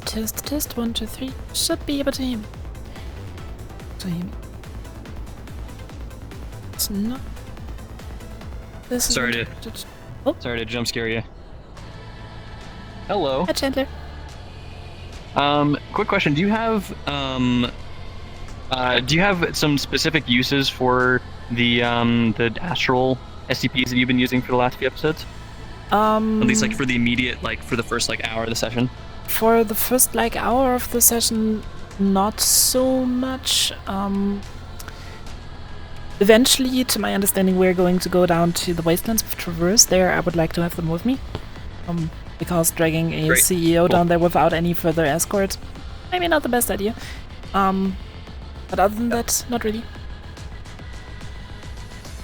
Test. 1, 2, 3. Should be able to hear me. It's not. This is Sorry to jump scare you. Hello. Hi, Chandler. Quick question. Do you have some specific uses for the astral SCPs that you've been using for the last few episodes? At least like for the immediate, like for the first like hour of the session. For the first like hour of the session, not so much. Eventually, to my understanding, we're going to go down to the Wastelands of Traverse. There, I would like to have them with me. Because dragging a Great. CEO down there without any further escort, maybe not the best idea. But other than that, not really.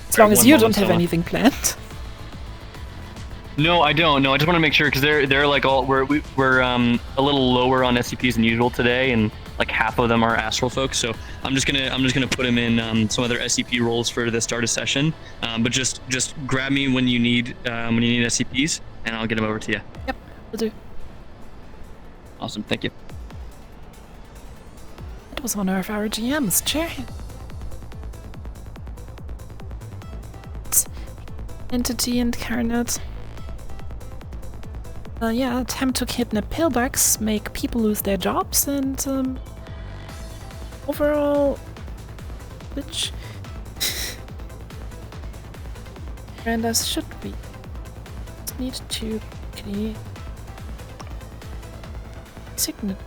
As long as you don't have anything planned. No, I don't. No, I just want to make sure because they're like all we're a little lower on SCPs than usual today, and like half of them are astral folks. So I'm just gonna put them in some other SCP roles for the start of session. But just grab me when you need SCPs, and I'll get them over to you. Yep, will do. Awesome, thank you. That was one of our GMs, Cherry. Entity incarnate. Yeah, attempt to kidnap pillbugs, make people lose their jobs, and overall, bitch. Miranda should be. Need to create signet.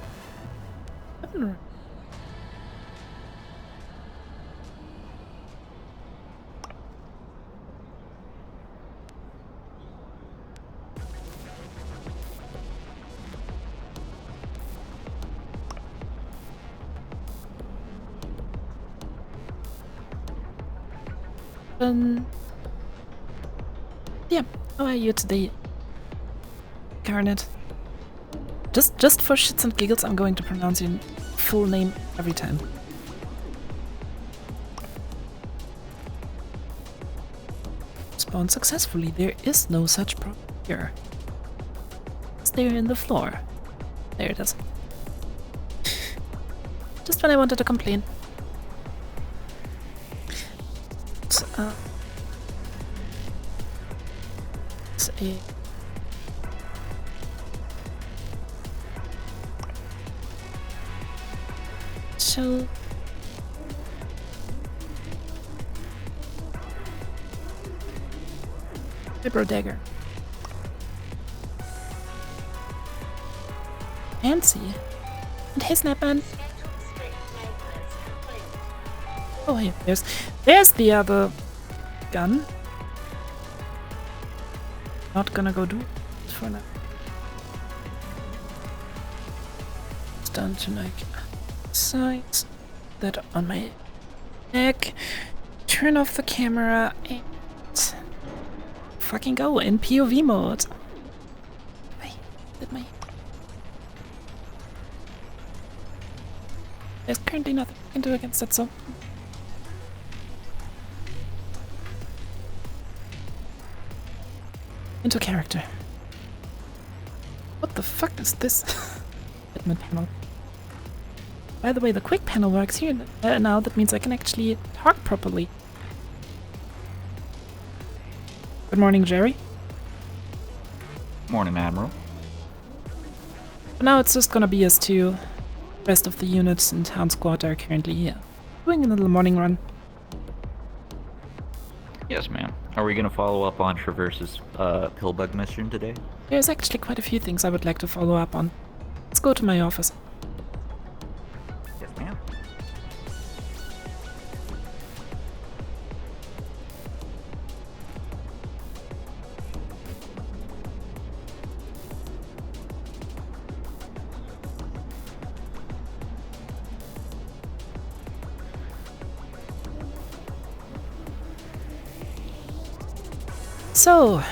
Yeah, how are you today, Garnet? Just for shits and giggles, I'm going to pronounce your full name every time. Spawn successfully. There is no such problem here. It's there in the floor. There it is. Just when I wanted to complain. It's a so Vibro dagger. Fancy. And hey, Snapman. Oh, hey, there's the other gun. Not gonna go do it for now. It's done to like sides that on my neck. Turn off the camera and fucking go in POV mode. There's currently nothing I can do against it, so. Into character. What the fuck is this? Hitman panel. By the way, the quick panel works here now. That means I can actually talk properly. Good morning, Jerry. Morning, Admiral. For now, it's just gonna be us two. The rest of the units in town squad are currently here, doing a little morning run. Yes, ma'am. Are we gonna follow up on Traverse's pillbug mission today? There's actually quite a few things I would like to follow up on. Let's go to my office. Yes, ma'am. So,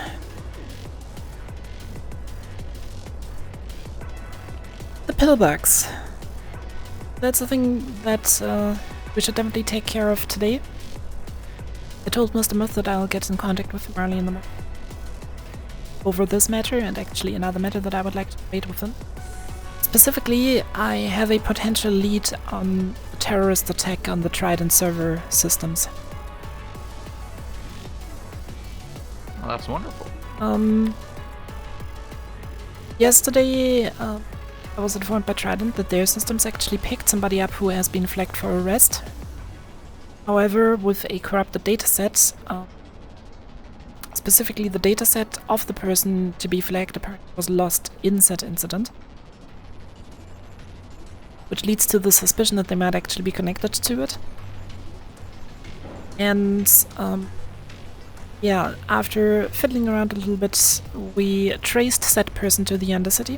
the pillbugs. That's the thing that we should definitely take care of today. I told Mr. Muth that I'll get in contact with him early in the morning over this matter and actually another matter that I would like to debate with him. Specifically, I have a potential lead on a terrorist attack on the Trident server systems. Well, that's wonderful. Yesterday, I was informed by Trident that their systems actually picked somebody up who has been flagged for arrest. However, with a corrupted dataset, specifically the dataset of the person to be flagged apparently was lost in said incident. Which leads to the suspicion that they might actually be connected to it. And, yeah, after fiddling around a little bit, we traced said person to the Undercity.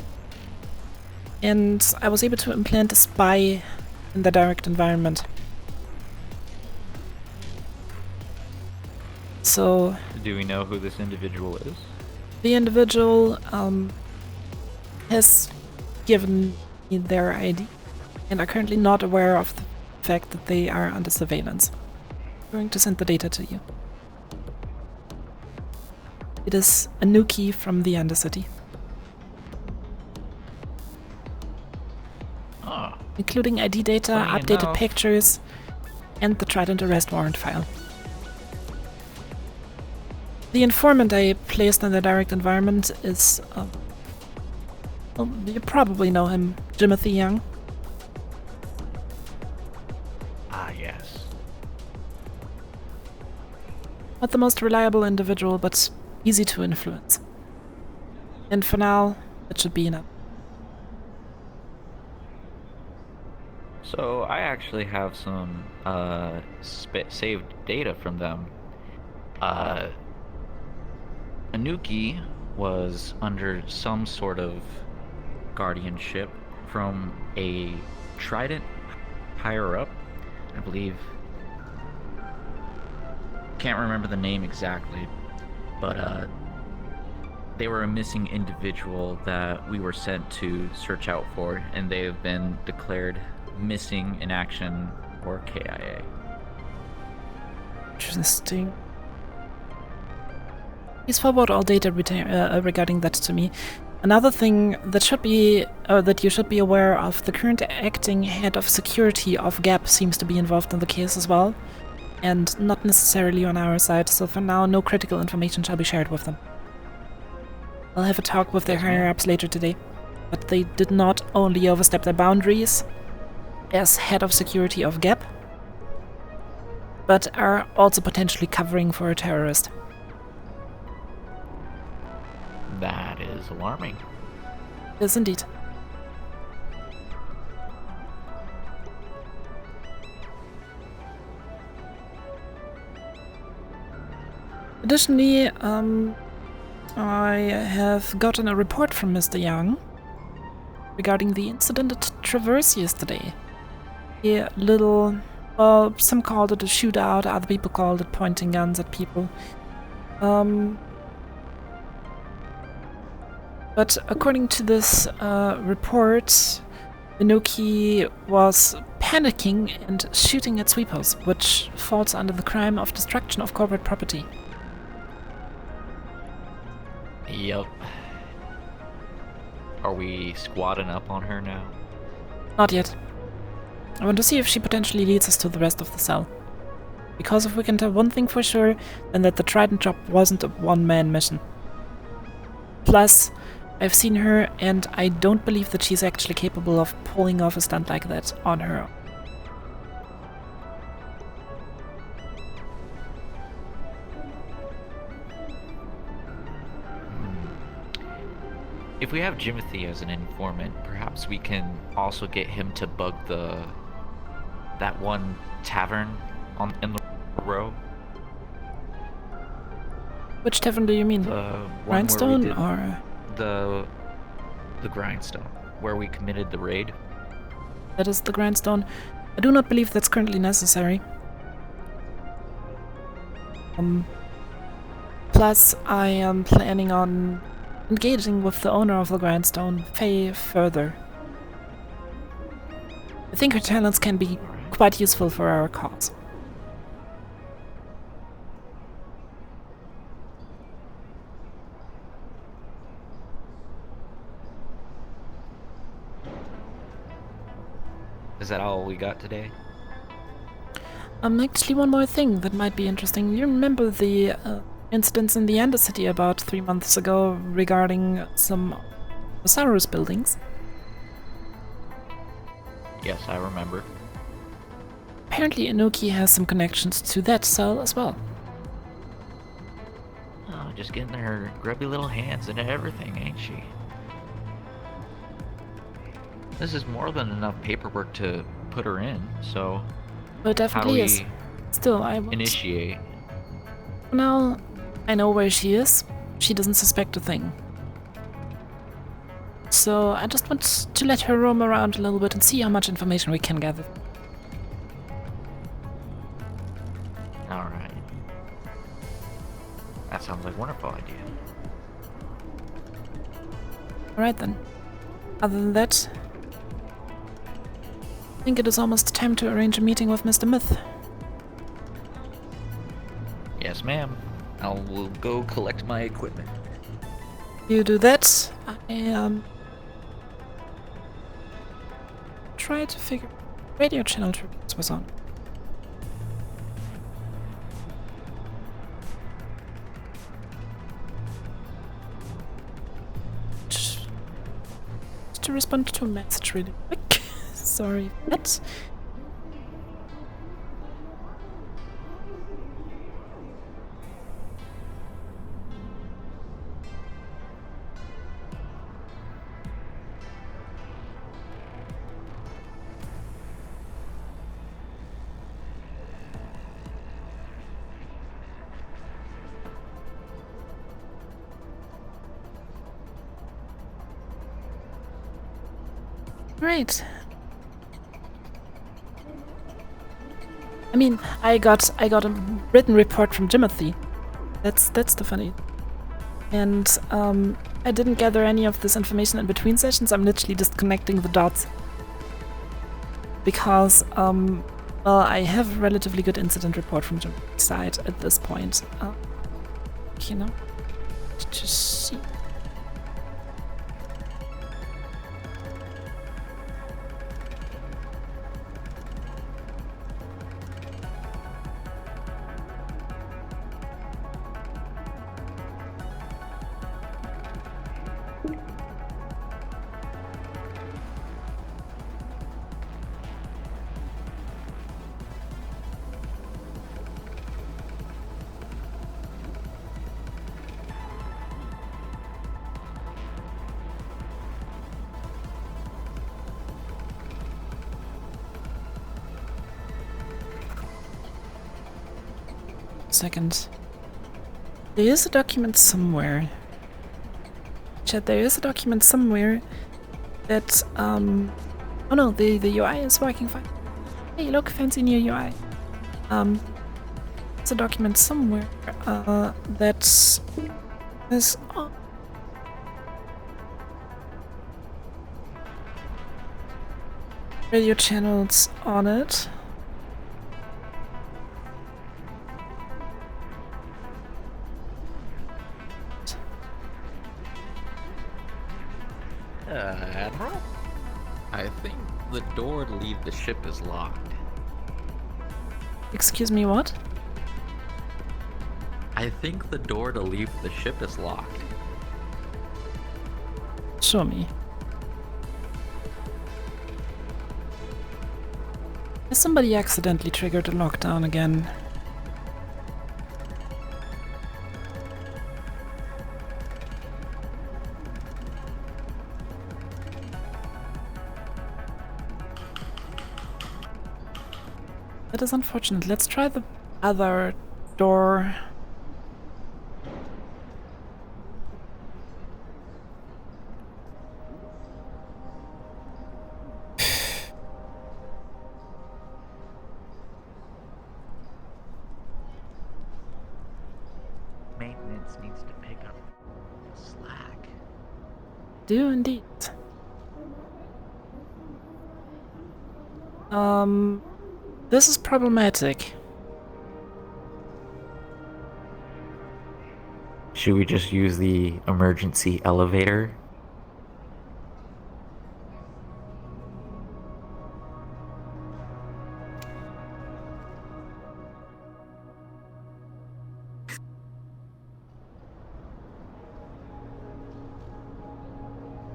And I was able to implant a spy in the direct environment. So... Do we know who this individual is? The individual, has given me their ID. And are currently not aware of the fact that they are under surveillance. I'm going to send the data to you. It is a new key from the Undercity. Oh. Including ID data, Funny updated enough. pictures, and the Trident arrest warrant file. The informant I placed in the direct environment is, well, you probably know him, Jimothy Young. Ah, yes. Not the most reliable individual, but easy to influence. And for now, it should be enough. So I actually have some saved data from them. Anuki was under some sort of guardianship from a Trident higher up, I believe. Can't remember the name exactly, but they were a missing individual that we were sent to search out for, and they have been declared missing in action, or KIA. Interesting. Please forward all data regarding that to me. Another thing that should be, that you should be aware of, the current acting head of security of GAP seems to be involved in the case as well, and not necessarily on our side, so for now no critical information shall be shared with them. I'll have a talk with their higher-ups later today, but they did not only overstep their boundaries as head of security of GAP, but are also potentially covering for a terrorist. That is alarming. Yes, indeed. Additionally, I have gotten a report from Mr. Young regarding the incident at Traverse yesterday. A little, well, some called it a shootout, other people called it pointing guns at people. But according to this report, Inoki was panicking and shooting at sweepers, which falls under the crime of destruction of corporate property. Yep. Are we squatting up on her now? Not yet. I want to see if she potentially leads us to the rest of the cell. Because if we can tell one thing for sure, then that the Trident job wasn't a one-man mission. Plus, I've seen her, and I don't believe that she's actually capable of pulling off a stunt like that on her own. If we have Jimothy as an informant, perhaps we can also get him to bug that one tavern in the row. Which tavern do you mean? The one where we Grindstone did or the Grindstone, where we committed the raid. that is the Grindstone? I do not believe that's currently necessary. Plus, I am planning on engaging with the owner of the Grindstone, Faye, further. I think her talents can be quite useful for our cause. Is that all we got today? Actually, one more thing that might be interesting. You remember the incidents in the Undercity about 3 months ago regarding some Osiris buildings? Yes, I remember. Apparently, Inuki has some connections to that cell as well. Oh, just getting her grubby little hands into everything, ain't she? This is more than enough paperwork to put her in, so But it how do definitely we is. Still, I won't. initiate? Now, I know where she is. She doesn't suspect a thing. So I just want to let her roam around a little bit and see how much information we can gather. Alright. That sounds like a wonderful idea. Alright then. Other than that, I think it is almost time to arrange a meeting with Mr. Myth. Yes, ma'am. I will go collect my equipment. You do that, I try to figure radio channel tributes was on. Just to respond to a message really quick. Sorry for that. Right. I mean, I got a written report from Jimothy. That's the funny. And I didn't gather any of this information in between sessions. I'm literally just connecting the dots. Because well, I have a relatively good incident report from Jimothy's side at this point. You know, to see. Second. There is a document somewhere. Chat, there is a document somewhere that, oh no, the UI is working fine. Hey, look, fancy new UI. It's a document somewhere, that is, oh. Radio channels on it. Admiral? I think the door to leave the ship is locked. Excuse me, what? I think the door to leave the ship is locked. Show me. Has somebody accidentally triggered a lockdown again? That is unfortunate. Let's try the other door. Maintenance needs to pick up the slack. Do indeed. This is problematic. Should we just use the emergency elevator?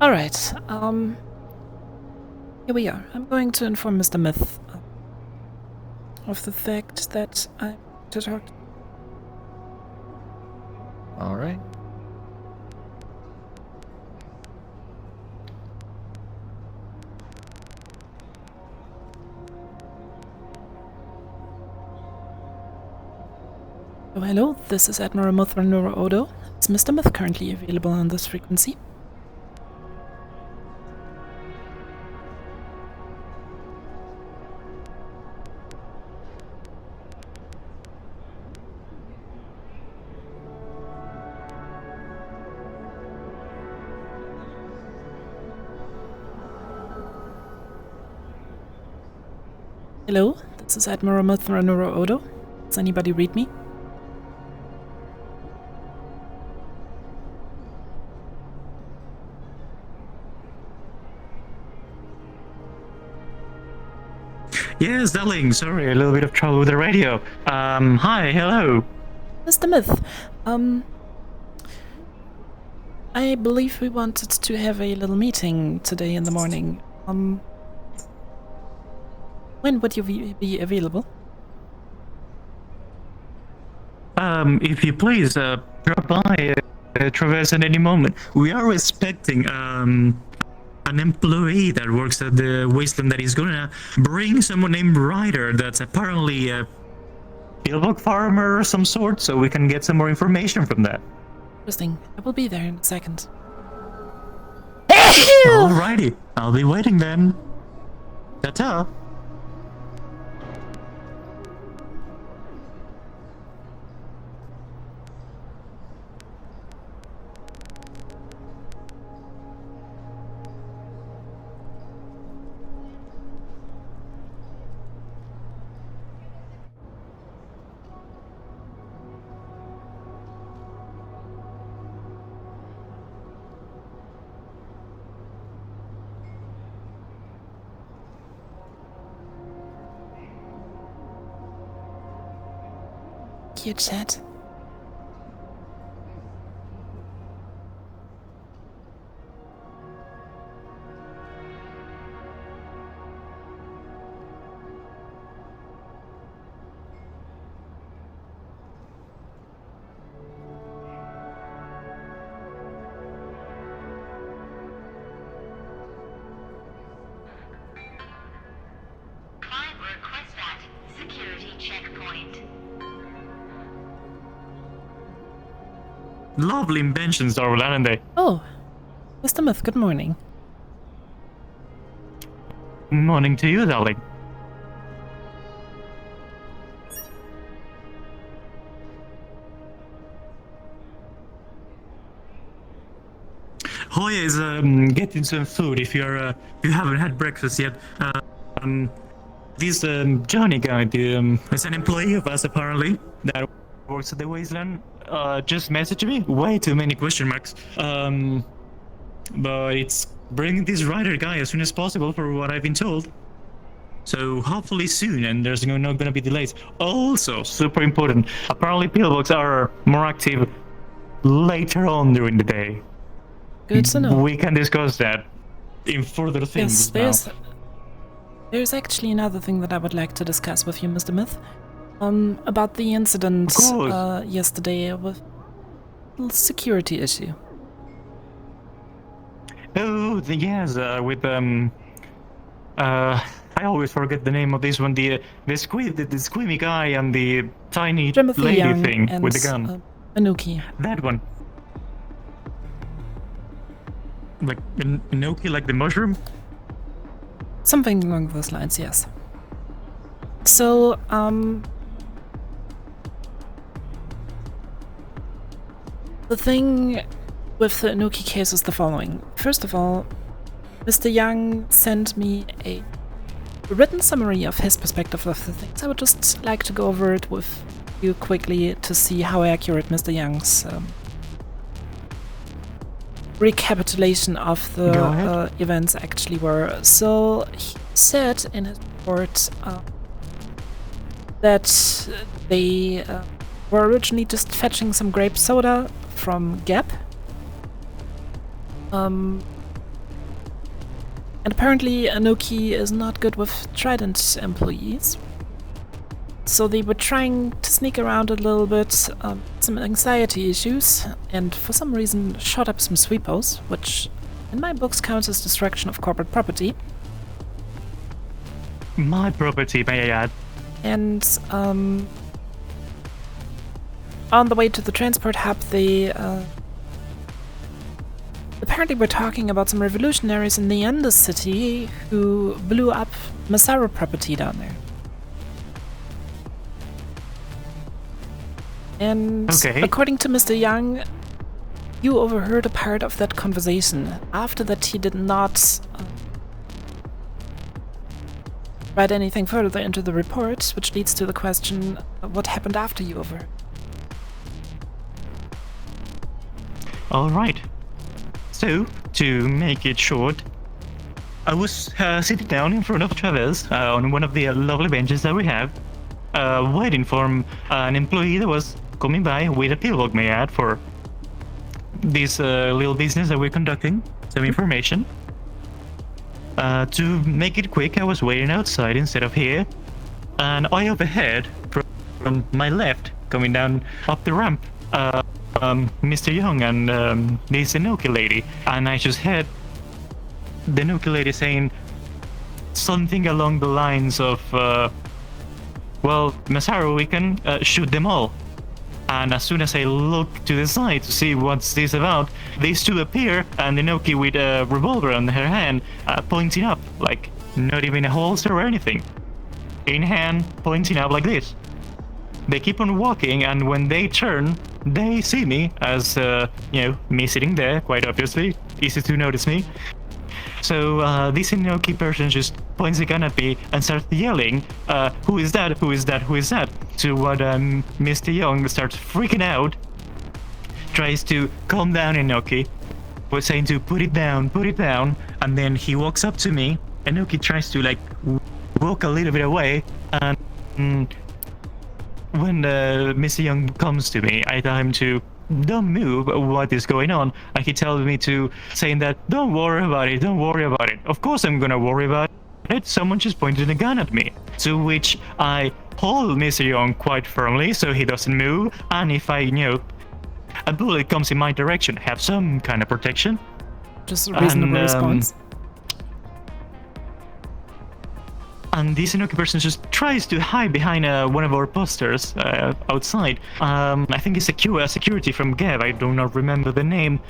Alright, here we are. I'm going to inform Mr. Myth of the fact that I'm to talk to. All right. Oh, hello, this is Admiral Vurawn Odo. Is Mr. Myth currently available on this frequency? Hello, this is Admiral Vurawn Odo. Does anybody read me? Yes, darling. Sorry, a little bit of trouble with the radio. Hi, hello. Mr. Myth, I believe we wanted to have a little meeting today in the morning. When would you be available? If you please, drop by Traverse at any moment. We are expecting, an employee that works at the wasteland that is gonna bring someone named Ryder that's apparently a pillbox farmer or some sort, so we can get some more information from that. Interesting. I will be there in a second. Alrighty, I'll be waiting then. Ta-ta. You chat. Client request at security checkpoint. Lovely inventions, Darwin, aren't they? Oh, Mr. Myth, good morning. Morning to you, darling. Hoya is getting some food if you haven't had breakfast yet. This Johnny guy is an employee of us apparently that works at the wasteland. Just messaged me. Way too many question marks. But it's bringing this Ryder guy as soon as possible for what I've been told. So hopefully soon, and there's not gonna be delays. Also, super important. Apparently, pillbox are more active later on during the day. Good to know. We can discuss that in further things. Yes, there's actually another thing that I would like to discuss with you, Mr. Myth. About the incident yesterday with a little security issue. Oh, yes, with I always forget the name of this one. The squeamy guy and the tiny Timothy lady Young thing and, with the gun. Anuki. That one. Like gnocchi, like the mushroom. Something along those lines, yes. So, the thing with the Anuki case is the following. First of all, Mr. Young sent me a written summary of his perspective of the things. I would just like to go over it with you quickly to see how accurate Mr. Young's recapitulation of the events actually were. So he said in his report that they were originally just fetching some grape soda from Gap. And apparently Anoki is not good with Trident employees. So they were trying to sneak around a little bit, some anxiety issues, and for some reason shot up some sweepos, which in my books counts as destruction of corporate property. My property, may I add. And on the way to the transport hub, they apparently were talking about some revolutionaries in the Undercity who blew up Masaru property down there. And Okay. according to Mr. Young, you overheard a part of that conversation. After that, he did not write anything further into the report, which leads to the question, what happened after you overheard? Alright. So, to make it short, I was sitting down in front of Travis on one of the lovely benches that we have, waiting for an employee that was coming by with a pillbox, may I add, for this little business that we're conducting, some information. To make it quick, I was waiting outside instead of here, and I overheard from my left, coming down up the ramp, Mr. Young and this Inoki lady, and I just heard the Inoki lady saying something along the lines of, well, Masaru, we can shoot them all. And as soon as I look to the side to see what's this about, these two appear, and Inoki with a revolver on her hand, pointing up, like not even a holster or anything. In hand, pointing up like this. They keep on walking, and when they turn, they see me as, me sitting there, quite obviously, easy to notice me. So this Inoki person just points a gun at me and starts yelling, who is that, who is that, who is that? To what Mr. Young starts freaking out, tries to calm down Inoki, was saying to put it down, and then he walks up to me. Inoki tries to like walk a little bit away, and when Mr. Young comes to me, I tell him to don't move, what is going on? And he tells me to, saying that, don't worry about it, don't worry about it. Of course I'm gonna worry about it, someone just pointed a gun at me. To which I hold Mr. Young quite firmly so he doesn't move, and if I, a bullet comes in my direction, have some kind of protection. Just a reasonable response. And this Inoki person just tries to hide behind one of our posters outside. I think it's a security from Gav, I do not remember the name,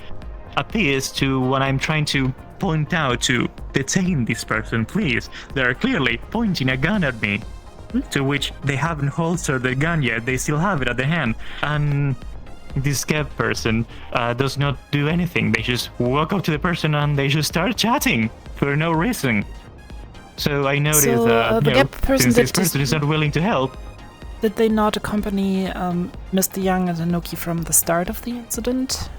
appears to when I'm trying to point out to detain this person, please. They're clearly pointing a gun at me, to which they haven't holstered the gun yet, they still have it at their hand. And this Gav person does not do anything. They just walk up to the person and they just start chatting for no reason. So I noticed the Gap person since this person is not willing to help. Did they not accompany Mr. Young and Inoki from the start of the incident?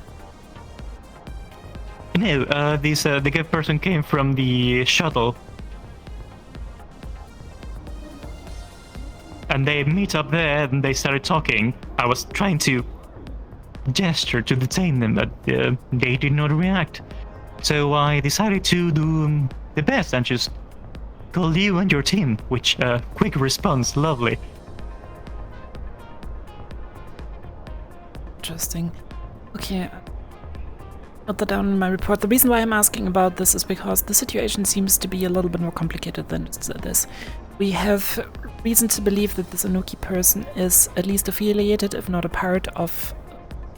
No, the Gap person came from the shuttle. And they meet up there and they started talking. I was trying to gesture to detain them, but they did not react. So I decided to do the best and just call you and your team, which quick response, lovely. Interesting. Okay, put that down in my report. The reason why I'm asking about this is because the situation seems to be a little bit more complicated than this. We have reason to believe that this Inoki person is at least affiliated, if not a part of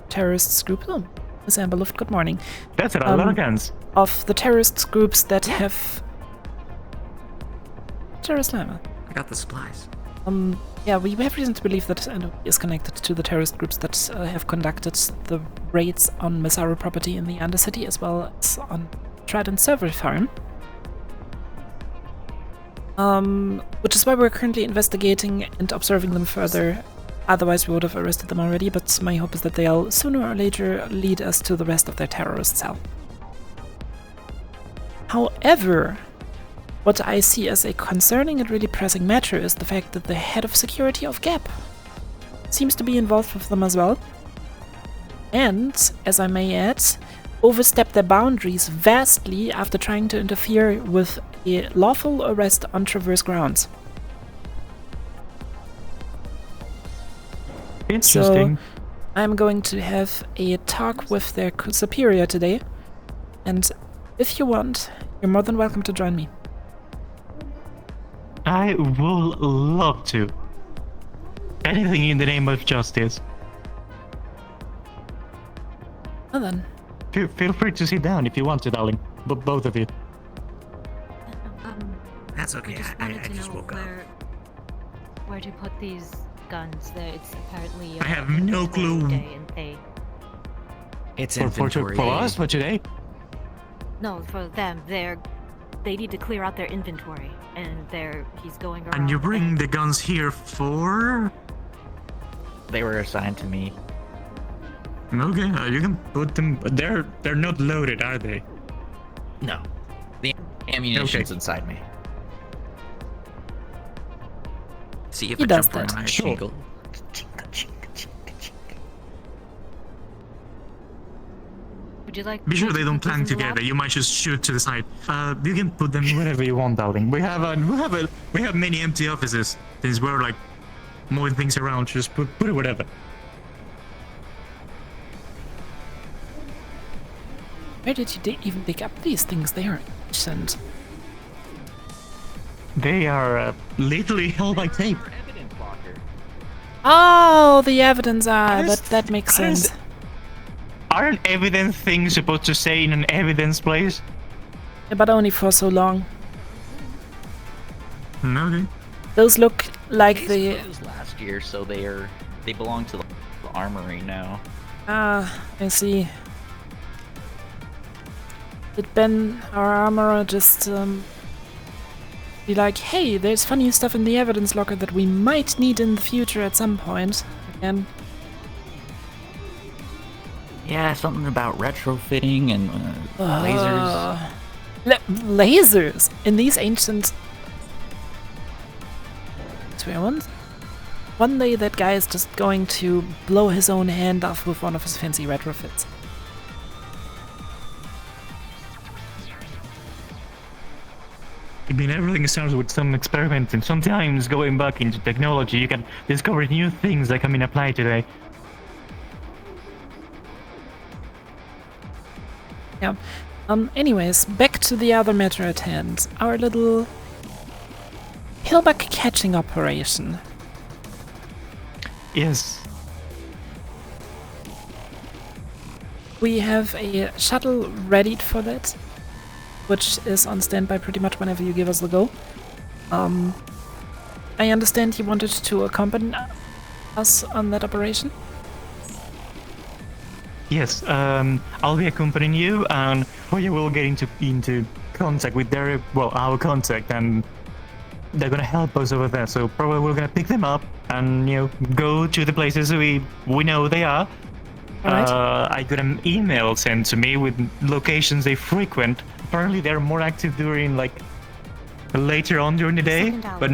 terrorists group. Oh, Miss Amber Luft, good morning. That's a lot of guns. Of the terrorist groups that have terrorist slimer. I got the supplies. Yeah, we have reason to believe that Inoki is connected to the terrorist groups that have conducted the raids on Masaru property in the Undercity as well as on Trident server farm. Which is why we're currently investigating and observing them further. Otherwise, we would have arrested them already, but my hope is that they'll sooner or later lead us to the rest of their terrorist cell. However, what I see as a concerning and really pressing matter is the fact that the head of security of Gap seems to be involved with them as well. And, as I may add, overstep their boundaries vastly after trying to interfere with a lawful arrest on Traverse grounds. Interesting. So I'm going to have a talk with their superior today, and if you want, you're more than welcome to join me. I will love to. Anything in the name of justice. Well then, Feel free to sit down if you want to, darling. Both of you. That's okay. I I just woke up. Where to put these guns? It's apparently. I have no clue. Day and they. It's For inventory. us for today. No, for them. They need to clear out their inventory, and he's going around. And you bring the guns here for? They were assigned to me. Okay, you can put them. They're not loaded, are they? No. The ammunition's inside me. See if He I does jump around that. and Sure. jingle. Would you like? Be sure me they to don't put these clang in the together. lab? You might just shoot to the side. You can put them wherever you want, darling. We have many empty offices. Since we're like moving things around, just put it whatever. where did you even dig up these things? They are ancient. They are literally held by tape. Evidence locker. Oh, the evidence. Honest- That makes honest- sense. Aren't evidence things supposed to stay in an evidence place? Yeah, but only for so long. Okay. Those look like They the. closed last year, so they belong to the armory now. I see. Did Ben, our armorer, just be like, hey, there's funny stuff in the evidence locker that we might need in the future at some point? Again. Yeah, something about retrofitting and lasers. Lasers in these ancient. Swear ones. One day that guy is just going to blow his own hand off with one of his fancy retrofits. I mean, everything starts with some experiments, and sometimes going back into technology, you can discover new things that can be applied today. Yeah. Anyways, back to the other matter at hand. Our little pillback catching operation. Yes. We have a shuttle readied for that, which is on standby pretty much whenever you give us the go. I understand you wanted to accompany us on that operation? Yes, I'll be accompanying you, and we will get into contact with our contact, and they're gonna help us over there. So probably we're gonna pick them up and go to the places we know they are. Alright. I got an email sent to me with locations they frequent. Apparently they're more active during later on during the day, but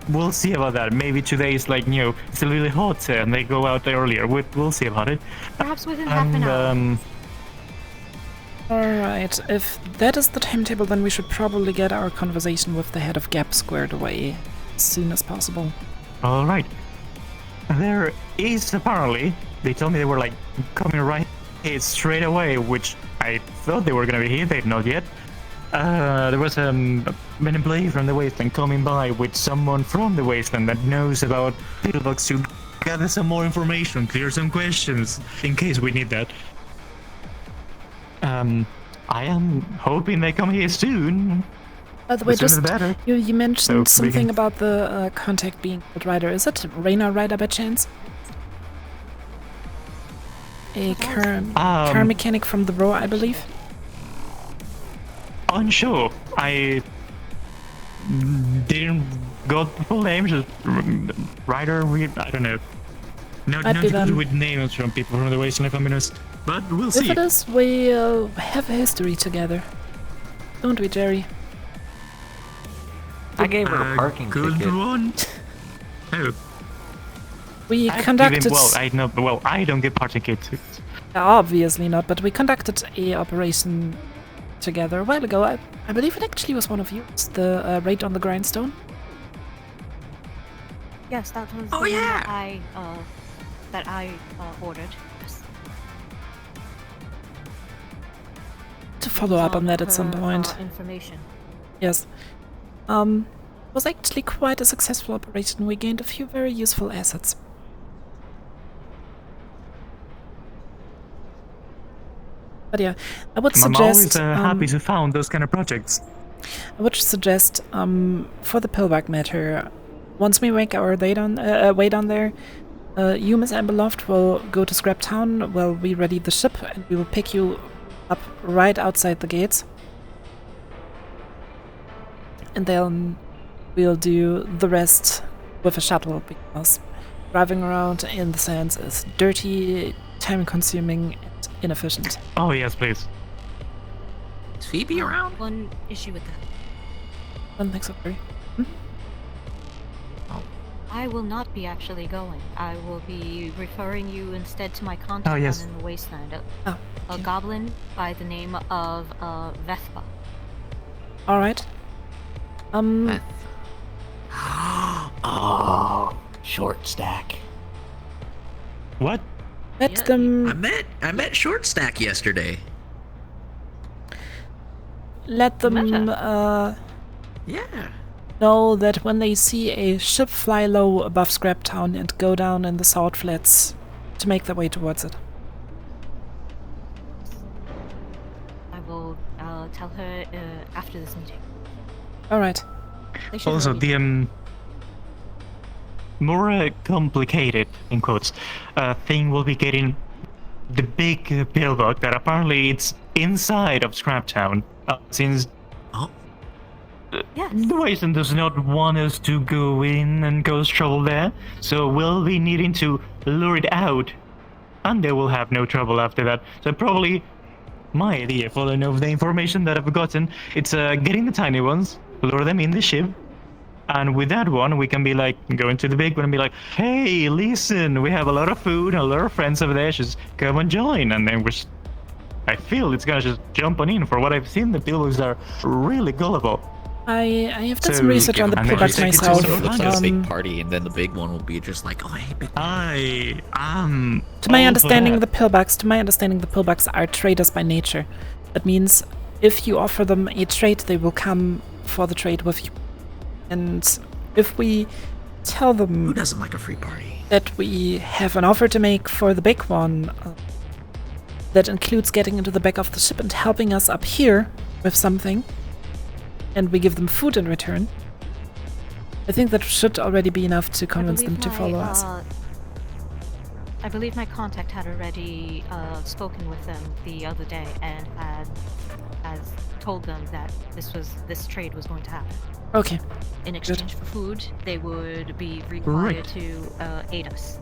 we'll see about that. Maybe today is it's a little hot and they go out earlier. We'll see about it. Perhaps within half an hour. Alright, if that is the timetable, then we should probably get our conversation with the head of GAP squared away as soon as possible. All right. There is apparently, they told me they were coming right here straight away, which I thought they were gonna be here. They're not yet. There was an employee from the Wasteland coming by with someone from the Wasteland that knows about pillbox to gather some more information, clear some questions in case we need that. I am hoping they come here soon. By the way, The sooner just the better. you mentioned So we something can- about the contact being a rider. Is it Raina Rider by chance? A car mechanic from the row, I believe. Unsure. I didn't got the full name, just writer. I don't know. Not Might be good them. with names from people from the Wasteland, if I'm honest. But we'll If see. it is, we have a history together. Don't we, Jerry? I gave her a parking good ticket. one. Oh, We I've conducted. given- I know. Well, I don't get parking tickets. Obviously not, but we conducted a operation together a while ago. I believe it actually was one of yours, the raid on the grindstone. Yes, that was Oh, the one yeah! that I ordered. Yes. To follow up on that at some Her, point. information. Yes. Was actually quite a successful operation. We gained a few very useful assets. But yeah, I would I'm always suggest happy to found those kind of projects. I would suggest for the pillback matter, once we make our way down there, you, Miss Amberloft, will go to Scrap Town while we ready the ship, and we will pick you up right outside the gates. And then we'll do the rest with a shuttle, because driving around in the sands is dirty, time-consuming, and inefficient. Oh yes, please. Is Phoebe around? One issue with that. I don't think so, Barry. I will not be actually going. I will be referring you instead to my contact yes. down in the wasteland. Oh, A goblin by the name of Vespa. all right. Oh, short stack. What? Let Yeah, them I met Short Stack yesterday. let them Yeah. know that when they see a ship fly low above Scrap Town and go down in the salt flats, to make their way towards it. I will tell her after this meeting. All right. They should Also, already- the more complicated, in quotes, thing will be getting the big pillbox that apparently it's inside of Scraptown. Since Oh, Yes. the Wasteland does not want us to go in and cause trouble there, so we'll be needing to lure it out, and they will have no trouble after that. So probably my idea, following of the information that I've gotten, it's getting the tiny ones, lure them in the ship, and with that one, we can be like, go into the big one and be like, hey, listen, we have a lot of food and a lot of friends over there, just come and join. And then I feel it's gonna just jump on in. For what I've seen, the pillars are really gullible. I have done So, some research on the and then pillbox you take it to myself. so it looks like a big Um, party, and then the big one will be just like, oh, hey, big. I am. To my all for understanding, that. the pillbox are traders by nature. That means if you offer them a trade, they will come for the trade with you. And if we tell Who them doesn't like a free party? that we have an offer to make for the big one, that includes getting into the back of the ship and helping us up here with something, and we give them food in return, I think that should already be enough to convince them to follow us. I believe my contact had already spoken with them the other day and has told them that this trade was going to happen. Okay. In exchange for food, they would be required Right. to aid us.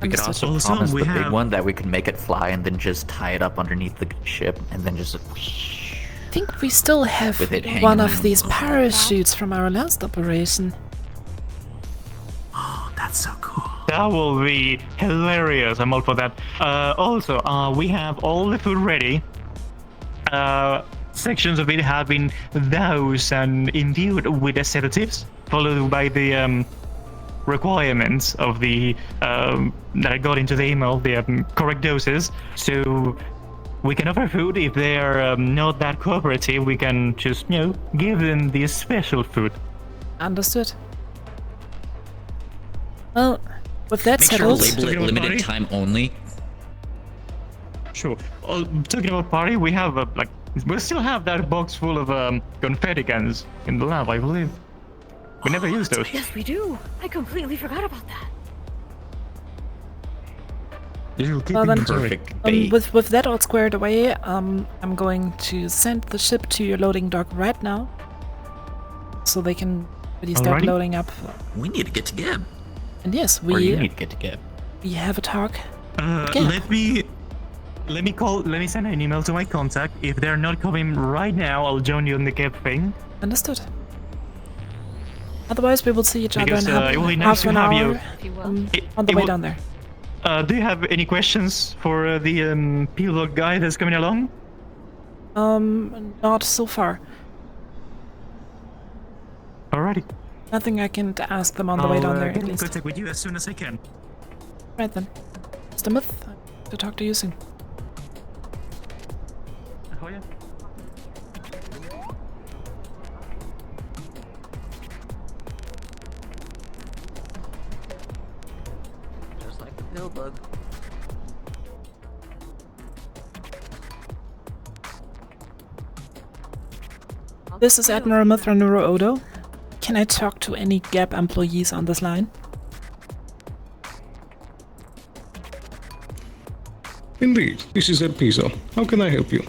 We could Understood. also Also, promise we the big have- one that we could make it fly and then just tie it up underneath the ship and then just. I think we still have With it hanging one on of these the- parachutes from our last operation. Oh, that's so cool. That will be hilarious. I'm all for that. Also, we have all the food ready. Sections of it have been doused and imbued with the sedatives, followed by the requirements of the that I got into the email, the correct doses. So we can offer food. If they are not that cooperative, we can just, give them the special food. Understood. Well, with that Make sure to settled, label it Talking about limited party? time only. Sure. Talking about party, we have we still have that box full of confetti cans in the lab, I believe. We never used those. Yes, we do. I completely forgot about that. You'll keep Well, then- inventory. Perfect bait. with that all squared away, I'm going to send the ship to your loading dock right now, so they can really start Alrighty. loading up. We need to get to Gib. And yes, Or you we need to get to Gib. have a talk. Okay. Let me send an email to my contact. If they're not coming right now, I'll join you on the cab thing. Understood. Otherwise, we will see each other Because in it will be half nice to an have hour you. If you will. on It- the it way will- down there. Do you have any questions for the Peelbug guy that's coming along? Not so far. Alrighty. Nothing I can ask them on the way down there, get at in least. contact with you as soon as I can. Right then. Mr. Myth, to talk to you soon. Oh yeah. Just like the pill bug. This is Admiral Mithranuro Odo. Can I talk to any Gap employees on this line? Indeed, this is Ed Piso. How can I help you?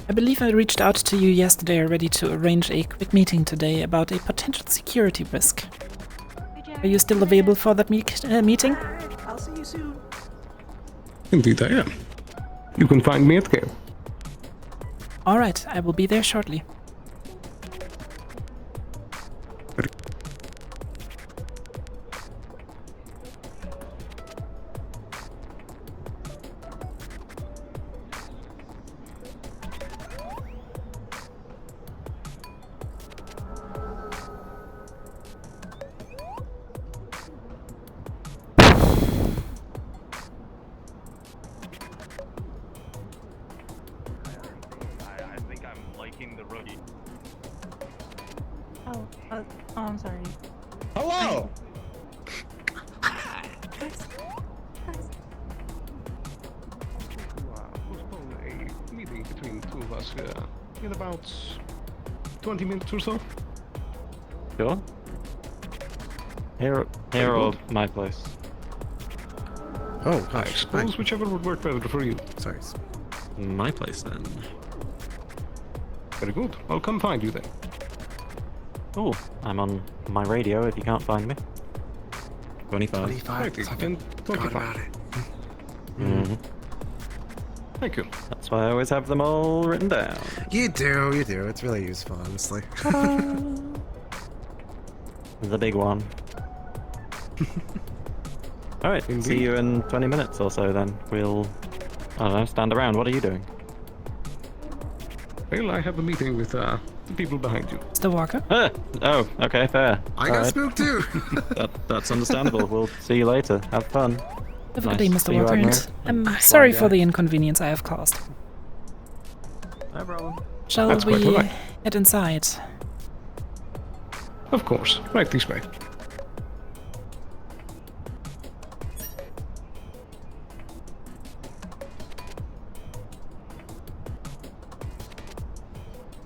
I believe I reached out to you yesterday already to arrange a quick meeting today about a potential security risk. Are you still available for that meeting? I'll see you soon. Indeed I am. You can find me at Gale. Alright, I will be there shortly. I think I'm liking the rookie. Oh, I'm sorry. Hello! Postpone a meeting between the two of us in about 20 minutes or so. Sure. Here or my place? Oh, I gosh. suppose whichever would work better for you. Sorry. My place then. Very good. I'll come find you then. Oh, I'm on my radio if you can't find me. 25. 25. Righty, Fucking then forgot 25. about it. Mm-hmm. Thank you. That's why I always have them all written down. You do. It's really useful, honestly. The big one. Alright, see you in 20 minutes or so then. We'll, I don't know, stand around. What are you doing? Well, I have a meeting with the people behind you. Mr. Walker? Oh, okay, fair. I got spooked too. That's understandable. We'll see you later. Have fun. Have a Nice good day, to Mr. see you, Walker, Admiral. and I'm sorry Bye, for guy. the inconvenience I have caused. No problem. Shall That's quite we alright. head inside? Of course. Right this way.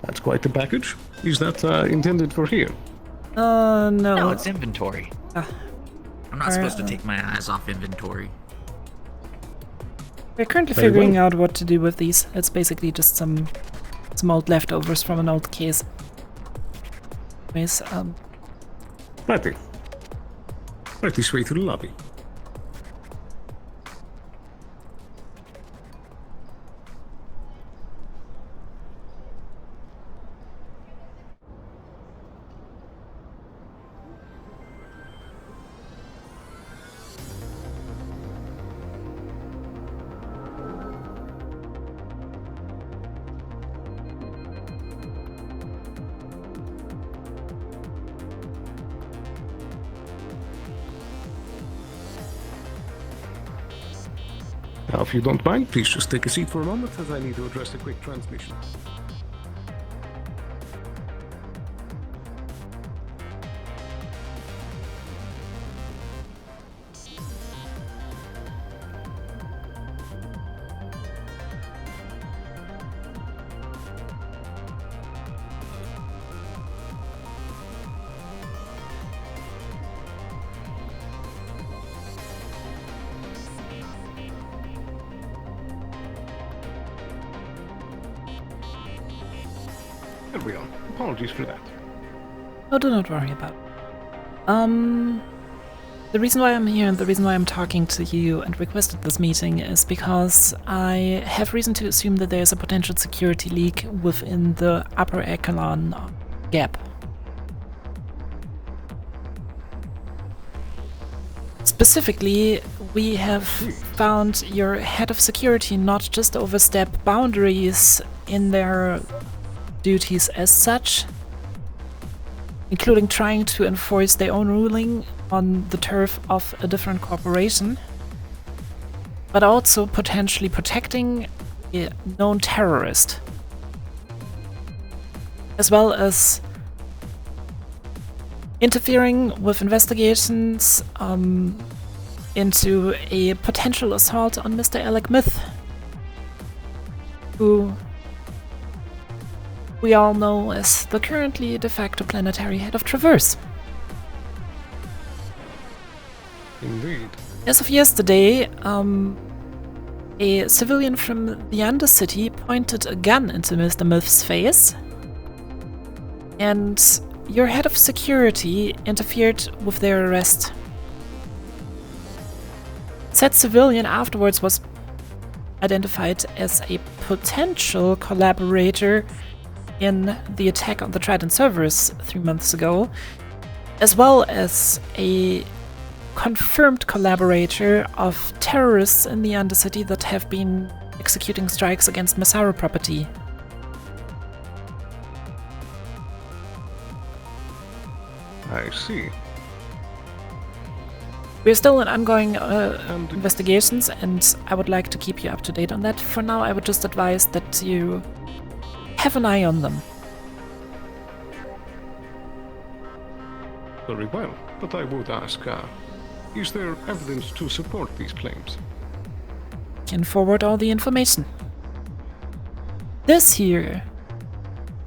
That's quite the package. Is that intended for here? No. No, it's inventory. Ah. I'm not supposed to take my eyes off inventory. We're currently Very figuring well. out what to do with these. It's basically just some old leftovers from an old case. Anyways, Righty. Right this way to the lobby. Now, if you don't mind, please just take a seat for a moment as I need to address a quick transmission. There we are. Apologies for that. oh, do not worry about it. The reason why I'm here and the reason why I'm talking to you and requested this meeting is because I have reason to assume that there's a potential security leak within the upper echelon Gap. Specifically, we have found your head of security not just overstep boundaries in their duties as such, including trying to enforce their own ruling on the turf of a different corporation, but also potentially protecting a known terrorist, as well as interfering with investigations into a potential assault on Mr. Alec Myth, who we all know as the currently de facto planetary head of Traverse. Indeed. As of yesterday, a civilian from the Undercity pointed a gun into Mr. Myth's face, and your head of security interfered with their arrest. Said civilian afterwards was identified as a potential collaborator in the attack on the Trident servers 3 months ago, as well as a confirmed collaborator of terrorists in the Undercity that have been executing strikes against Massaro property. I see. We're still in ongoing investigations, and I would like to keep you up to date on that. For now, I would just advise that you have an eye on them. Very well, but I would ask, is there evidence to support these claims? Can forward all the information. This here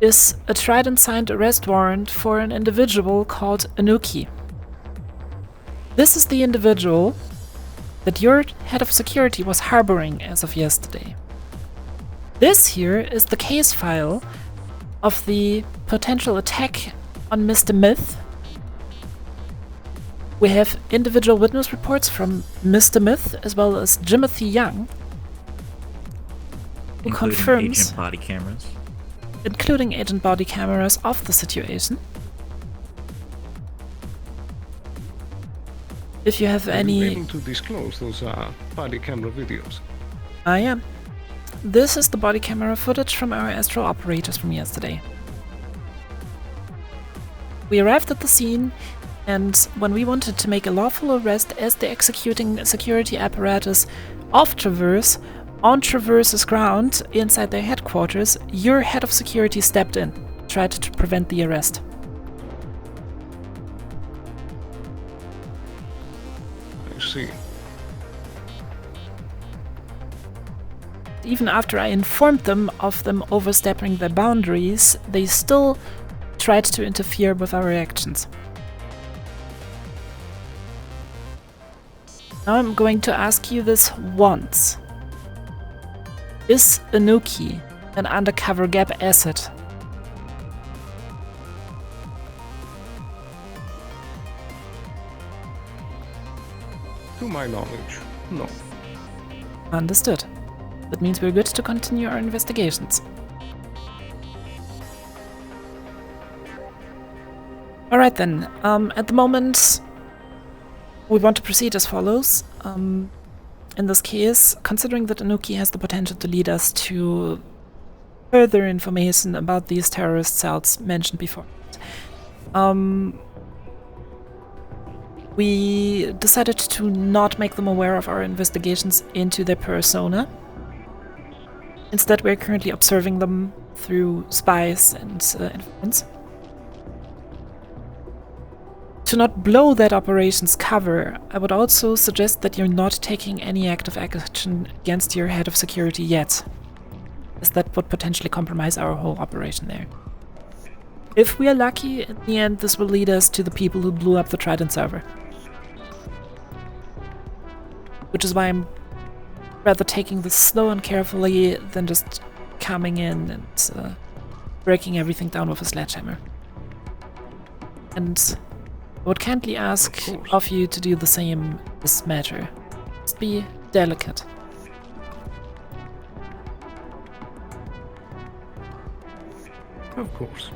is a Trident-signed arrest warrant for an individual called Anuki. This is the individual that your head of security was harboring as of yesterday. This here is the case file of the potential attack on Mr. Myth. We have individual witness reports from Mr. Myth as well as Jimothy Young, who Including confirms, agent body cameras. including agent body cameras of the situation. If you have Are you any... able to disclose those body camera videos? I am. This is the body camera footage from our astral operators from yesterday. We arrived at the scene, and when we wanted to make a lawful arrest as the executing security apparatus of Traverse on Traverse's ground inside their headquarters, your head of security stepped in, tried to prevent the arrest. I see. Even after I informed them of them overstepping their boundaries, they still tried to interfere with our actions. Now I'm going to ask you this once. Is Anuki an undercover Gap asset? To my knowledge, no. Understood. That means we're good to continue our investigations. Alright then, at the moment we want to proceed as follows. In this case, considering that Anuki has the potential to lead us to further information about these terrorist cells mentioned before, we decided to not make them aware of our investigations into their persona. Instead, we're currently observing them through spies and informants. To not blow that operation's cover, I would also suggest that you're not taking any active action against your head of security yet, as that would potentially compromise our whole operation there. If we are lucky, in the end this will lead us to the people who blew up the Trident server. Which is why I'm rather taking this slow and carefully than just coming in and breaking everything down with a sledgehammer. And I would kindly ask of you to do the same in this matter. Just be delicate. Of course.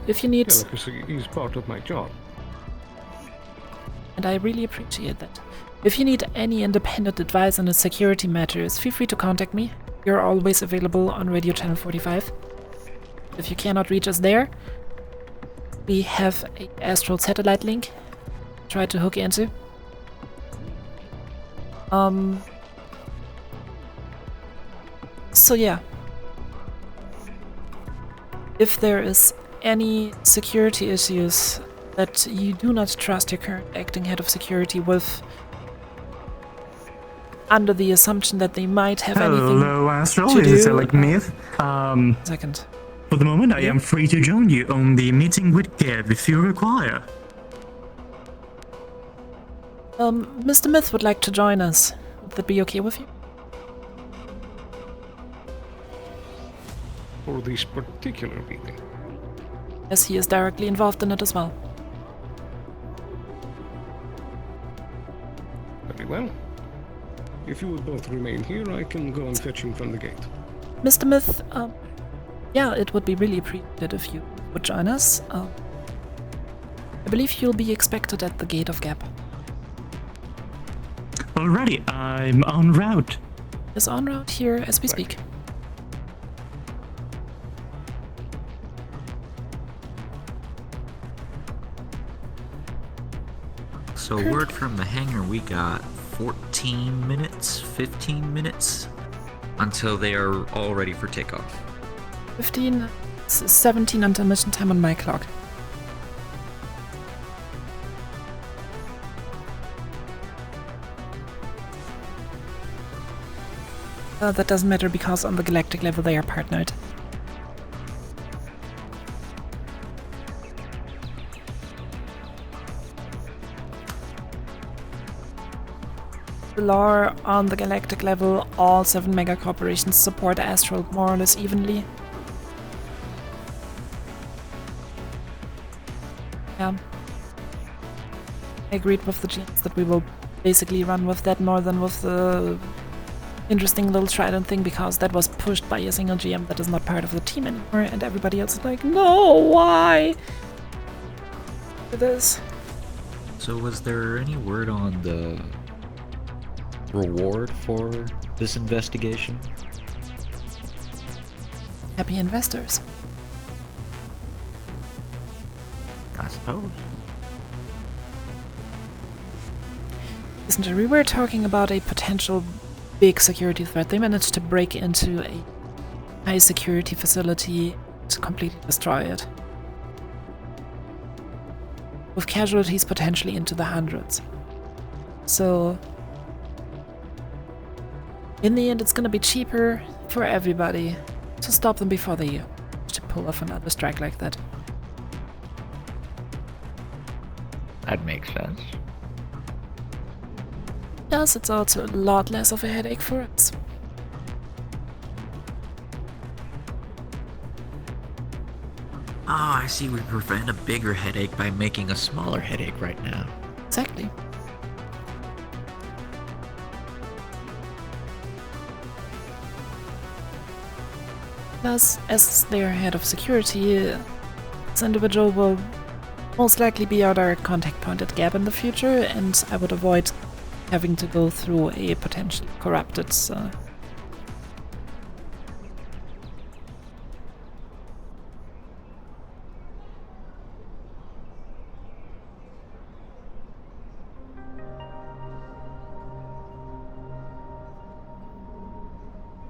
If you need... Delicacy is part of my job. And I really appreciate that. If you need any independent advice on the security matters, feel free to contact me. You're always available on Radio Channel 45. If you cannot reach us there, we have a Astral satellite link. Try to hook into. So yeah. If there is any security issues that you do not trust your current acting head of security with, under the assumption that they might have anything Hello, Astral. to This is do, Alec Myth. Second. For the moment, I Yeah. am free to join you on the meeting with Gab if you require. Mr. Myth would like to join us. Would that be okay with you? For this particular meeting. Yes, he is directly involved in it as well. Very well. If you would both remain here, I can go and fetch him from the gate. Mr. Myth, yeah, it would be really appreciated if you would join us. I believe you'll be expected at the gate of Gap. Alrighty, I'm en route. Is en route here as we speak. So word from the hangar, we got 14 minutes, 15 minutes until they are all ready for takeoff. 15, 17 until mission time on my clock. That doesn't matter because on the galactic level they are partnered. The lore on the galactic level, all 7 mega corporations support Astral more or less evenly. Yeah. I agreed with the GMs that we will basically run with that more than with the interesting little trident thing, because that was pushed by a single GM that is not part of the team anymore, and everybody else is like, no, why? It is. So was there any word on the reward for this investigation? Happy investors. I suppose. Listen, Jerry, we were talking about a potential big security threat. They managed to break into a high security facility to completely destroy it, with casualties potentially into the hundreds. So in the end, it's gonna be cheaper for everybody to stop them before they to pull off another strike like that. That makes sense. Yes, it's also a lot less of a headache for us. Ah, I see. We prevent a bigger headache by making a smaller headache right now. Exactly. Plus, as their head of security, this individual will most likely be our direct contact point at Gap in the future, and I would avoid having to go through a potentially corrupted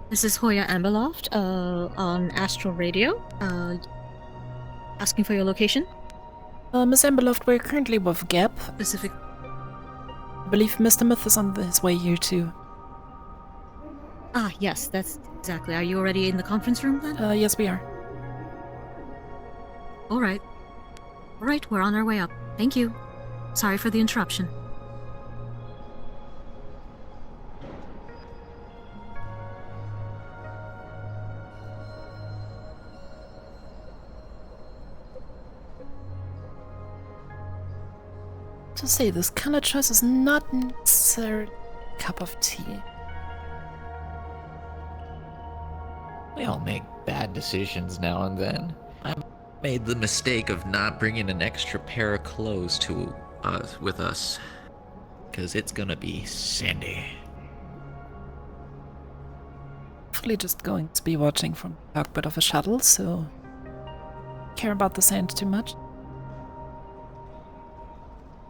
This is Hoya Amberloft on Astral Radio, asking for your location. Miss Amberloft, we're currently with Gap. Specific. I believe Mr. Myth is on his way here too. Ah, yes, that's exactly. Are you already in the conference room then? Yes, we are. All right. All right, we're on our way up. Thank you. Sorry for the interruption. To say this color choice is not necessarily a cup of tea. We all make bad decisions now and then. I made the mistake of not bringing an extra pair of clothes to with us. because it's gonna be sandy. Hopefully just going to be watching from the cockpit of a shuttle, so care about the sand too much.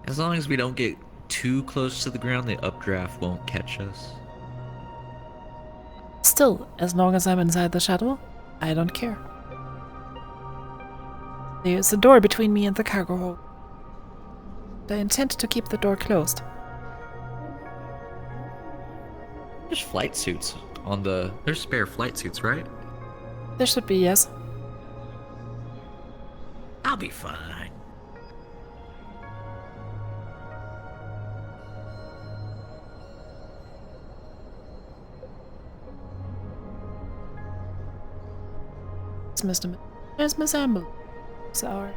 As long as we don't get too close to the ground, the updraft won't catch us. Still, as long as I'm inside the shuttle, I don't care. There's a door between me and the cargo hold. I intend to keep the door closed. There's flight suits on the... There's spare flight suits, right? There should be, yes. I'll be fine. It's Mr. There's Miss Amber. It's our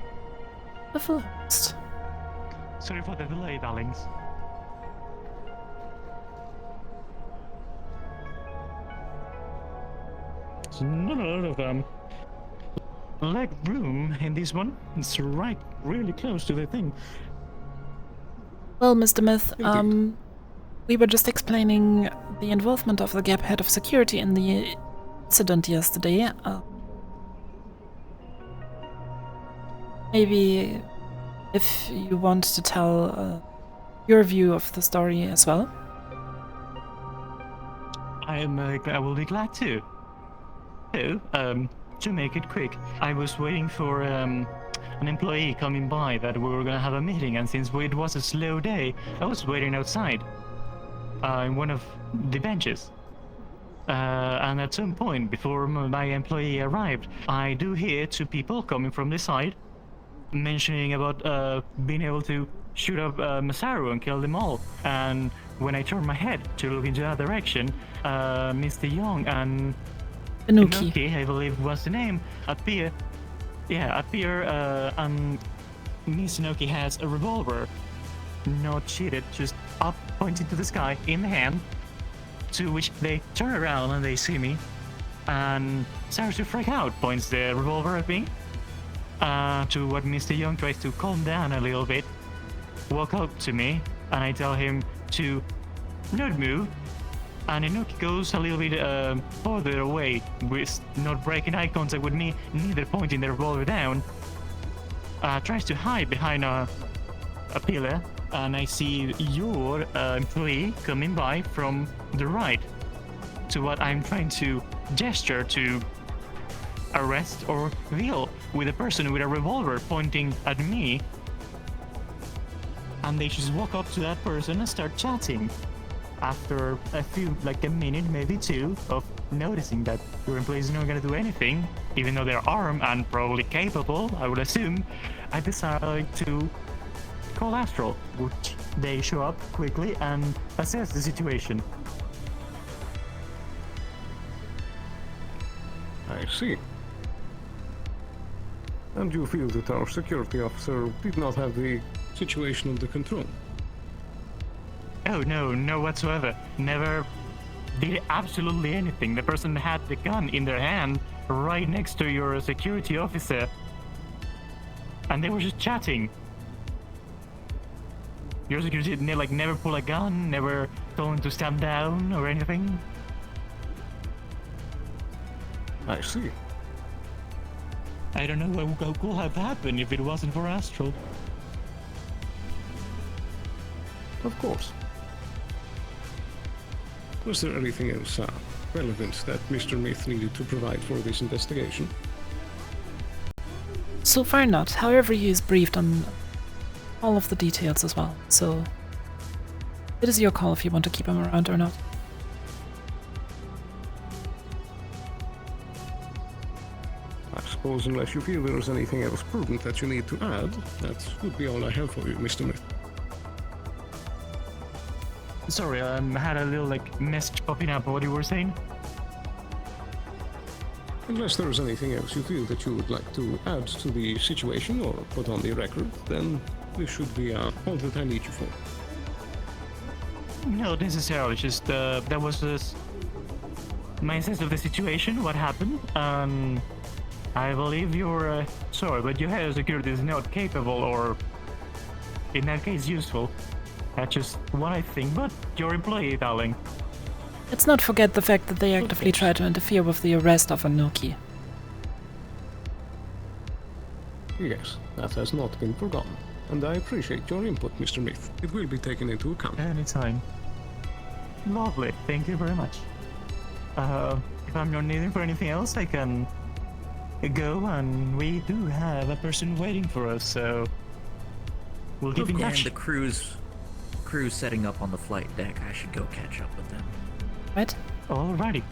beautiful host. Sorry for the delay, darlings. There's not a lot of leg room in this one. It's right really close to the thing. Well, Mr. Myth, we were just explaining the involvement of the Gap head of security in the incident yesterday. Maybe if you want to tell your view of the story as well. I will be glad to. So, to make it quick, I was waiting for an employee coming by that we were gonna have a meeting, and since it was a slow day, I was waiting outside in one of the benches. And at some point, before my employee arrived, I do hear two people coming from the side, mentioning about being able to shoot up Masaru and kill them all. And when I turned my head to look into that direction, Mr. Young and Inoki, I believe was the name, appear. And Miss Inoki has a revolver, not cheated, just up, pointing to the sky in the hand. To which they turn around and they see me, and starts to freak out, points the revolver at me. To what Mr. Young tries to calm down a little bit, walk up to me, and I tell him to not move, and Inoki goes a little bit further away, with not breaking eye contact with me, neither pointing the revolver down, tries to hide behind a pillar, and I see your employee coming by from the right, to what I'm trying to gesture to arrest or kill, with a person with a revolver pointing at me, and they just walk up to that person and start chatting. After a few, like a minute, maybe two, of noticing that your employee is not gonna do anything, even though they're armed and probably capable, I would assume, I decided to call Astral, which they show up quickly and assess the situation. I see. And you feel that our security officer did not have the situation under control? Oh, no whatsoever. Never did absolutely anything. The person had the gun in their hand right next to your security officer, and they were just chatting. Your security never pull a gun, never told him to stand down or anything. I see. I don't know what could have happened if it wasn't for Astral. Of course. Was there anything else relevant that Mr. Myth needed to provide for this investigation? So far not, however he is briefed on all of the details as well, so it is your call if you want to keep him around or not. I suppose unless you feel there is anything else prudent that you need to add, that would be all I have for you, Mr. Myth. Sorry, I had a little message popping up. What you were saying? Unless there is anything else you feel that you would like to add to the situation or put on the record, then this should be all that I need you for. No, necessarily. Just that was just my sense of the situation, what happened. I believe you're sorry, but your head of security is not capable, or in that case, useful, That's just what I think, but your employee, darling. Let's not forget the fact that they actively tried to interfere with the arrest of Anuki. Yes, that has not been forgotten. And I appreciate your input, Mr. Myth. It will be taken into account. Anytime. Lovely, thank you very much. If I'm not needing for anything else, I can go, and we do have a person waiting for us, so we'll keep in touch. And the crew's setting up on the flight deck. I should go catch up with them. Right? Alrighty.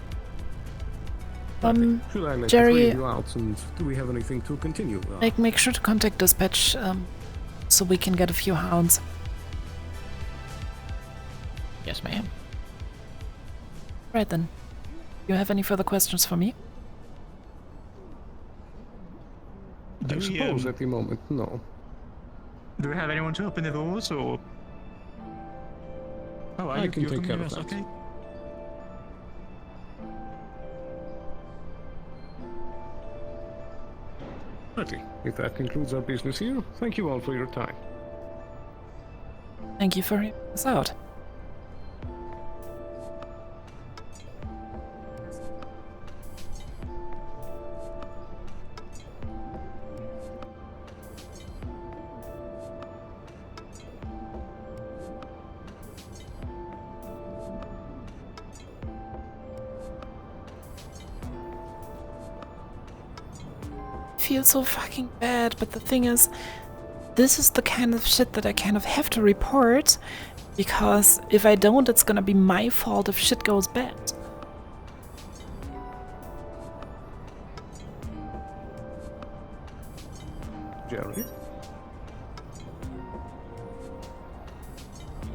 Should I let Jerry, the three of you out, and do we have anything to continue? make sure to contact dispatch, so we can get a few hounds. Yes, ma'am. Right then. You have any further questions for me? I suppose at the moment, no. Do we have anyone to open the doors, or? Oh, I can take care of that. Okay. Righty. If that concludes our business here, thank you all for your time. Thank you for hearing us out. Feel so fucking bad, but the thing is, this is the kind of shit that I kind of have to report, because if I don't, it's gonna be my fault if shit goes bad. Jerry?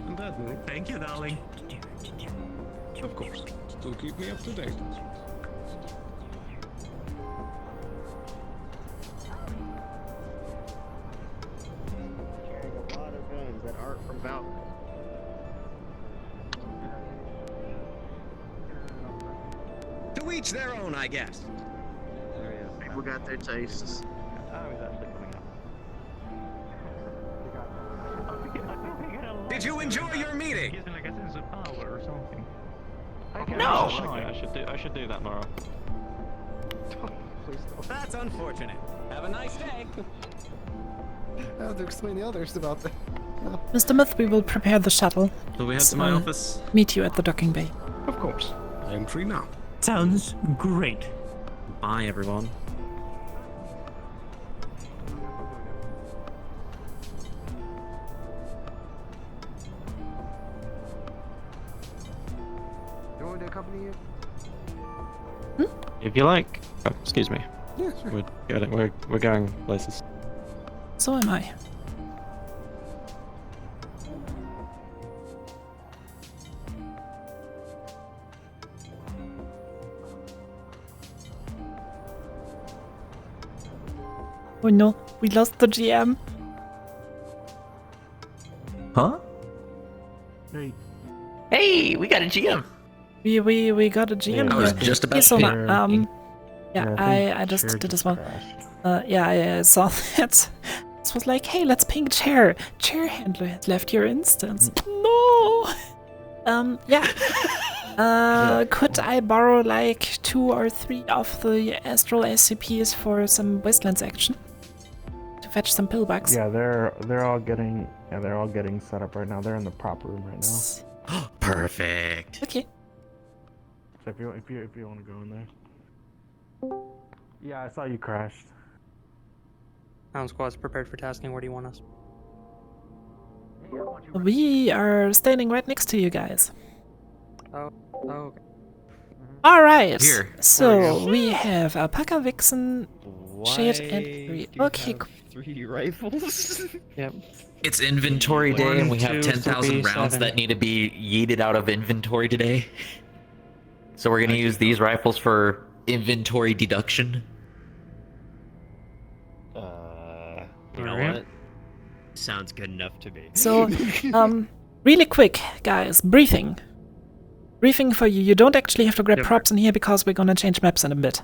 And Admiral? Thank you, darling. Of course. So keep me up to date. To each their own, I guess. People got their tastes. Did you enjoy your meeting? Gives me like a sense of power or something. No! I should do that more. Please don't. That's unfortunate. Have a nice day. I have to explain the others about that. Mr. Myth, we will prepare the shuttle. Will we head to my office? Meet you at the docking bay. Of course. I am free now. Sounds great. Bye, everyone. You want me to accompany you? If you like. Oh, excuse me. Yeah, sure. We're going places. So am I. Oh no, we lost the GM. Huh? Hey, we got a GM. We got a GM. I was here. just about Okay, so to I just did as well. I saw that. This was like, hey, let's ping chair. Chair handler has left your instance. No. Could I borrow like 2 or 3 of the Astral SCPs for some Wastelands action? To fetch some pillbugs. Yeah, they're all getting set up right now. They're in the prop room right now. Perfect. Okay. So if you want to go in there. Yeah, I saw you crashed. Hound Squad's prepared for tasking. Where do you want us? We are standing right next to you guys. Oh, okay. Alright, Here. so we have Alpaca, Vixen, Shade, and Free. Okay, cool. 3 rifles? Yep. It's inventory day, and we have 1, 2, 10,000 3, rounds 7. that need to be yeeted out of inventory today. So we're gonna use these rifles for inventory deduction. You know what? Sounds good enough to me. So, really quick, guys, briefing. Briefing for you. You don't actually have to grab props in here because we're gonna change maps in a bit.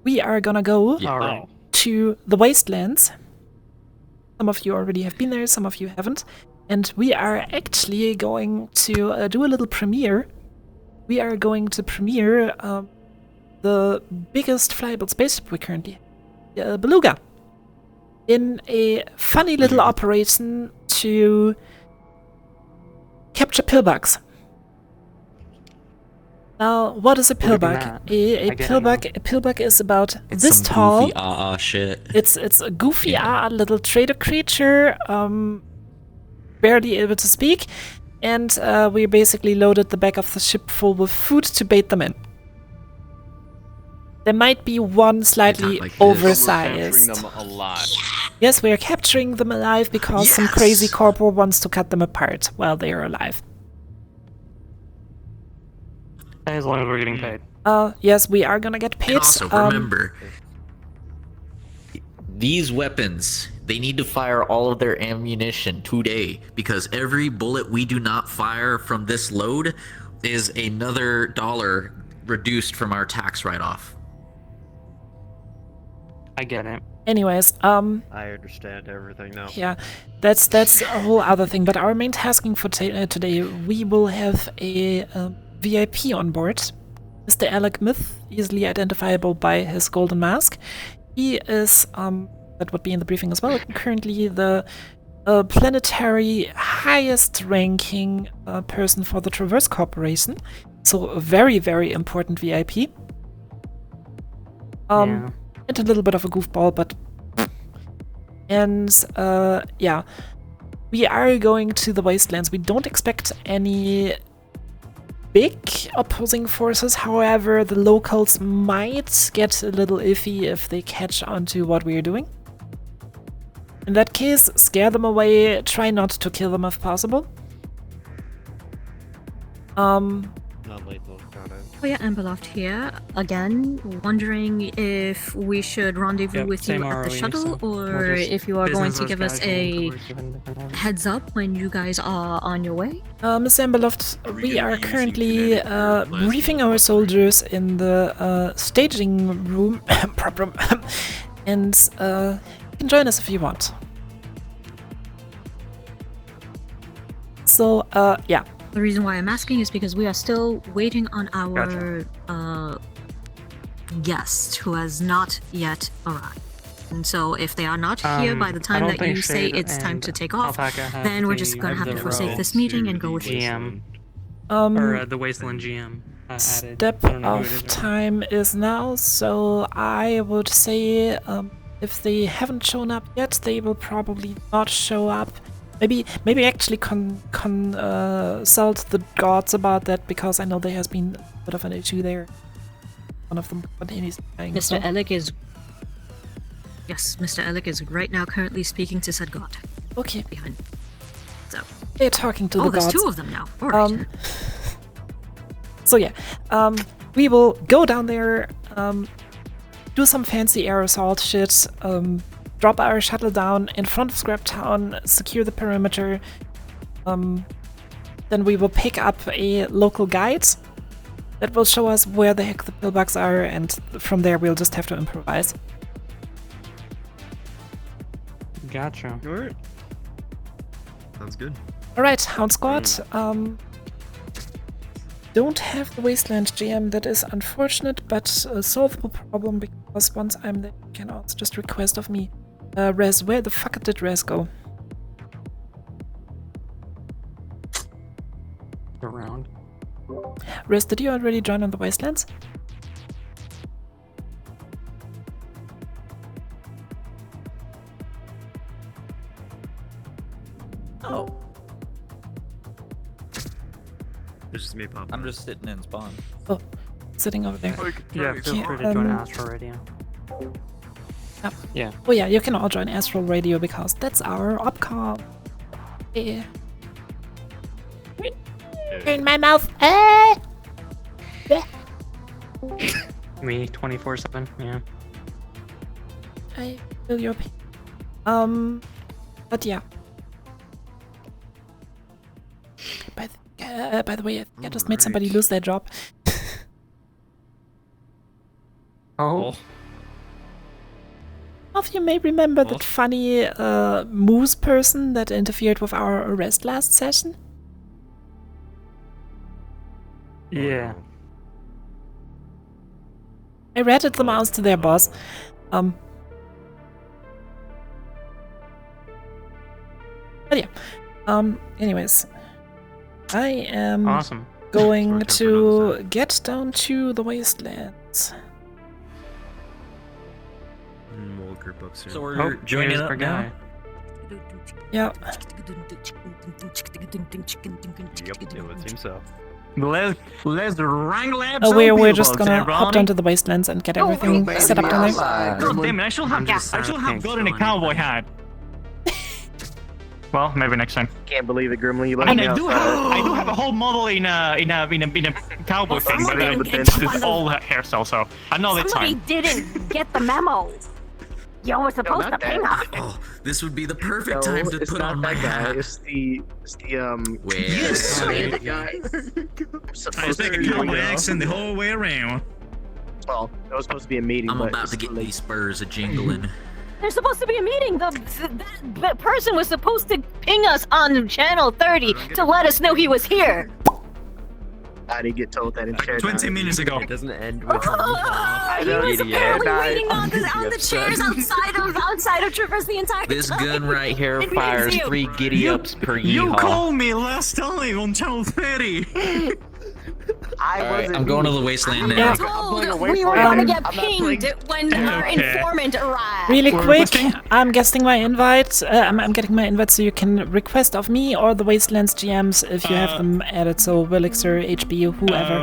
We are gonna go to the Wastelands. Some of you already have been there, some of you haven't. And we are actually going to do a little premiere. We are going to premiere the biggest flyable spaceship we currently have, Beluga, in a funny little operation to capture pillbugs. Now, what is a pillbug? A pillbug is about It's this some tall. Goofy shit. It's a goofy little trader creature, barely able to speak, and we basically loaded the back of the ship full with food to bait them in. There might be one slightly oversized. Capturing them alive. Yes, we are capturing them alive because some crazy corporal wants to cut them apart while they are alive. As long as we're getting paid. Yes, we are gonna get paid. And also, remember, these weapons, they need to fire all of their ammunition today, because every bullet we do not fire from this load is another $1 reduced from our tax write-off. I get it. Anyways, I understand everything now. yeah, that's a whole other thing. But our main tasking for today, we will have a VIP on board, Mr. Alec Myth, easily identifiable by his golden mask. He is, that would be in the briefing as well, currently the planetary highest ranking person for the Traverse Corporation. So a very, very important VIP. And a little bit of a goofball, but... And, yeah. We are going to the Wastelands. We don't expect any big opposing forces. However, the locals might get a little iffy if they catch on to what we are doing. In that case, scare them away. Try not to kill them if possible. Oh yeah, Amberloft here. Again, wondering if we should rendezvous with you at the shuttle, or if you are going to give us a heads up when you guys are on your way. Miss Amberloft, we are currently briefing our soldiers in the staging room, and you can join us if you want. So, yeah. The reason why I'm asking is because we are still waiting on our guest who has not yet arrived. And so if they are not here by the time that you say it's time to take off, then we're just going to have to forsake this meeting and go with GM. Or the Wasteland GM. Step of time is now, so I would say if they haven't shown up yet, they will probably not show up. Maybe actually consult the gods about that, because I know there has been a bit of an issue there. One of them continues dying. Mr. Alec is... Yes, Mr. Alec is right now currently speaking to said god. Okay. Behind. So. They're talking to the gods. Oh, there's 2 of them now. Alright. So yeah, we will go down there, do some fancy air assault shit, drop our shuttle down in front of Scrap Town, secure the perimeter. Then we will pick up a local guide that will show us where the heck the pillbugs are, and from there we'll just have to improvise. Gotcha. Alright. Sounds good. Alright, Hound Squad. Don't have the Wasteland GM. That is unfortunate, but a solvable problem, because once I'm there, you can also just request of me. Rez, where the fuck did Rez go? Around. Rez, did you already join on the Wastelands? Oh. It's just me, Pop. I'm just sitting in spawn. Oh, sitting over there. Yeah, feel free to join Astro Radio. Yeah. Oh yeah, you can all join Astral Radio, because that's our opcom. Yeah. In my mouth. Me 24/7. Yeah. I feel your pain. But yeah. By the way, I just made somebody lose their job. of you may remember that funny moose person that interfered with our arrest last session. Yeah. I ratted them out to their boss. But yeah. Anyways, I am Awesome. going to get down to the wastelands. We'll group up soon. So we're joining up now. Yeah. Yep, it would seem so. Let's wrangle up Oh, some we're people, just gonna hop down to the wastelands and get everything set up down there. God damn it! I should have gotten a cowboy hat. Well, maybe next time. Can't believe it, Grimly. You And I do have a whole model in a cowboy thing, but it's all hairstyle, so another Somebody time. didn't get the memo. You were supposed to ping us. Oh, this would be the perfect time to put on my hat. It's the Yes. I take a cowboy accent the whole way around. Well, it was supposed to be a meeting. I'm but about to get these spurs a jingling. There's supposed to be a meeting. That person was supposed to ping us on channel 30 to let us know he was here. I didn't get told that in chat. 20 minutes ago. It doesn't end with He was apparently waiting on the chairs outside of Traverse the entire time. This gun right here And fires you. 3 giddy-ups per You yeehaw. called me last time on channel 30. Alright, I'm going to the wasteland now. We were gonna get pinged when our informant arrived. Really quick, I'm getting my invite. I'm getting my invite so you can request of me or the Wastelands GMs if you have them added. So Willixer, HB, whoever.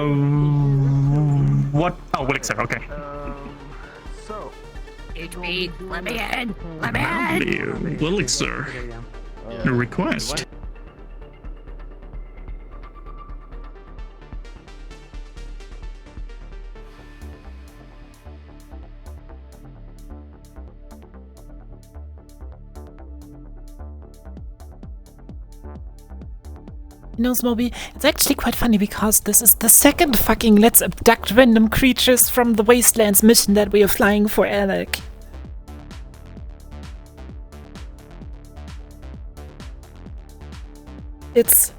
What? Oh, Willixer. Okay. So. HB, let me in. Let me in. Willixer. A request. You know, Smoby, it's actually quite funny because this is the second fucking let's abduct random creatures from the Wastelands mission that we are flying for Alec. It's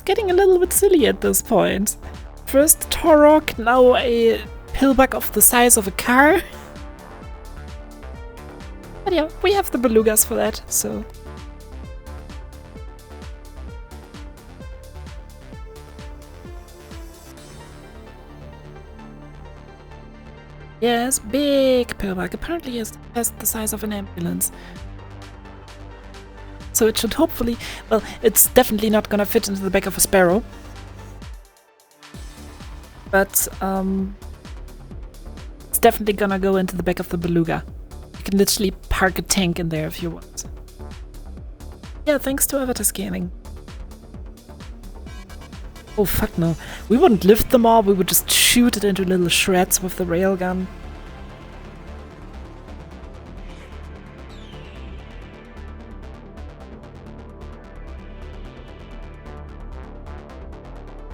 getting a little bit silly at this point. First Torok, now a pillbug of the size of a car. But yeah, we have the belugas for that, so... Yes, big pillbug. Apparently is the size of an ambulance. So it should hopefully... Well, it's definitely not gonna fit into the back of a sparrow. But, it's definitely gonna go into the back of the beluga. You can literally park a tank in there if you want. Yeah, thanks to avatar scanning. Oh fuck no. We wouldn't lift them all, we would just shoot it into little shreds with the railgun.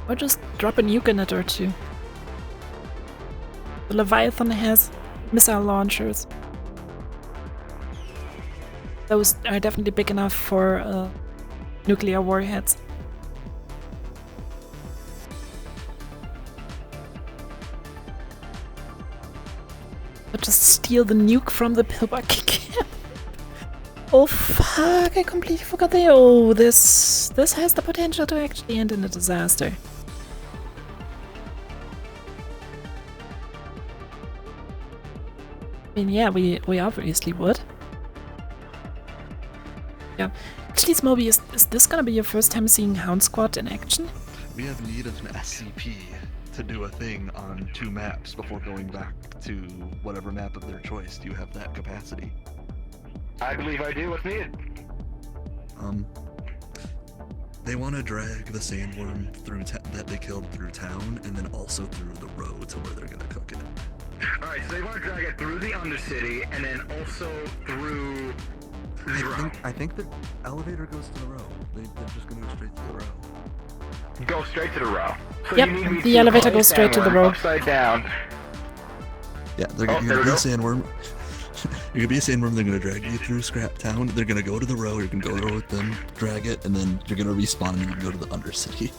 Or just drop a nuke in it or two. The Leviathan has missile launchers. Those are definitely big enough for nuclear warheads. But just steal the nuke from the pillbug camp. Oh fuck, I completely forgot that. Oh, this has the potential to actually end in a disaster. I mean, yeah, we obviously would. Yeah. Actually, Smoby, is this gonna be your first time seeing Hound Squad in action? We have need of an SCP to do a thing on 2 maps before going back to whatever map of their choice. Do you have that capacity? I believe I do. What's needed? They want to drag the sandworm through that they killed through town, and then also through the road to where they're gonna cook it. Alright, so they want to drag it through the Undercity, and then also through the row. I think the elevator goes to the row. They're just gonna go straight to the row. Go straight to the row. So Yep, you need me the to elevator call goes straight to the Sandworm row. Upside down. Yeah, you're there gonna we be a go. sandworm. You're gonna be a sandworm. They're gonna drag you through Scrap Town. They're gonna go to the row. You're gonna go there with them, drag it, and then you're gonna respawn and you're gonna go to the Undercity.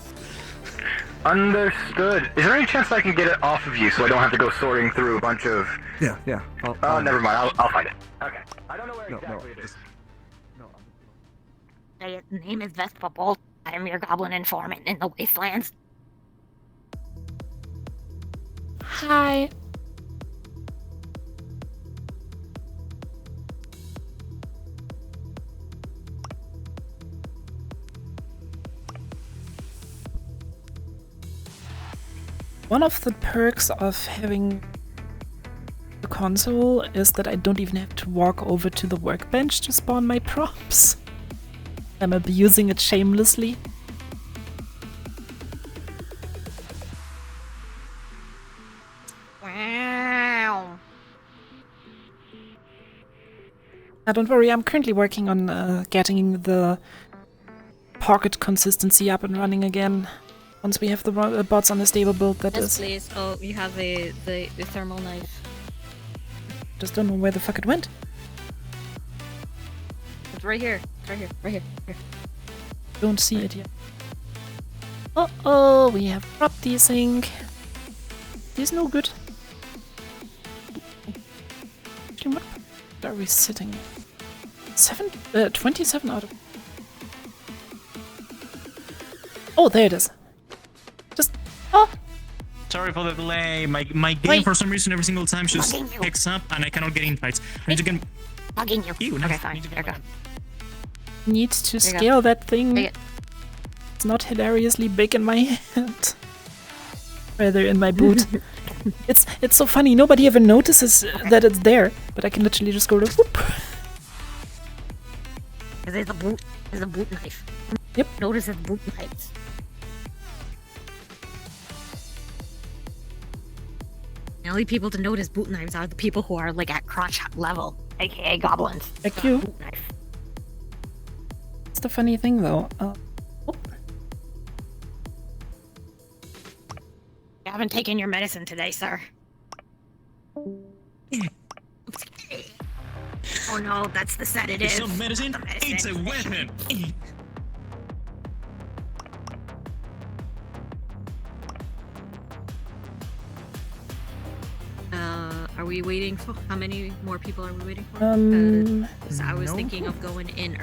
Understood. Is there any chance I can get it off of you so I don't have to go sorting through a bunch of... Yeah. Oh, never mind. I'll find it. Okay. I don't know where exactly it is. My name is Vespa Bolt. I am your goblin informant in the Wastelands. Hi. One of the perks of having the console is that I don't even have to walk over to the workbench to spawn my props. I'm abusing it shamelessly. Wow. Don't worry, I'm currently working on getting the pocket consistency up and running again. Once we have the bots on a stable build, that Yes, is. please. Oh, you have the thermal knife. Just don't know where the fuck it went. It's right here. It's right here. Don't see it yet. Uh-oh, we have prop desync. He's no good. Actually, what are we sitting? 27 out of... Oh, there it is. Sorry for the delay. My game Wait. for some reason every single time just Bugging you. picks up and I cannot get invites. I need to get. Bugging you. Ew, Okay, nice. fine. There you go. Need to There you go. scale that thing. Take it. It's not hilariously big in my hand. Rather in my boot. It's so funny. Nobody ever notices that it's there, but I can literally just go to whoop. There's a boot. There's a boot knife. Yep. Notice it's boot knives. The only people to notice boot knives are the people who are like at crotch level, AKA goblins. Like you. Boot knife. That's the funny thing, though. You haven't taken your medicine today, sir. Oh no, that's the sedative. It's not medicine. The medicine. It's a weapon. Are we waiting for how many more people are we waiting for? 'Cause I was no. thinking of going in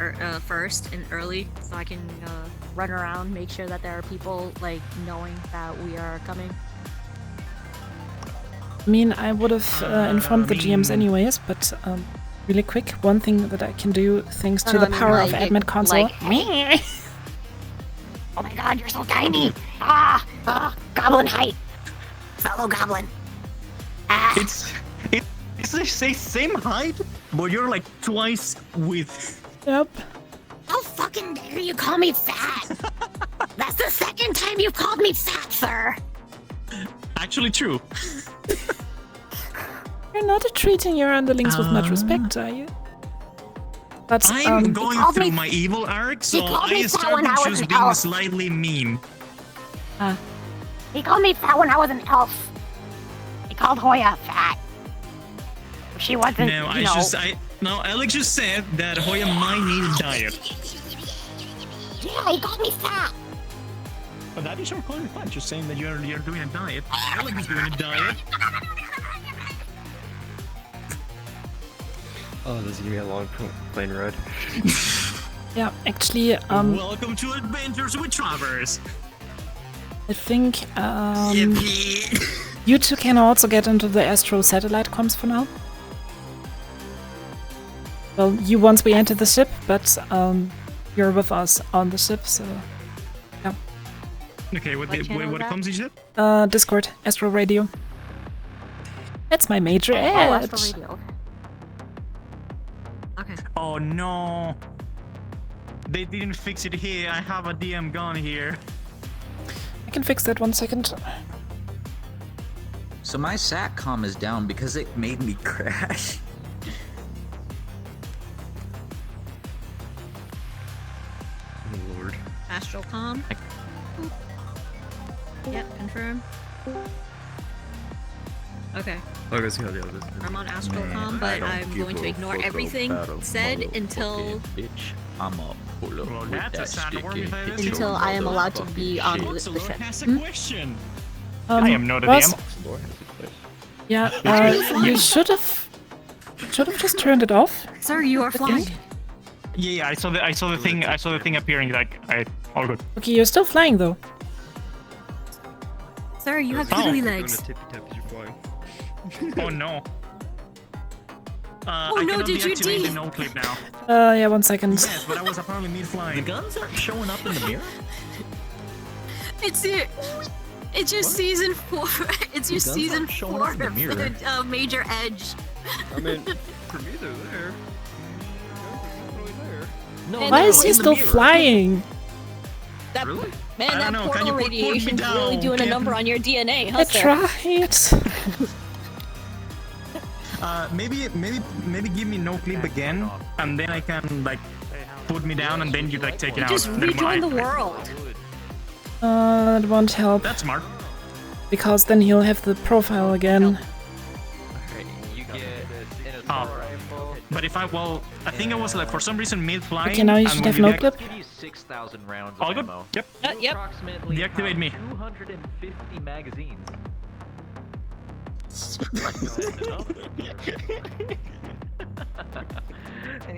first and early, so I can run around, make sure that there are people like knowing that we are coming. I mean, I would have informed the GMs anyways, but really quick, one thing that I can do thanks to No, the I mean, power of like, admin console. like, oh my god, you're so tiny! Goblin height! Fellow goblin! It's the same height, but you're like twice width. Yep. How fucking dare you call me fat? That's the second time you've called me fat, sir! Actually true. You're not treating your underlings with much respect, are you? But I'm going through my evil arc, so called me I fat when started I was just an being elf. slightly mean. He called me fat when I was an elf. He called Hoya fat. She wasn't, No, you know... No, Alex just said that Hoya might need a diet. Yeah, he called me fat. But that is your point, fine. Just saying that you're doing a diet. Alex is doing a diet. Oh, this is gonna be a long plane ride. yeah, actually, Welcome to Adventures with Travers. I think you two can also get into the Astro satellite comms for now. Well, you once we enter the ship, but you're with us on the ship, so yeah. Okay, what comes is it? Discord, Astro Radio. That's my major edge. Okay. Oh no. They didn't fix it here. I have a DM gun here. I can fix that 1 second. So my SATCOM is down because it made me crash. Oh lord. Astral comm. Yep, confirm. Okay. I'll go see how the others. I'm on Astrocom, but I'm going to ignore everything said until I'm up. Pull up with that sticky. until I am allowed to be on the ship. I am not a Ross? DM. Yeah, you should have just turned it off. Sir, you are flying. Yeah, I saw the thing appearing. Like, all good. Okay, you're still flying though. Sir, you have fiddly legs. Oh no. Oh I no, cannot did you deactivate the D? no clip now. Yeah, 1 second. Yes, but I was apparently mid-flying. The guns aren't showing up in the mirror? It's your season 4. It's your The guns season aren't showing 4 up in the mirror. for Major Edge. I mean, for me they're there. No, Why is he in the still mirror. flying? That, I Man, don't that know, can portal you put me radiation's really down, doing a number Captain? on your DNA, huh, I sir? tried. Maybe give me no clip again, and then I can like put me down, and then you like take it out. Just Then rejoin the I- world. It won't help That's smart. because then he'll have the profile again. You get But if I think I was like for some reason mid-flying. Okay, now you and should when have no deac- clip. 6,000 rounds All of good. ammo. Yep. Yep. Approximately Deactivate me. 250 magazines.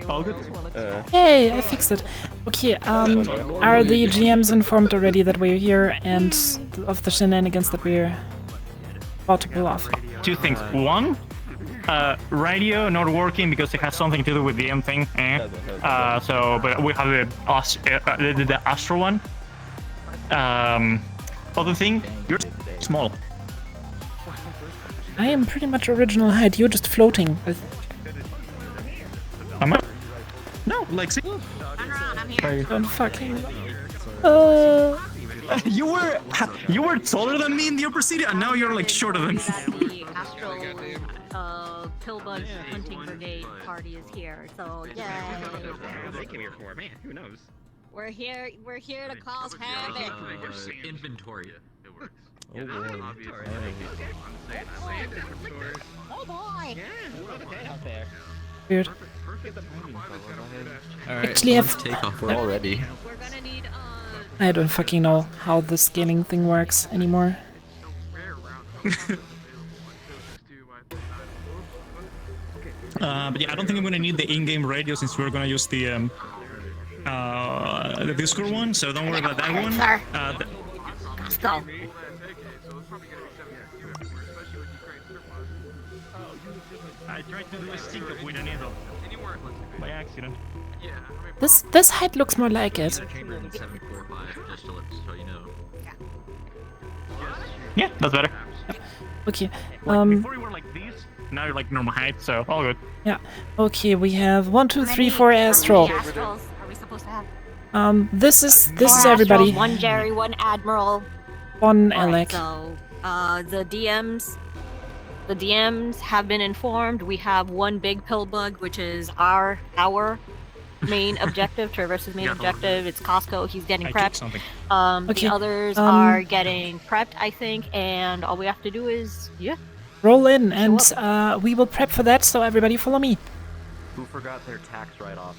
All good. Hey, I fixed it. Okay, are the GMs informed already that we're here and of the shenanigans that we're about to pull off? Two things. One, radio not working because it has something to do with the M thing. But we have the Astro one. Other thing, you're small. I am pretty much original height, you're just floating. Am I? No, like see. Don't fucking... You were taller than me in the upper city, and now you're like shorter than me. The Astral Pillbug Hunting Brigade party is here, so yeah. They came here for, man, who knows? We're here to cause havoc. Inventory. It works. Oh boy. Oh boy! Weird. Alright, Actually, let's have- take off. We're all ready. We're gonna need I don't fucking know how the scaling thing works anymore. But yeah, I don't think I'm gonna need the in-game radio since we're gonna use the Discord one, so don't worry about that one. Let's go. I tried to do a stick up with a needle by accident. This height looks more like it. Chamber in 745, just to let you know. Yeah, that's better. Okay, Like, before you were like this, now you're like normal height, so all good. yeah. Okay, we have 1, 2, 3, 4 Astral. Astrals are we supposed to have? This is Four everybody. Astrals, 1 Jerry, 1 Admiral. 1 Alright, Alec. so, the DMs have been informed. We have 1 big pill bug, which is our main objective, Traverse's main objective. It's Costco. He's getting I kicked prepped. something. Okay, The others are getting prepped, I think, and all we have to do is, Roll in, and we will prep for that. So everybody, follow me. Who forgot their tax write-off?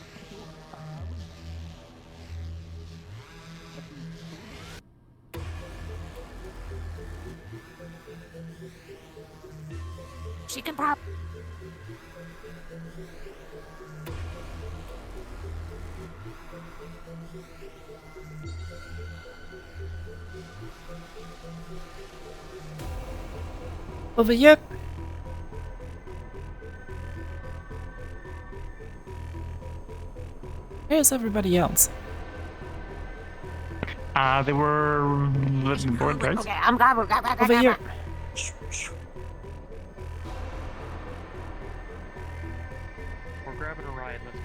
she can prep. Over here. Where's everybody else? They were board guys. Okay, I'm glad we're Over here. We're grabbing a ride. Let's go.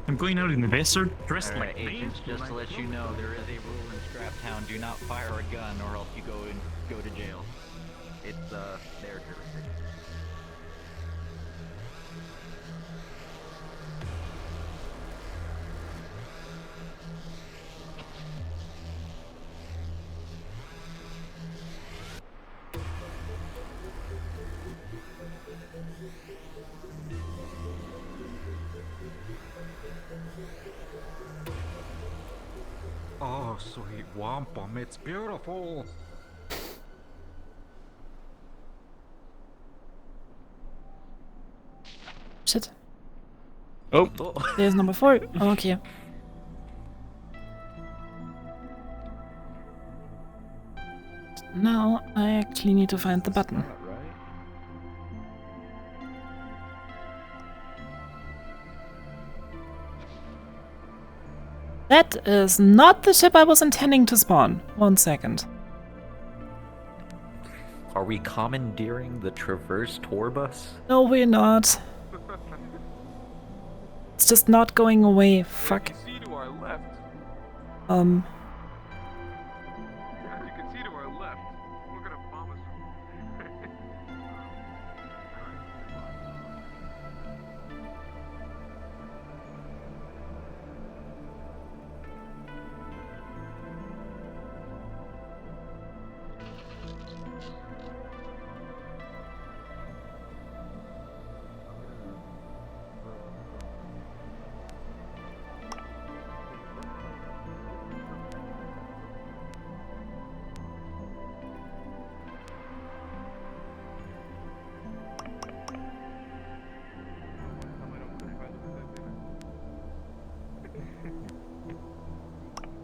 I'm going out in the desert, dressed Alright, like agents, just to let you know, there is a rule in Scraptown: do not fire a gun, or else you go to jail. It's their jurisdiction. sweet wampum, it's beautiful. Shit. Oh. There's number 4. Okay. Now I actually need to find the button. That is not the ship I was intending to spawn. 1 second. Are we commandeering the Traverse tour bus? No, we're not. It's just not going away. Fuck. See to our left. Um. As you can see to our left, we're gonna bomb us.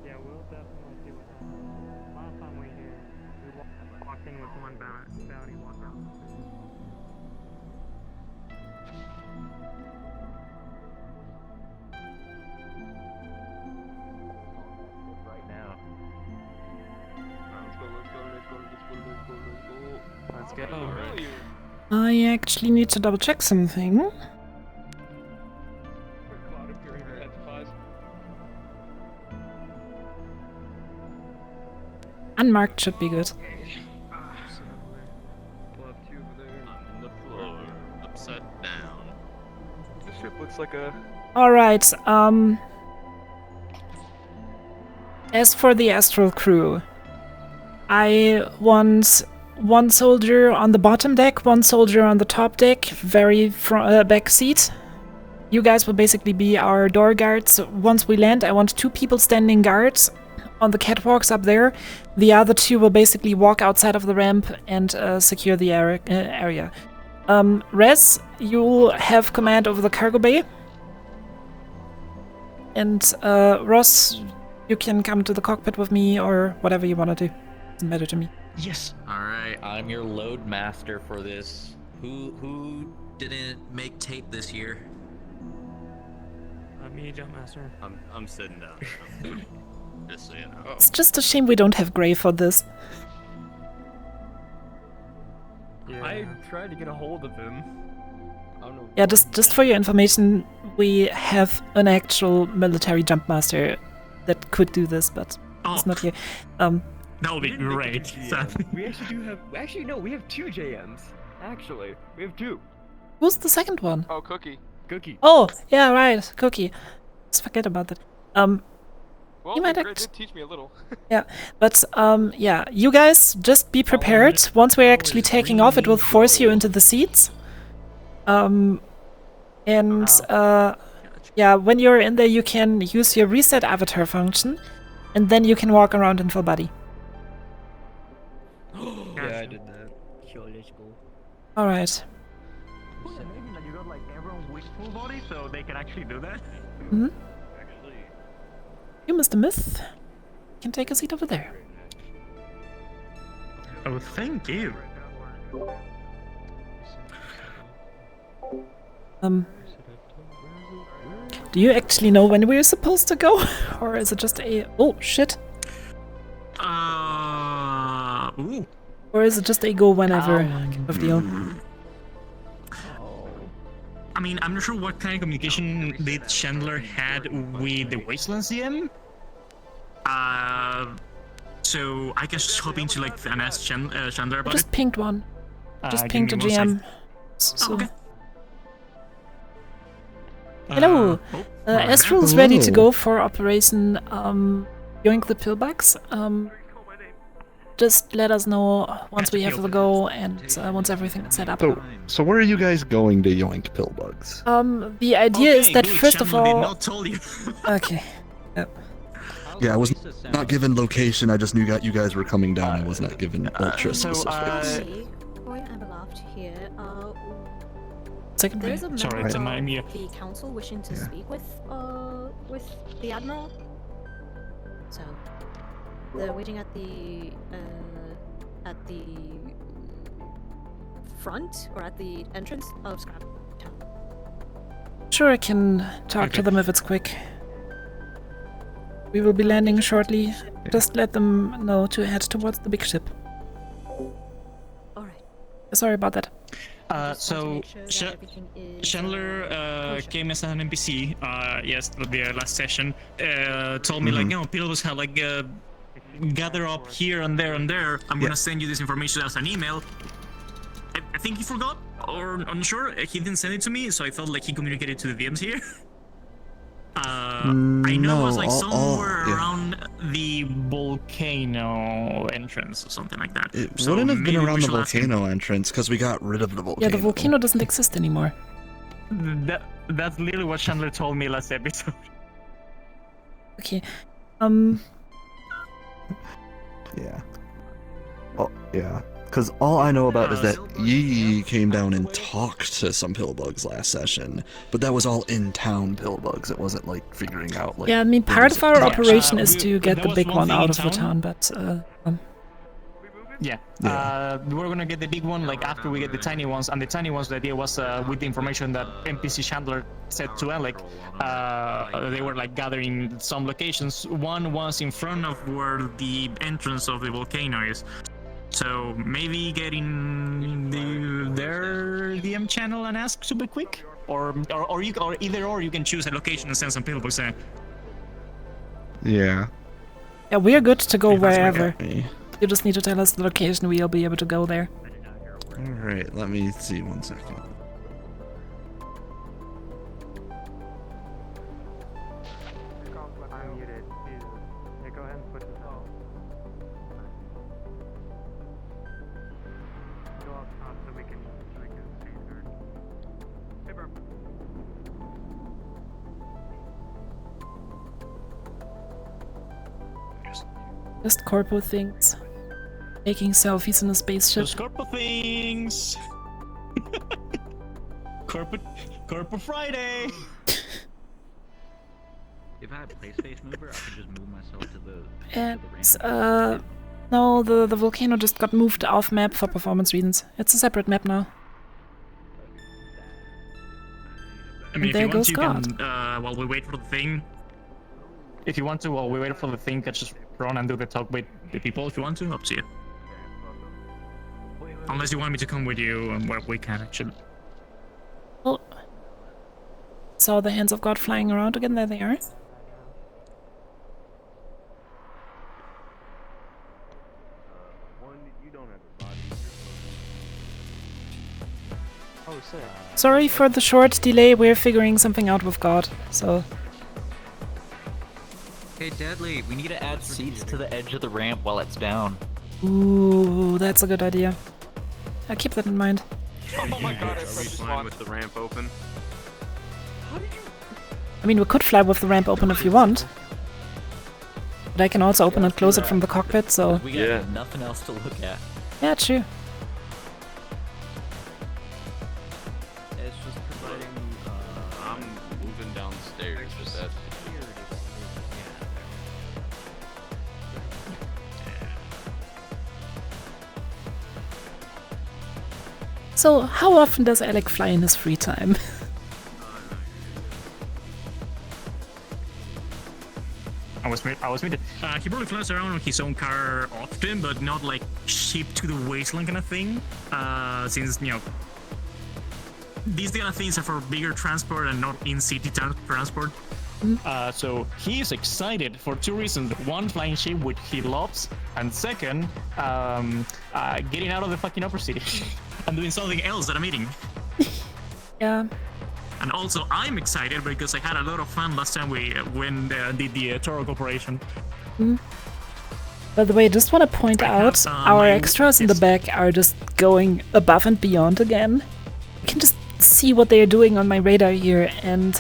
Yeah, we'll definitely see what happens. Last time we walked in with one bounty walk out. Right now. Let's go. I actually need to double check something. Unmarked should be good. On the floor, upside down. This ship looks like a. Alright, as for the Astral crew, I want 1 soldier on the bottom deck, 1 soldier on the top deck, very back seat. You guys will basically be our door guards. Once we land, I want 2 people standing guards on the catwalks up there. The other 2 will basically walk outside of the ramp and secure the area. Rez, you'll have command over the cargo bay. And Ross, you can come to the cockpit with me or whatever you want to do. Doesn't matter to me. Yes. Alright, I'm your load master for this. Who didn't make tape this year? Me, Jump Master. I'm sitting down. Just so you know. It's just a shame we don't have Gray for this. Yeah. I tried to get a hold of him. I don't know. Yeah, just for your information, we have an actual military jump master that could do this, but it's not here. That would be great. We actually do have. Actually, no, we have 2 JMs. Actually, we have 2. Who's the second one? Oh, Cookie. Cookie. Oh, yeah, right, Cookie. Let's forget about that. Well, you might Gray did teach me a little. Yeah, but yeah, you guys just be prepared. Once we're actually taking off, it will force you into the seats. And yeah, when you're in there, you can use your reset avatar function, and then you can walk around in full body. Yeah, I did that. Sure, let's go. All right. You got like everyone with full body, so they can actually do that. Mm-hmm. You, Mr. Myth, can take a seat over there. Oh, thank you. Do you actually know when we're supposed to go, or is it just a? Oh shit. Ooh. Or is it just a go whenever kind of deal? I mean, I'm not sure what kind of communication did Chandler had with the Wasteland CM. So I guess just hoping to like ask Chandler about Just it. pinged one. Just give pinged a me 1 GM. second. So. Okay. Hello. Astral's ready to go for Operation Yoink the Pillbugs. Just let us know once we have the go and once everything is set up. So where are you guys going to yoink pillbugs? The idea is that first of Chandler did all. not tell you. Okay. Yep. Yeah, I was not given location. I just knew you guys were coming down. I was not given ultra specifics. Point I'm aloft here. Second There's a member Sorry, it's in my of ear. the council wishing to speak with the admiral. So they're waiting at the front or at the entrance of Scrap Town. Sure, I can talk to them if it's quick. We will be landing shortly. Just let them know to head towards the big ship. Alright. Sorry about that. So Chandler came as an NPC, yes, the last session. Told me like, people have like gather up here and there and there. I'm gonna send you this information as an email. I think he forgot, or I'm not sure. He didn't send it to me, so I felt like he communicated to the DMs here. I know it was like somewhere around the volcano entrance or something like that. It wouldn't have been around the volcano entrance because we got rid of the volcano. Yeah, the volcano doesn't exist anymore. That's literally what Chandler told me last episode. Okay. Yeah. Oh, yeah. Because all I know about is that Yi came down and talked to some pillbugs last session, but that was all in-town pillbugs. It wasn't like figuring out like. Yeah, I mean, part of our operation is to get the big one out of the town, but Yeah, we're gonna get the big one like after we get the tiny ones, and the tiny ones, the idea was with the information that NPC Chandler said to Alec, they were like gathering some locations. One was in front of where the entrance of the volcano is. So maybe getting their DM channel and ask super quick, or either you can choose a location and send some people there. Yeah. Yeah, we're good to go wherever. You just need to tell us the location. We'll be able to go there. All right. Let me see 1 second. I'm muted. Yeah, go ahead and put this out. Go up top so we can change her. Hey, bro. Just corpo things. Making selfies in a spaceship. Those corpo things. Corpo Friday. If I had a PlaySpace mover, I could just move myself to the And no, the volcano just got moved off map for performance reasons. It's a separate map now. I mean, And there goes you God. can, while we wait for the thing. If you want to, while we wait for the thing, can just run and do the talk with the people if you want to. Up to you. Unless you want me to come with you, and where we can actually. Oh. Saw the hands of God flying around again. There they are. Oh, sick. Sorry for the short delay. We're figuring something out with God. So. Hey, Deadly, we need to add seats to the edge of the ramp while it's down. Ooh, that's a good idea. I'll keep that in mind. Oh my god, are we fine with the ramp open? I mean, we could fly with the ramp open if you want. But I can also open and close it from the cockpit, so... We got nothing else to look at. Yeah, true. It's just providing, I'm moving downstairs, but that's... So, how often does Alec fly in his free time? I was muted. He probably flies around on his own car often, but not like shipped to the wasteland kind of thing. Since, you know, these kind of things are for bigger transport and not in-city transport. So he is excited for two reasons. One, flying ship, which he loves, and second, getting out of the fucking upper city and doing something else at a meeting. Yeah. And also, I'm excited because I had a lot of fun last time we did the Toro Corporation. By the way, I just want to point out, our extras in the back are just going above and beyond again. You can just see what they are doing on my radar here, and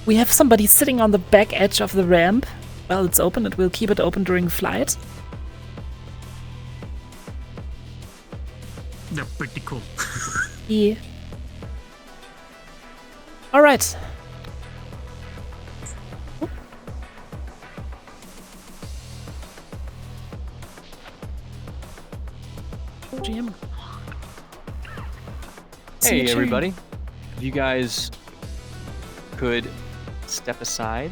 we have somebody sitting on the back edge of the ramp, well, it's open. It will keep it open during flight. They're pretty cool. Yeah. All right. GM. Hey everybody, if you guys could step aside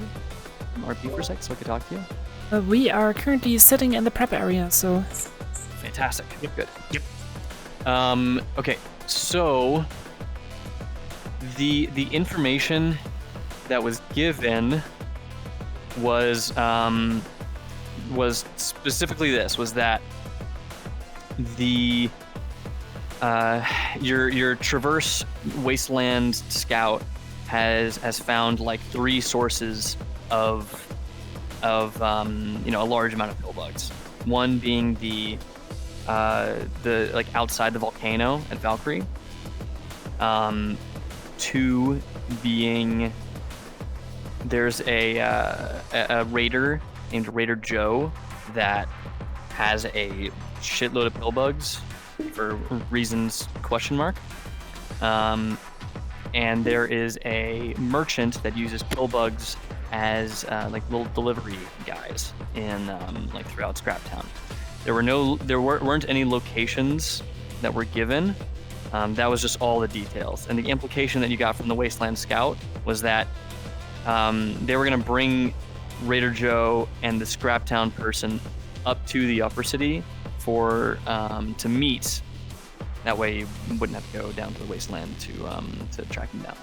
from RP for a sec so I could talk to you. We are currently sitting in the prep area, so... Fantastic. Yep. Good. Yep. Okay, so the information that was given was specifically this, was that the your Traverse Wasteland Scout has found like 3 sources of you know, a large amount of pill bugs. One being the like outside the volcano at Valkyrie. 2 being there's a raider named Raider Joe that has a shitload of pill bugs for reasons ? And there is a merchant that uses pill bugs as like little delivery guys in like throughout Scraptown. There weren't any locations that were given. That was just all the details. And the implication that you got from the Wasteland Scout was that they were gonna bring Raider Joe and the Scraptown person up to the upper city for to meet. That way you wouldn't have to go down to the wasteland to track him down.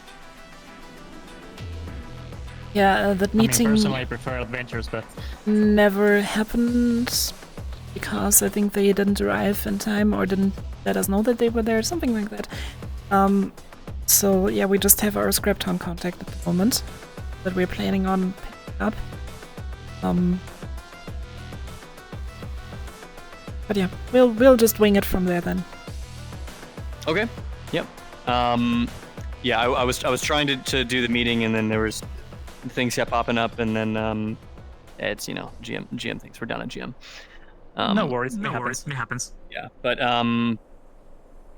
Yeah, that meeting... I mean, personally, I prefer adventures, but... never happened because I think they didn't arrive in time or didn't let us know that they were there, something like that. So yeah, we just have our Scraptown contact at the moment that we're planning on picking up. But yeah, we'll just wing it from there then. Okay. Yep. Yeah, I was trying to do the meeting, and then there was things kept popping up, and then it's, you know, GM things. We're down at GM. No worries. It happens. Yeah, but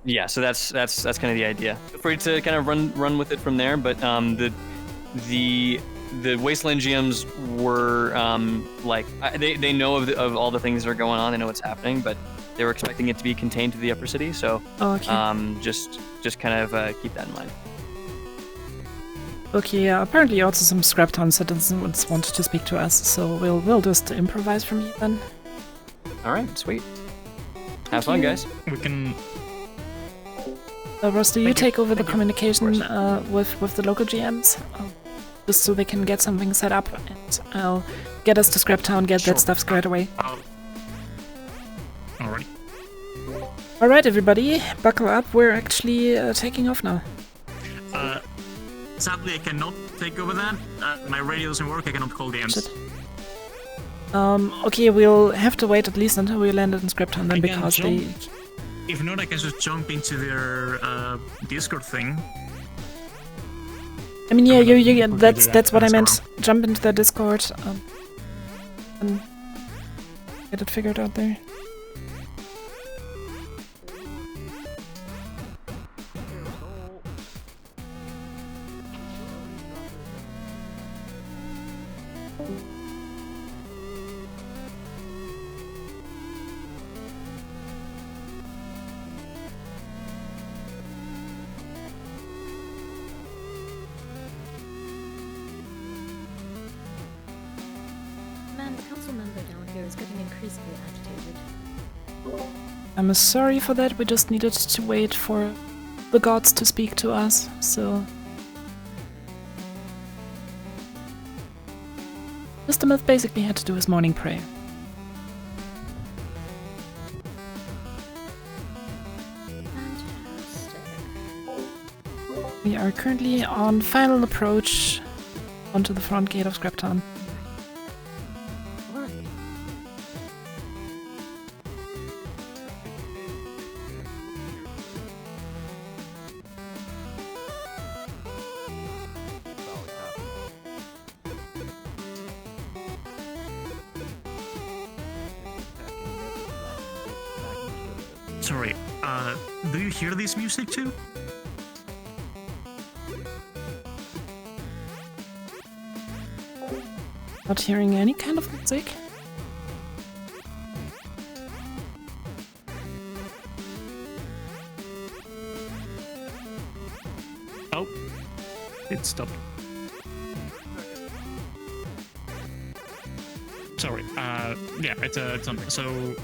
yeah. So that's kind of the idea. Feel free to kind of run with it from there. But the Wasteland GMs were like they know of all the things that are going on. They know what's happening, but they were expecting it to be contained to the upper city. So just kind of keep that in mind. Okay, apparently also some Scraptown citizens wanted to speak to us, so we'll just improvise from here then. Alright, sweet. Have fun, guys. We can... Ross, do you take over the communication with the local GMs? Just so they can get something set up, and I'll get us to Scraptown, get that stuff squared away. Alright. Alright, everybody, buckle up. We're actually taking off now. Sadly, I cannot take over that. My radio doesn't work. I cannot call the EMS. Okay, we'll have to wait at least until we landed in Scraptown then, because they... If not, I can just jump into their Discord thing. I mean, yeah, that's what I meant. Jump into their Discord and get it figured out there. I'm sorry for that, we just needed to wait for the gods to speak to us, so... Mr. Myth basically had to do his morning prayer. We are currently on final approach onto the front gate of Scraptown. Sorry, do you hear this music too? Not hearing any kind of music? Oh, it stopped. Sorry, yeah, it's on. So.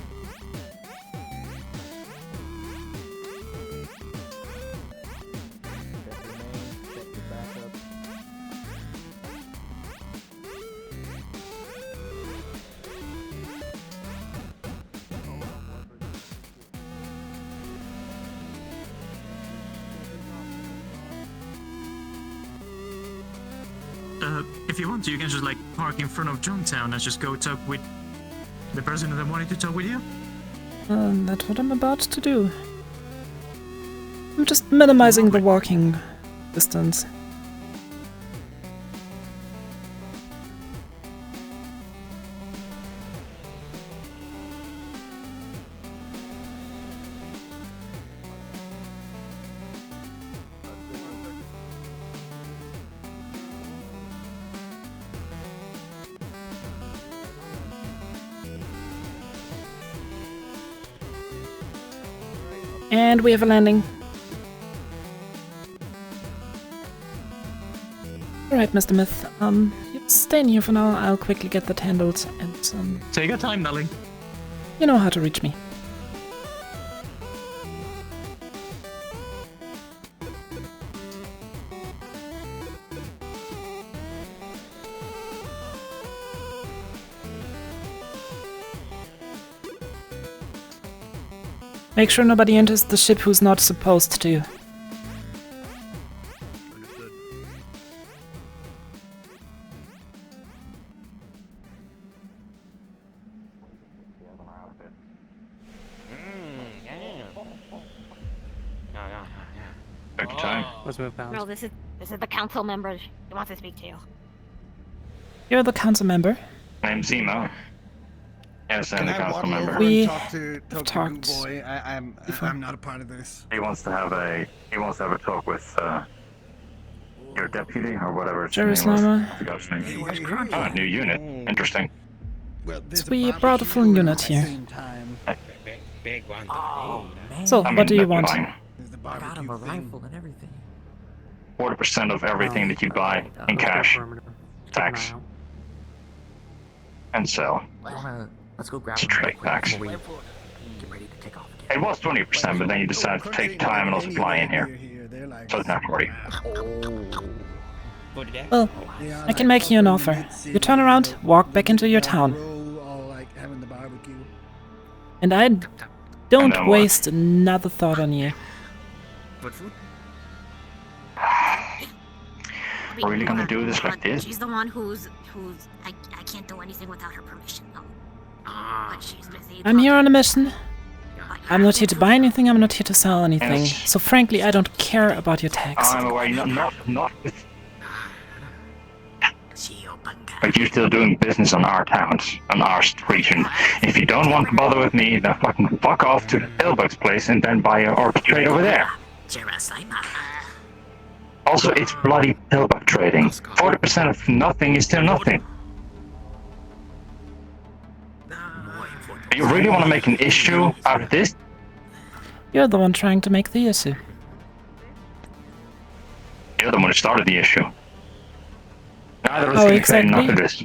If you want to, you can just like park in front of Junktown and just go talk with the person that wanted to talk with you. That's what I'm about to do. I'm just minimizing the walking distance. And we have a landing. Alright, Mr. Myth. You stay in here for now. I'll quickly get that handled and Take your time, darling. You know how to reach me. Make sure nobody enters the ship who's not supposed to. Take your time. Let's move past. No, this is the council member. He wants to speak to you. You're the council member. I'm Zemo. Yes, I'm the council member. We talk to talked Boy. I'm not a part of this. He wants to have a talk with your deputy or whatever. Jerusalem. New unit. Interesting. Well, So we brought a full unit here. Big one. So, what do you want? Got him a rifle and everything. 40% of everything that you buy in cash, tax, and sell. Let's go grab It's a trade tax. Get ready to take off. It was 20%, but then you decided to take time and also fly in here. So it's now 40. Well, I can make you an offer. You turn around, walk back into your town. And I don't waste another thought on you. We're really gonna do this like this? She's the one who's I can't do anything without her permission though. But she's busy. I'm here on a mission. I'm not here to buy anything, I'm not here to sell anything. So frankly, I don't care about your tax. I'm aware, not with... But you're still doing business on our towns, on our region. If you don't want to bother with me, then fucking fuck off to the Pillbug's place and then buy or trade over there. Also, it's bloody Pillbug trading. 40% of nothing is still nothing. You really want to make an issue out of this? You're the one trying to make the issue. You're the one who started the issue. Neither of us can say enough of this.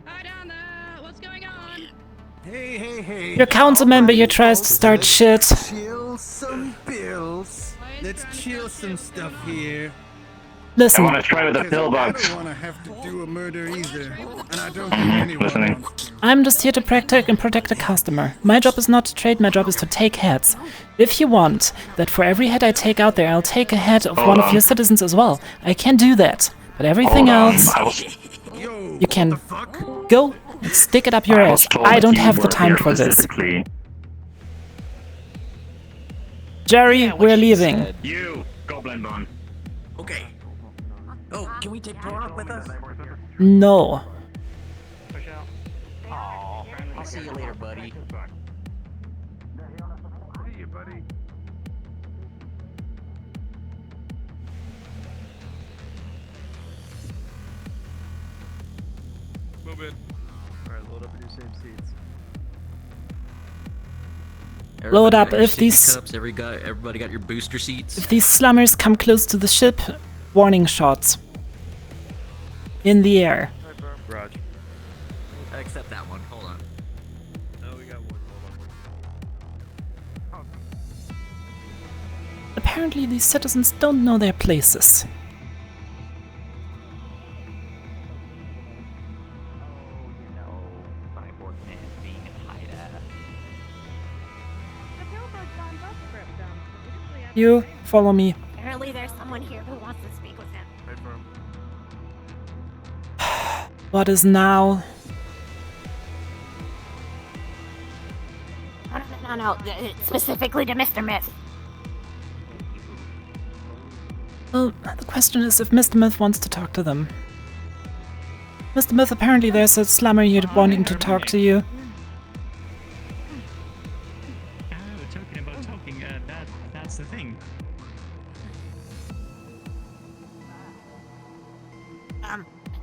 Hey. Your council member here tries to start shit. Chill some bills. Let's chill some stuff here. Listen. I want to try with the Pillbugs. I don't want to have to do a murder either, and I don't think anyone listening. I'm just here to protect the customer. My job is not to trade, my job is to take heads. If you want that for every head I take out there, I'll take a head of one of your citizens as well. I can do that. But everything else, you can go and stick it up your ass. I don't have the time for this. Jerry, we're leaving. You, Goblin Bun. Okay. Oh, can we take Vurawn with us? No. I'll see you later, buddy. Move in. Alright, load up in your same seats. Load Everybody up got your if sippy these cups, everybody got your booster seats. if these slummers come close to the ship. Warning shots. In the air. Roger. I accept that one. Hold on. No, we got one. Hold on. Apparently, these citizens don't know their places. You follow me. Apparently there's someone here who wants to speak with him. What is now? No, specifically to Mr. Myth. Well, the question is if Mr. Myth wants to talk to them. Mr. Myth, apparently there's a slummer here wanting to talk to you. Talking about talking, that's the thing.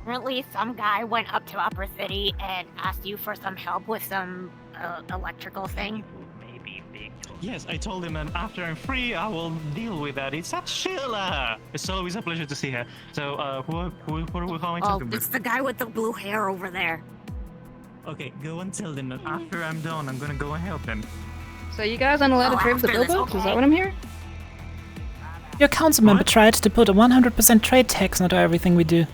Apparently some guy went up to Upper City and asked you for some help with some electrical thing. Yes, I told him, and after I'm free, I will deal with that. It's not Sheila! It's always a pleasure to see her. So, who are we calling Oh, talking it's about? the guy with the blue hair over there. Okay, go and tell them that after I'm done, I'm gonna go and help them. So you guys aren't allowed to trade with the billboards? Is that what I'm hearing? Your council member tried to put a 100% trade tax onto everything we do.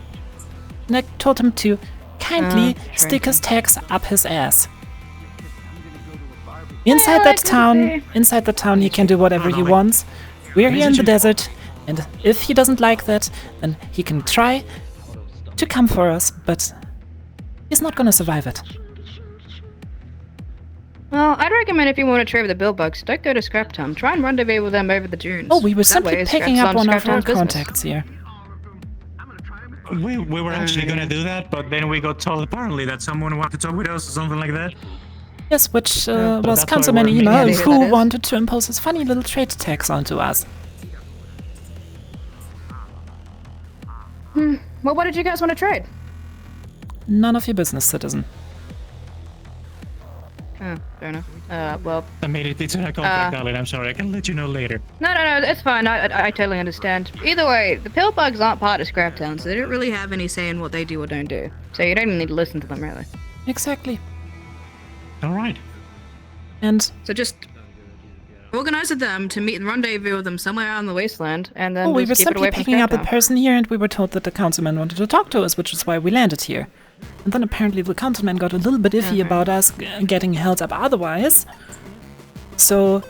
And I told him to kindly stick his tax up his ass. Inside the town he can do whatever he wants. We're here in the desert, and if he doesn't like that, then he can try to come for us, but he's not gonna survive it. Well, I'd recommend if you want to trade with the Billbugs, don't go to Scraptown. Try and rendezvous with them over the dunes. Oh, we were That simply way, picking up one of our Scraptown's business. contacts here. We were actually gonna do that, but then we got told apparently that someone wanted to talk with us or something like that. Yes, which but was that's why Councilman we're Ema, meeting. who wanted to impose his funny little trade tax onto us. Well, what did you guys want to trade? None of your business, citizen. Oh, fair enough. Well... I made it into that contract, darling. I'm sorry. I can let you know later. No, it's fine. I totally understand. Either way, the Pillbugs aren't part of Scraptown, so they don't really have any say in what they do or don't do. So you don't even need to listen to them, really. Exactly. Alright. And... So just... organize with them to meet and rendezvous with them somewhere out in the wasteland, and then we just were keep it simply away from picking up a Scraptown. person here, and we were told that the councilman wanted to talk to us, which is why we landed here. And then apparently the councilman got a little bit iffy about us getting held up otherwise. So,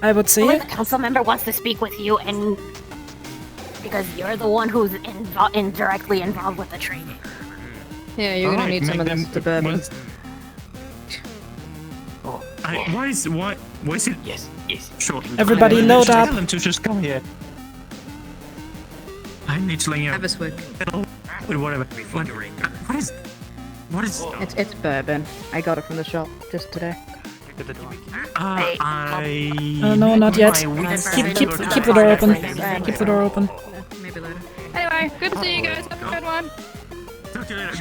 I would say... Well, the council member wants to speak with you, and because you're the one who's indirectly involved with the trading. Yeah, you're gonna need some of this suburban. Why is it? Yes. Sure. Everybody load up. Tell them to just come here. I need to Have a swig. Whatever. What is? It's bourbon. I got it from the shop just today. No, not yet. Keep the door open. Keep the door open. Maybe later. Anyway, good to see you guys. Have a good one. Talk to you later.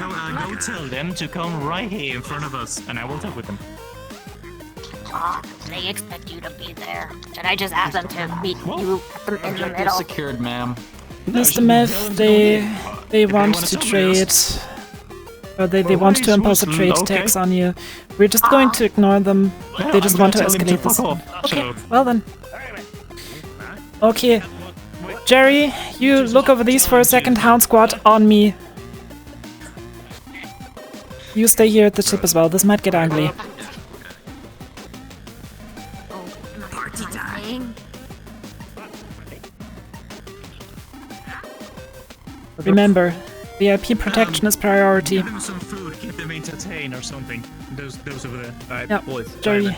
Go tell them to come right here in front of us, and I will talk with them. They expect you to be there. Should I just ask them to meet you in the middle? Secured, ma'am. Mr. Meth, they want to trade... Or they want to impose a trade tax on you. We're just going to ignore them. They just want to escalate this. Okay, well then. Okay. Jerry, you look over these for a second. Hound Squad, on me. You stay here at the ship as well. This might get ugly. Party time. Remember, VIP protection is priority. Give them some food, keep them entertained or something. Those over there. Alright, Yep. boys. Jerry.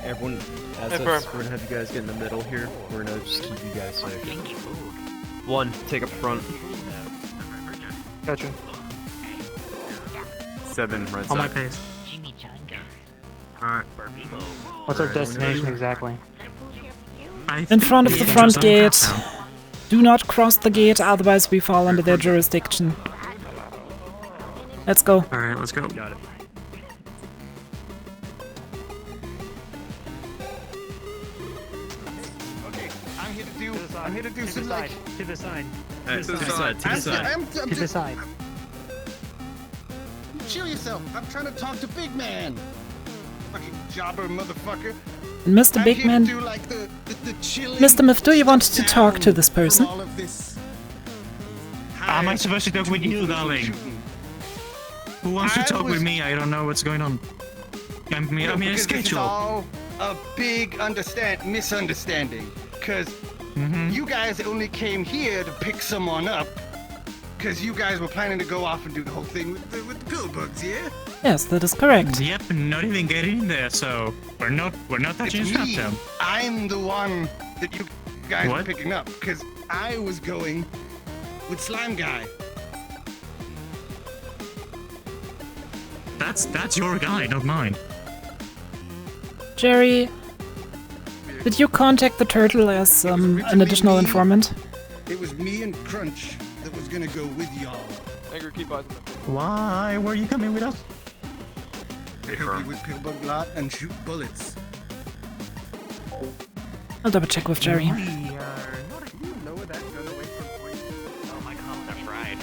Everyone, as Hey, us, Perm. we're gonna have you guys get in the middle here. We're gonna just keep you guys safe. One, take up front. Gotcha. 7 right On my side. pace. Alright. What's our destination exactly? In front of the front gate. Do not cross the gate, otherwise we fall under their jurisdiction. Let's go. Alright, let's go. Got it. Okay, I'm here to do some like... To the side. To the side. To the side. I'm To the side. Chill yourself. I'm trying to talk to Big Man. Fucking jobber motherfucker. Mr. I'm Big here Man. to do, like, the chilling Mr. Myth, do you want to talk to this person? all of this. Am I supposed to talk with you, darling? Who wants to talk with me? I don't know what's going on. I mean, a Because this is schedule. all a big misunderstanding. Because you guys only came here to pick someone up. Because you guys were planning to go off and do the whole thing with the pill bugs, yeah? Yes, that is correct. Yep, not even getting in there, so we're not touching It's me. Scraptown. I'm the one that you guys were What? picking up. Because I was going with Slime Guy. That's your guy, not mine. Jerry, did you contact the turtle as an additional informant? It was me and Crunch that was gonna go with y'all. Angry, keep eyes on the... Why were you coming with us? To help you with Pillbug Lot and shoot bullets. I'll double check with Jerry. You know that gun away from point. Oh my god, that's right.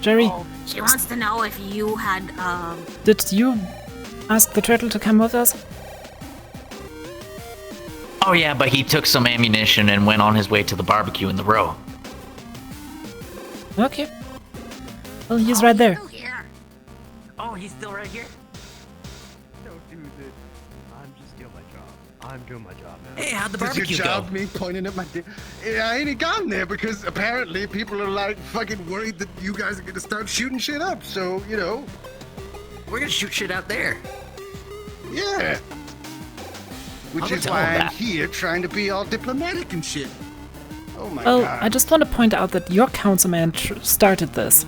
Jerry, She wants to know if you had, did you ask the turtle to come with us? Oh yeah, but he took some ammunition and went on his way to the barbecue in the row. Okay. Well, he's right there. Oh, he's still right here? Don't do this. I'm just doing my job. I'm doing my job, man. Hey, how'd the Does barbecue your job go? me pointing at my dick? I ain't gone there because apparently people are like fucking worried that you guys are gonna start shooting shit up. So, you know. We're gonna shoot shit out there. Yeah. Which I'll is tell why him I'm that. here trying to be all diplomatic and shit. Oh my Well, god. I just want to point out that your councilman started this.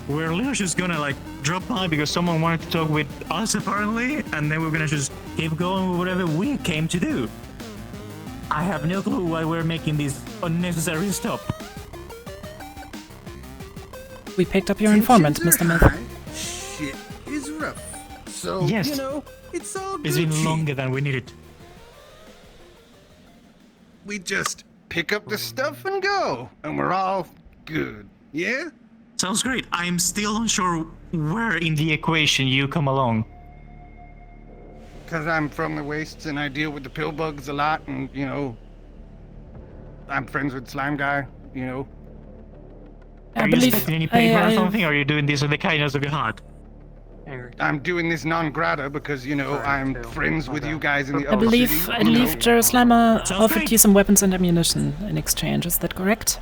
We're literally just gonna like drop by because someone wanted to talk with us apparently, and then we're gonna just keep going with whatever we came to do. I have no clue why we're making this unnecessary stop. We picked up your informant, Mr. Myth. Shit is rough. So, Yes. you know, it's all good. It's been longer than we needed. We just pick up the stuff and go, and we're all good. Yeah? Sounds great. I'm still unsure where in the equation you come along. Because I'm from the wastes and I deal with the pill bugs a lot, and, you know, I'm friends with Slime Guy, you know. I Are you believe expecting any paper or I- something, or are you doing this with the kindness of your heart? I'm doing this non grata because, you know, I'm friends with you guys in the I other believe city. I you know. believe Jerusalem Sounds offered great. you some weapons and ammunition in exchange. Is that correct?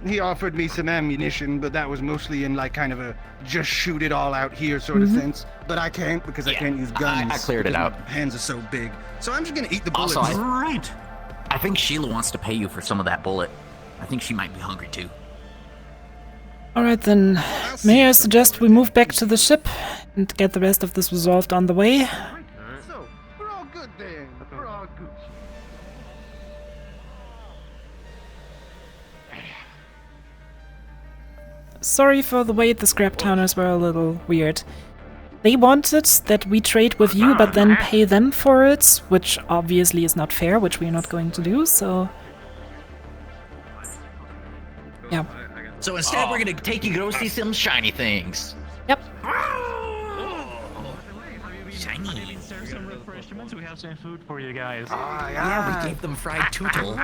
He offered me some ammunition, but that was mostly in like kind of a just shoot it all out here sort of sense. But I can't because I can't use guns. I cleared it because out. My hands are so big. So I'm just gonna eat the bullets. Also, Right. I think Sheila wants to pay you for some of that bullet. I think she might be hungry too. Alright then, may I suggest we move back to the ship and get the rest of this resolved on the way? So we're all good then. We're all good. Sorry for the wait, the scrap towners were a little weird. They wanted that we trade with you but then pay them for it, which obviously is not fair, which we're not going to do, so... Yeah. So instead, we're gonna take you to go see some shiny things. Yep. Shiny. Serve some refreshments. We have some food for you guys. Yeah, we gave them fried tootle.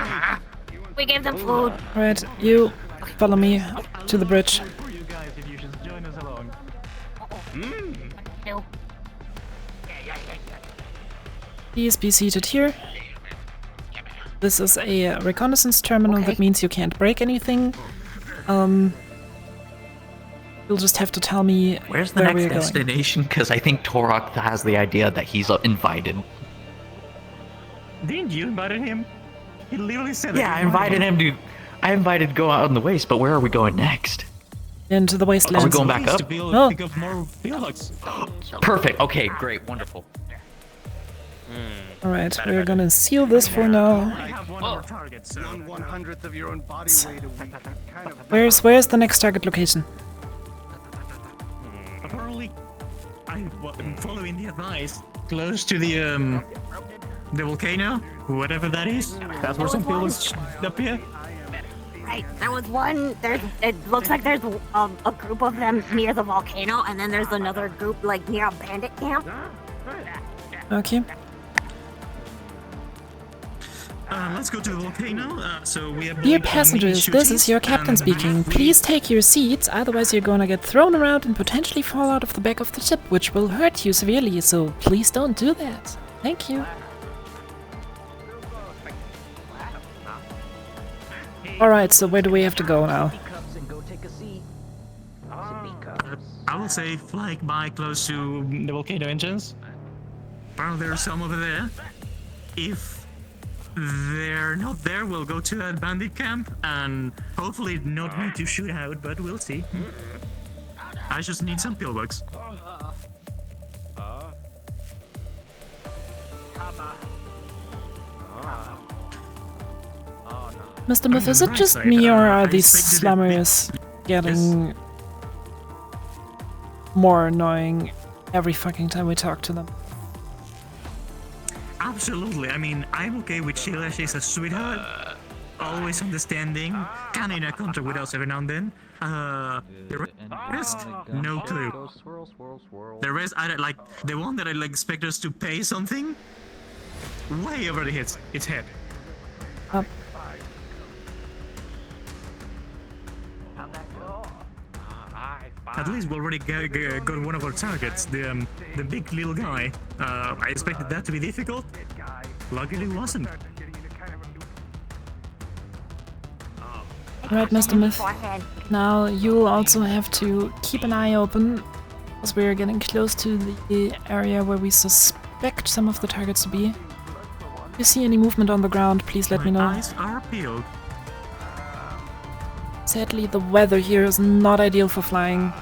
We gave them food. Alright, you follow me to the bridge. For you guys, if you should join us along. No. Please be seated here. This is a reconnaissance terminal, that means you can't break anything. You'll just have to tell me Where's the where next we're going. destination? Because I think Torok has the idea that he's invited. Didn't you invite him? He literally said that. Yeah, I invited him to. I invited to go out on the waste, but where are we going next? Into the wastelands. Are we going back up? Oh. Pick up more fields. Perfect. Okay, great, wonderful. Alright, we're gonna seal this for now. I have one of our targets. So. 1/100th of your own body weight a week. Kind of. Where's the next target location? Apparently, I'm following the advice. Close to the volcano, whatever that is. That's where some people up here. Right, there was one. It looks like there's a group of them near the volcano, and then there's another group like near a bandit camp. Okay. Let's go to the volcano. So we have. Dear passengers, this is your captain speaking. Please take your seats, otherwise you're gonna get thrown around and potentially fall out of the back of the ship, which will hurt you severely, so please don't do that. Thank you. Alright, so where do we have to go now? I will say fly by close to the volcano entrance. Apparently there's some over there. If they're not there, we'll go to that bandit camp and hopefully not need to shoot out, but we'll see. I just need some pillbox. Mr. Myth, is it just me or are these slummers getting more annoying every fucking time we talk to them? Absolutely. I mean, I'm okay with Sheila. She's a sweetheart, always understanding, kind of in a contact with us every now and then. The rest, no clue. The rest, I don't like the one that I like expect us to pay something. Way over its head. At least we already got one of our targets, the big little guy. I expected that to be difficult. Luckily it wasn't. Alright, Mr. Myth. Now you'll also have to keep an eye open, as we're getting close to the area where we suspect some of the targets to be. If you see any movement on the ground, please let me know. Eyes are peeled. Sadly, the weather here is not ideal for flying.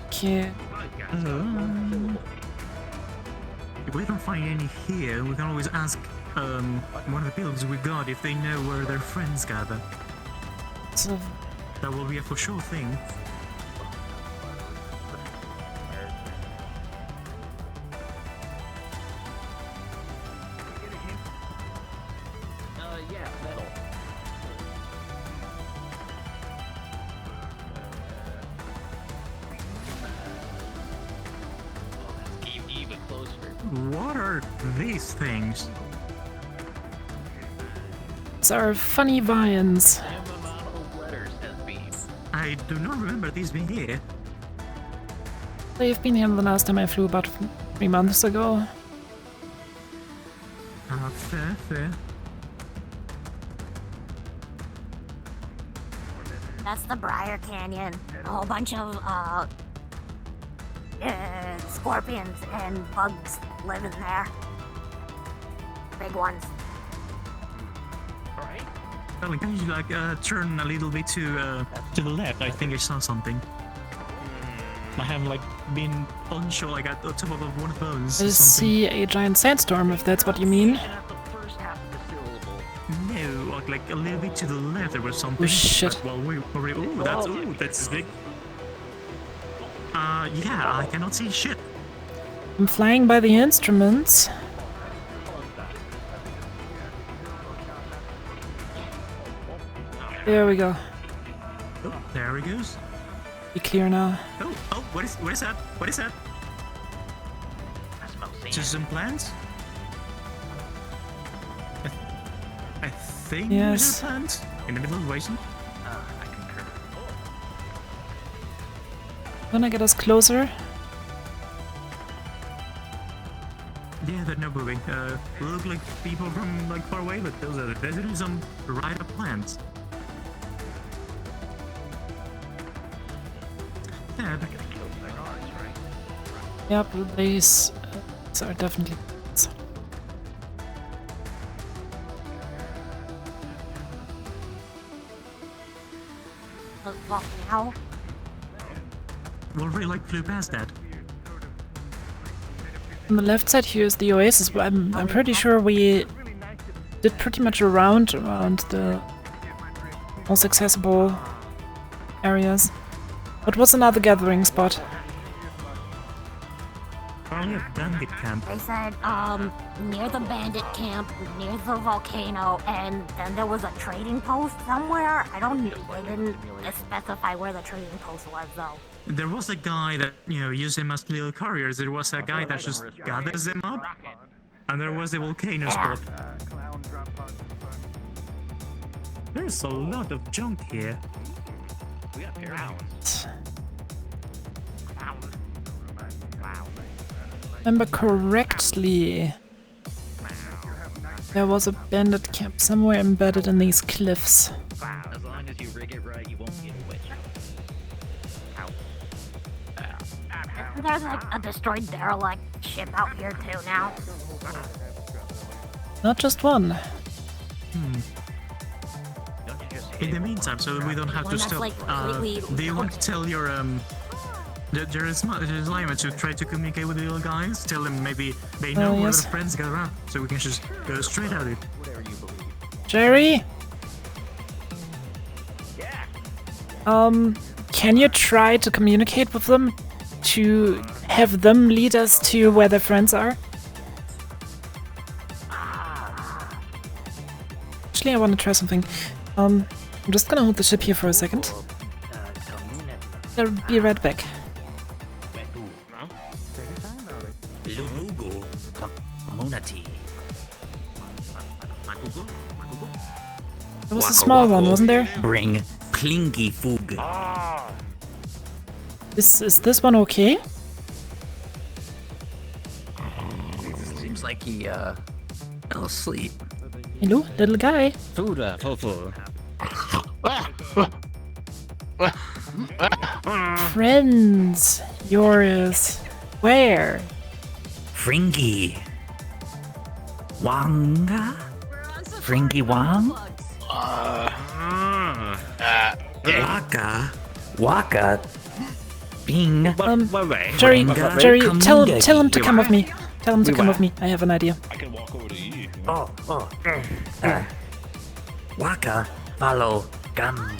Okay. If we don't find any here, we can always ask one of the pilgrims we got if they know where their friends gather. So that will be a for sure thing. Yeah, metal. Even closer. What are these things? These are funny vines. I do not remember these being here. They've been here the last time I flew about 3 months ago. Fair. That's the Briar Canyon. A whole bunch of scorpions and bugs live in there. Big ones. Darling, can you like turn a little bit to the left? I think I saw something. I have like been unsure, like at the top of one of those. I see a giant sandstorm, if that's what you mean. No, like a little bit to the left there was something. Oh shit! Well, that's big. Yeah, I cannot see shit. I'm flying by the instruments. There we go. Oh, there he goes. Be clear now. Oh, what is that? What is that? Just some plants? I think yes. Those are plants in the middle of the basin. I concur. Gonna get us closer. Yeah, they're not moving. Look like people from like far away, but those are definitely some right up plants. Yeah, Yep, these are definitely. Now? Well, we like flew past that. On the left side here is the oasis. I'm pretty sure we did pretty much around the most accessible areas. What was another gathering spot? Probably a bandit camp. They said, near the bandit camp, near the volcano, and then there was a trading post somewhere. They didn't specify where the trading post was, though. There was a guy that, used them as little couriers. There was a guy that just gathers them up. And there was a volcano spot. There's a lot of junk here. We got parallels. Remember correctly, there was a bandit camp somewhere embedded in these cliffs. As long as you rig it right, you won't get a witch. There's like a destroyed derelict ship out here too now. Not just one. In the meantime, so we don't have to One that's, stop. like, completely Do you want to tell your there is Lima to try to communicate with the little guys? Tell them maybe they know where yes. their friends got around, so we can just go straight at it. Jerry? Can you try to communicate with them? To have them lead us to where their friends are? Actually, I want to try something. I'm just gonna hold the ship here for a second. I'll be right back. There was a small one, wasn't there? Bring Klingy Fug. Is this one okay? Seems like he fell asleep. Hello, little guy. Food, fufu. Friends, yours. Where? Fringy. Wanga? Fringy Wang? Waka. Waka. Bing. Jerry, Ringa. Jerry, tell Kamunga. him to come with me. Tell him to come with me. I have an idea. I can walk over to you. Waka. Follow. Gum.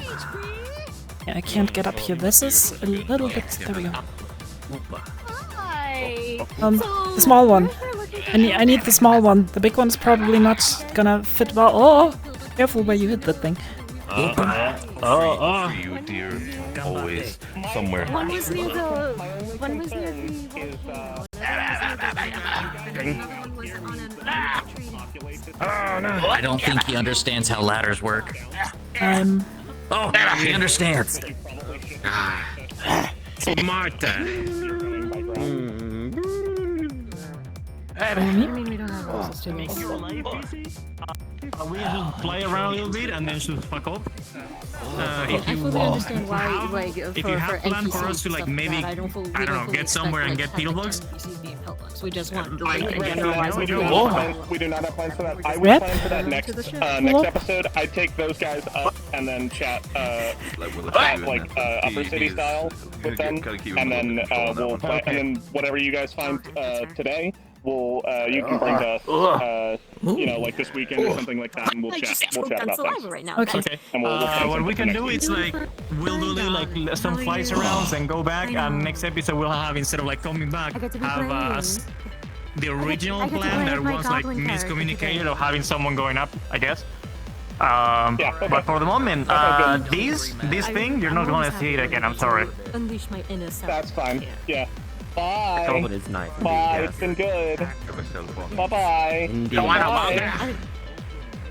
Yeah, I can't get up here. This is a little bit. There we go. Hi. The small one. I need the small one. The big one's probably not gonna fit well. Oh, careful where you hit that thing. You dear, always somewhere. One was near the. One was near I don't think he understands how ladders work. Oh, he understands. Marta. We don't have access to this. We just play around a little bit and then just fuck off. If I you fully understand why, like, if you have plan for us to like maybe I don't know get somewhere and get peel bugs. We just want We to do not have plans for that. I would Rep? plan for that next episode. I'd take those guys up and then chat upper city style with them, and then we'll play, and then whatever you guys find today, we'll you can bring to us, like this weekend or something like that, and we'll chat about that. Right now. Okay. And we'll plan What something we for can next do week. is like we'll do like some flights around and go back, and next episode we'll have, instead of like coming back, have the original plan that was like miscommunicated of having someone going up, I guess. But for the moment, this thing you're not gonna see it again. I'm sorry. Unleash my inner self. That's fine. Yeah. Bye. COVID is nice. Bye. It's been good. Bye-bye.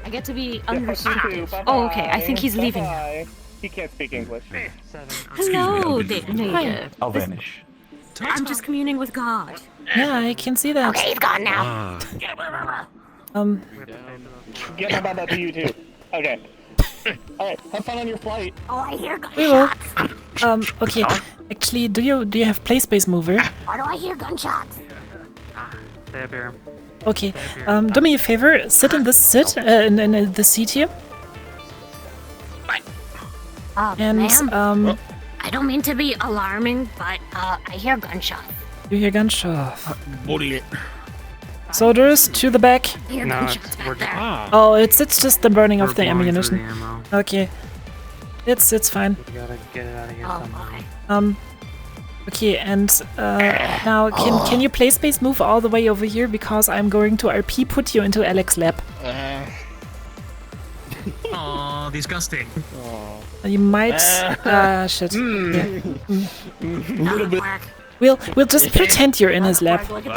I get to be unrestricted. Oh, okay. I think he's leaving now. Bye. He can't speak English. Hello, Native. I'll vanish. I'm just communing with God. Yeah, I can see that. Okay, he's gone now. Get my baba to you too. Okay. Alright, have fun on your flight. Oh, I hear We will. gunshots. Okay. Actually, do you have play space mover? Why do I hear gunshots? Stay up here. Okay. Do me a favor. Sit in this seat here. And, ma'am? I don't mean to be alarming, but I hear gunshots. You hear gunshots. Soldiers, to the back. I hear gunshots back there. Oh, it's just the burning of the ammunition. Okay. It's fine. We gotta get it out of here somehow. Okay, and now can you play space move all the way over here, because I'm going to RP put you into Alex's lab. Oh, disgusting. You might shit. Yeah. Little bit. We'll just pretend you're in his lab. Pretend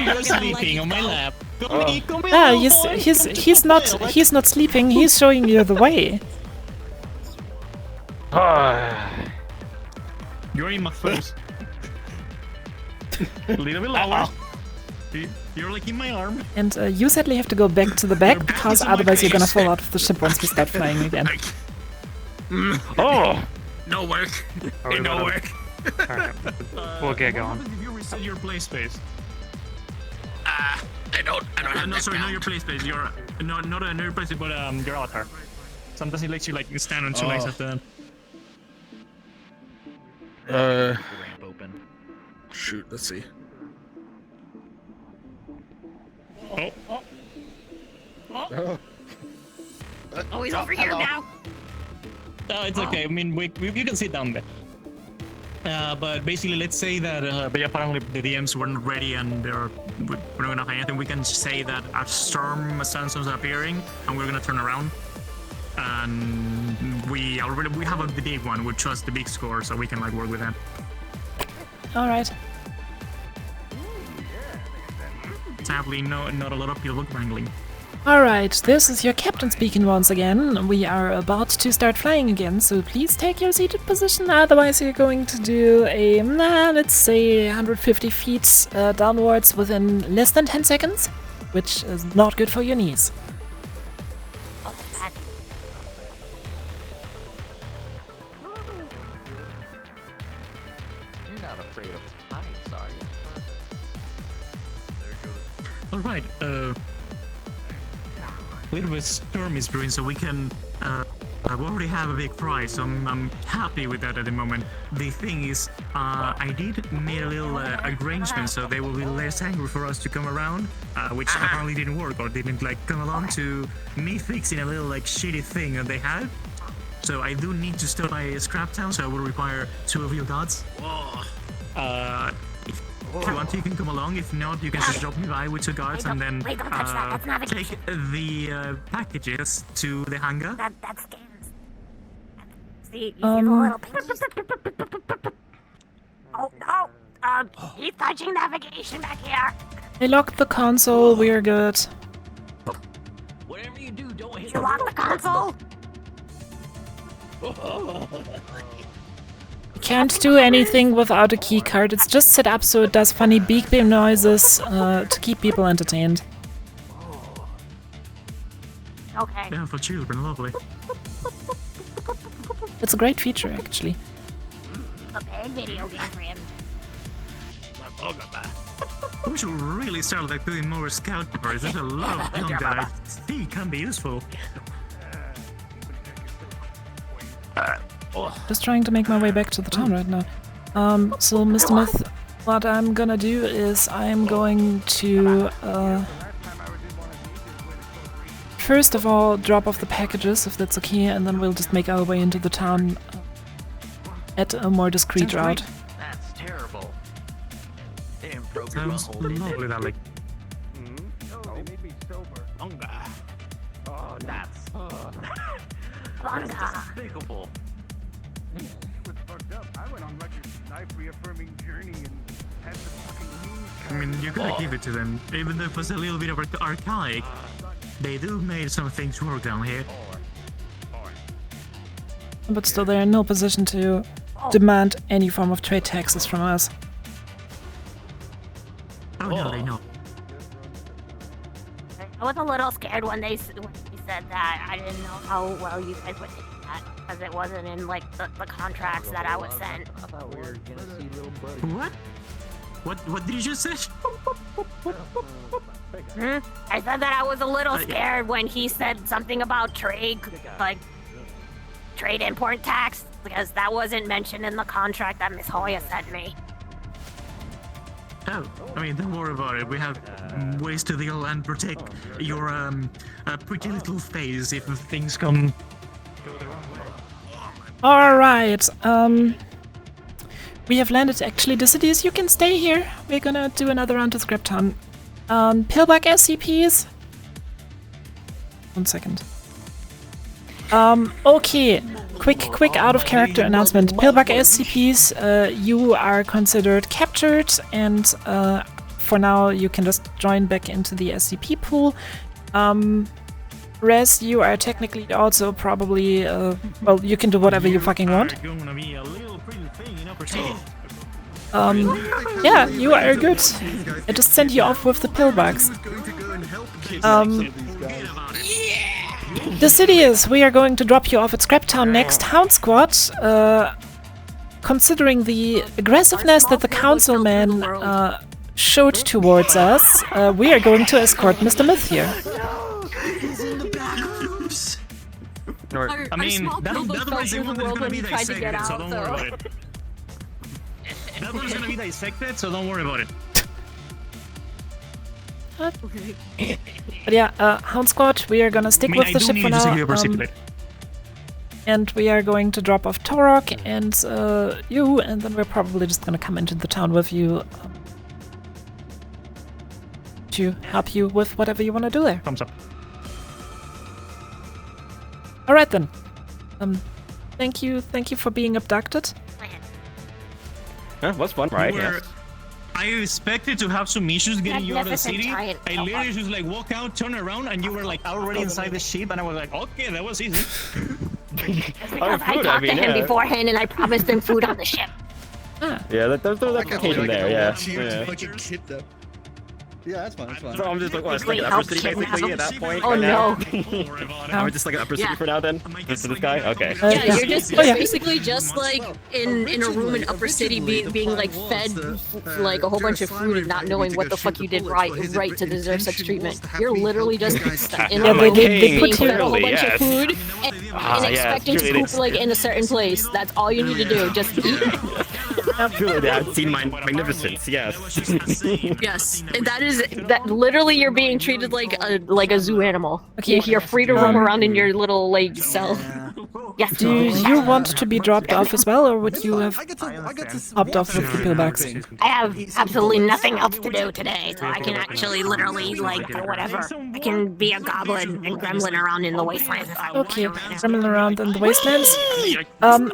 you're sleeping on my lap. Ah, he's not sleeping. He's showing you the way. You're in my face. A little bit lower. You're like in my arm. And you sadly have to go back to the back, because otherwise you're gonna fall out of the ship once we start flying again. Oh! No work. Ain't no work. Alright, we'll get going. If you reset your play space. I don't have No, that sorry, down. not your play space. Your not your place, but your avatar. Sometimes it lets you like stand on two legs at the. Ramp open. Shoot, let's see. Oh, he's over here now. No, it's okay. I mean, you can sit down there. But basically, let's say that apparently the DMs weren't ready and we're not gonna have anything. We can say that a storm sandstorm's appearing and we're gonna turn around. And we have a big one. We trust the big score, so we can like work with that. All right. Sadly, not a lot of people wrangling. Alright, this is your captain speaking once again. We are about to start flying again, so please take your seated position, otherwise you're going to do a, let's say 150 feet downwards within less than 10 seconds, which is not good for your knees. You're not afraid of heights, are you? Alright, little bit storm is brewing, so we can we already have a big prize, so I'm happy with that at the moment. The thing is, I did make a little arrangement so they will be less angry for us to come around, which apparently didn't work, or didn't like come along to me fixing a little like shitty thing that they had. So I do need to stop by Scrap Town, so I will require 2 of your gods. If you want, you can come along. If not, you can just drop me by with 2 guards and then Wait, don't touch that. That's navigation. take the packages to the hangar. That's scans. See, you see the little pink. Oh no! He's touching navigation back here. They locked the console, we're good. Whatever you do, don't hit You locked the console. Can't do anything without a key card. It's just set up so it does funny beep beam noises to keep people entertained. Okay. Yeah, for children, lovely. It's a great feature, actually. A big video game for him. We should really start like doing more scout tours. There's a lot of junk that I think can be useful. Just trying to make my way back to the town right now. So, Mr. Myth, what I'm gonna do is I'm going to, first of all, drop off the packages, if that's okay, and then we'll just make our way into the town at a more discreet route. That's terrible. They didn't broke Sounds lovely, darling. Oh, they made me sober. Oh, that's despicable. It was fucked up. I went on like a life-reaffirming journey and had the fucking moon. I mean, you gotta give it to them. Even though it was a little bit of archaic, they do made some things work down here. But still, they're in no position to demand any form of trade taxes from us. Oh no, they know. I was a little scared when they said that. I didn't know how well you guys would take that, because it wasn't in like the contracts that I was sent. I thought we were gonna see little buddy. What? What did you just say? I said that I was a little scared when he said something about trade, like trade import tax, because that wasn't mentioned in the contract that Miss Hoya sent me. Oh, I mean, don't worry about it. We have ways to deal and protect your pretty little face if things come. All right. We have landed. Actually, the cities. You can stay here. We're gonna do another round to Scraptown. Pillback SCPs. 1 second. Okay. Quick out of character announcement. Pillback SCPs, you are considered captured, and for now you can just join back into the SCP pool. Res, you are technically also probably, well, you can do whatever you fucking want. Yeah, you are good. I just sent you off with the pillbugs. The city is, we are going to drop you off at Scraptown next. Hound Squad, considering the aggressiveness that the councilman showed towards us, we are going to escort Mr. Myth here. I mean, that one's gonna be dissected, so don't worry about it. That one's gonna be dissected, so don't worry about it. But yeah, Hound Squad, we are gonna stick with the ship for now. And we are going to drop off Torok and you, and then we're probably just gonna come into the town with you to help you with whatever you want to do there. Thumbs up. All right then. Thank you for being abducted. Was fun, right? I expected to have some issues getting you out of the city. I literally just like walk out, turn around, and you were like already inside the ship, and I was like, okay, that was easy. Because I talked to him beforehand and I promised him food on the ship. Yeah, there's application there, yeah. Yeah, that's fine, that's fine. So I'm just like, what, it's like an upper city basically at that point? Oh no. I'm just like an upper city for now then? Just for this guy? Okay. Yeah, you're just basically just like in a room in Upper City being like fed like a whole bunch of food and not knowing what the fuck you did right to deserve such treatment. You're literally just in a room being fed a whole bunch of food and expecting to poop like in a certain place. That's all you need to do. Just eat. Truly, I've seen my magnificence, yes. Yes, and that literally you're being treated like a zoo animal. Okay, you're free to roam around in your little like cell. Yes. Do you want to be dropped off as well, or would you have hopped off with the pillbacks? I have absolutely nothing else to do today, so I can actually literally like do whatever. I can be a goblin and gremlin around in the wastelands if I want. Okay, gremlin around in the wastelands.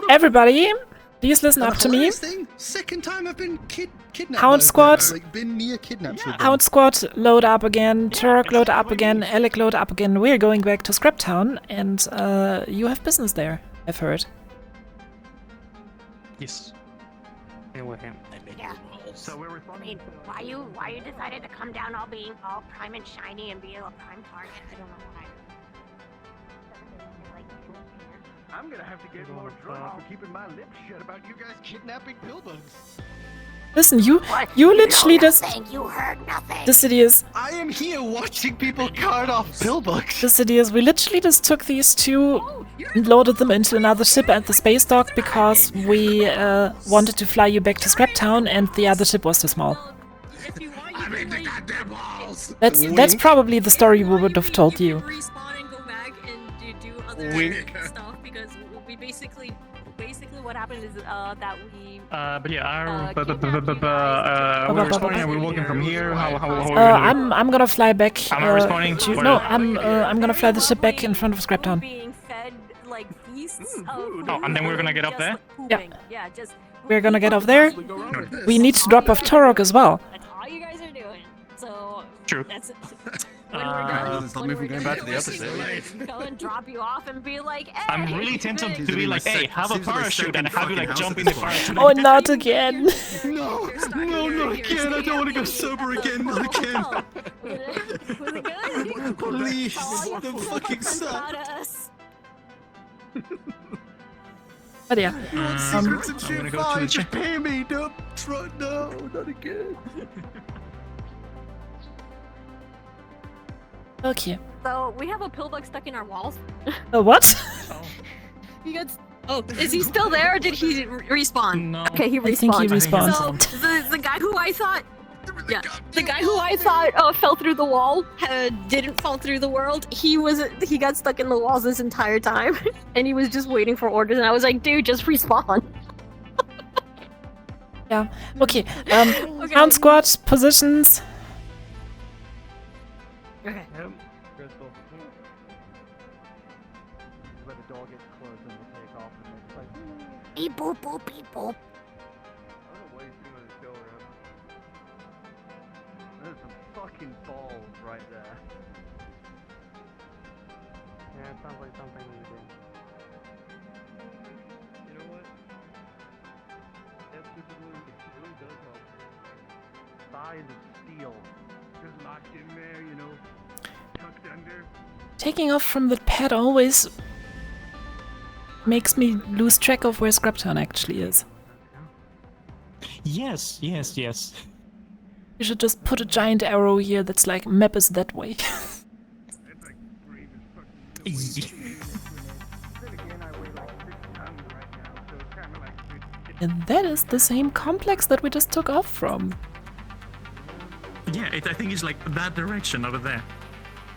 Everybody, please listen up to me. Second time I've been kidnapped. Hound Squad. Like, been near kidnapped. Hound Squad, load up again. Turok, load up again. Alec, load up again. We're going back to Scraptown, and you have business there, I've heard. Yes. Yeah. So we're I mean, why you decided to come down all being all prime and shiny and be a prime target? I don't know why. I'm gonna have to get more drunk for keeping my lips shut about you guys kidnapping pillbugs. Listen, you literally just... You heard nothing. The city is... I am here watching people cart off pillbugs. The city is... We literally just took these two and loaded them into another ship at the space dock because we wanted to fly you back to Scraptown and the other ship was too small. That's probably the story we would have told you. We basically what happened is that we but yeah, we're responding and we're walking from here. How are we gonna do? I'm gonna fly back. Responding? No, I'm gonna fly the ship back in front of Scraptown. being fed like feasts of Oh, and then we're gonna get up there? Yeah, just We're gonna get off there. We need to drop off Torok as well. that's all you guys are doing. So True. that's when we're done. Stop me from going back to the opposite. Go and drop you off and be like, hey, I'm really tempted to be like, hey, have a parachute and have you like jump in the parachute. Oh, not again. No, not again. I don't want to go sober again. Not again. Was it good? Please, don't fucking suck. But yeah. You want secrets and shit? I'm gonna go to Fine, the just check. pay me. No, not again. Okay. So we have a pillbug stuck in our walls. What? He gets. Oh, is he still there or did he respawn? No. Okay, he I think he respawned. respawned. So the guy who I thought. Yeah, the guy who I thought fell through the wall didn't fall through the world. He got stuck in the walls this entire time, and he was just waiting for orders. And I was like, dude, just respawn. Yeah. Okay. Hound squad positions. Okay. Crystal. Where the door gets closed and we'll take off and it's like Beep boop boop beep boop. I don't know why he's doing this go around. There's some fucking balls right there. Yeah, it sounds like something we do. You know what? That super glue really does help. Thighs of steel. Just locked in there, you know, tucked under. Taking off from the pad always makes me lose track of where Scraptown actually is. Yes. You should just put a giant arrow here that's like, map is that way. And that is the same complex that we just took off from. Yeah, I think it's like that direction over there.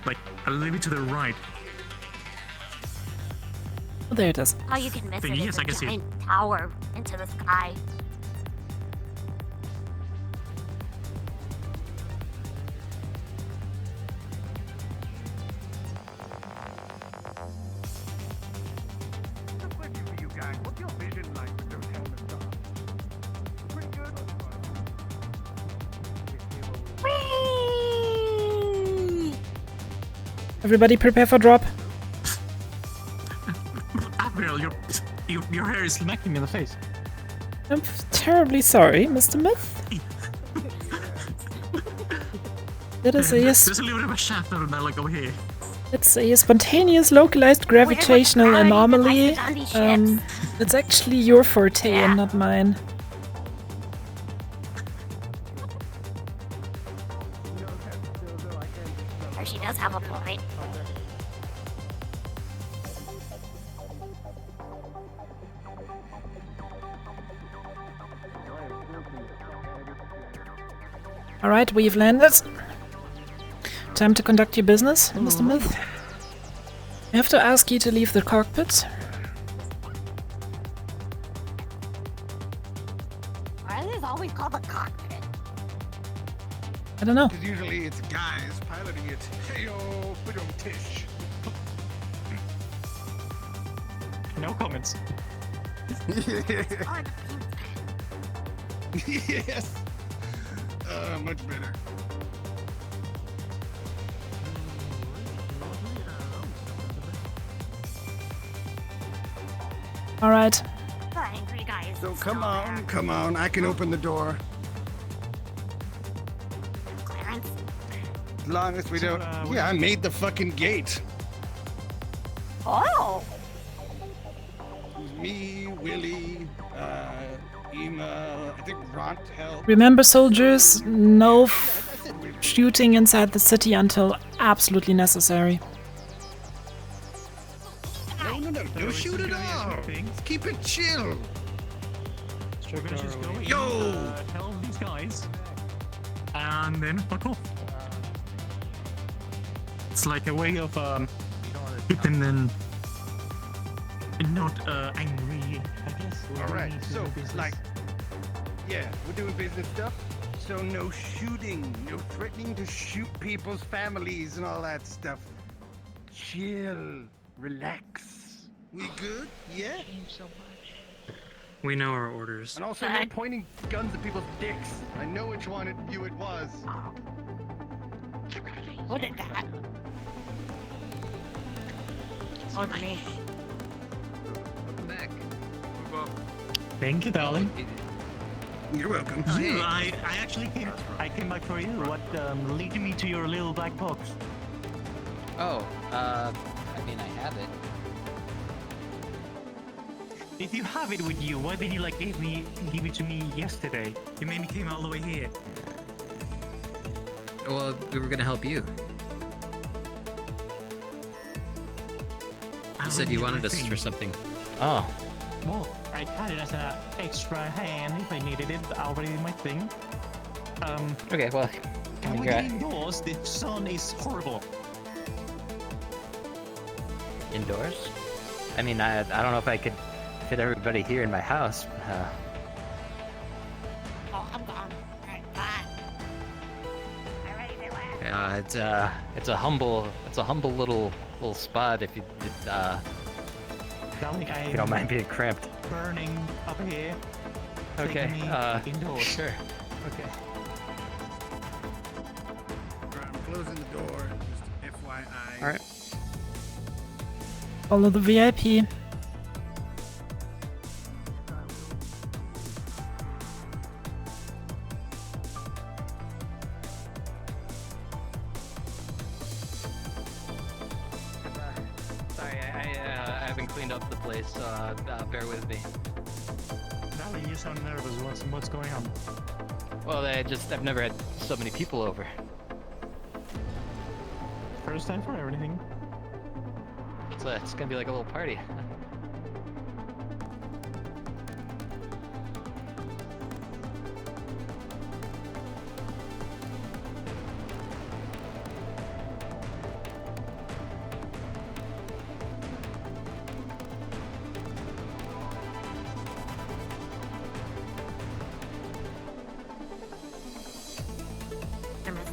Like a little bit to the right. Oh, there it is. All you can miss it Yes, is I a can see it. giant tower into the sky. Just looking for you guys. What's your vision like with those helmets on? Pretty good. Everybody prepare for drop. Admiral, your hair is smacking me in the face. I'm terribly sorry, Mr. Myth. That is There's a little bit of a shadow now, like over here. it's a spontaneous localized gravitational anomaly. It's actually your forte and not mine. Or she does have a point. Alright, we've landed. Time to conduct your business, Mr. Myth. I have to ask you to leave the cockpit. Why is this always called the cockpit? I don't know. Because usually it's guys piloting it. Heyo, put on tish. No comments. Yes. Much better. Alright. The angry guy is So still come on, I can open the door. Clarence. As long as we don't. Yeah, I made the fucking gate. Oh! Me, Willie, Ema, I think Ront helped. Remember, soldiers, no shooting inside the city until absolutely necessary. No, don't shoot it all. Keep it chill. Yo! Tell these guys. And then fuck off. It's like a way of keeping them not angry, I guess. Alright, so, like, yeah, we're doing business stuff. So no shooting, no threatening to shoot people's families and all that stuff. Chill, relax. We good? Yeah? We know our orders. And also no pointing guns at people's dicks. I know which one it was. Who did that? On me. Thank you, darling. You're welcome. I actually came back for you. What leading me to your little black box? Oh, I mean, I have it. If you have it with you, why did you like give it to me yesterday? You made me came all the way here. Well, we were gonna help you. You said you wanted us for something. Oh. Well, I had it as an extra hand if I needed it already in my thing. Okay, well, can we get indoors? The sun is horrible. Indoors? I mean, I don't know if I could fit everybody here in my house. Oh, I'm gone. Alright, bye. I'm ready to laugh. Yeah, it's a humble little spot if you don't mind being cramped. Burning up here. Okay. Indoors. Sure. Okay. I'm closing the door. Just FYI. All right. Follow the VIP. Sorry, I haven't cleaned up the place, so bear with me. Valley, you sound nervous. What's going on? Well, I've never had so many people over. First time for everything. So it's gonna be like a little party.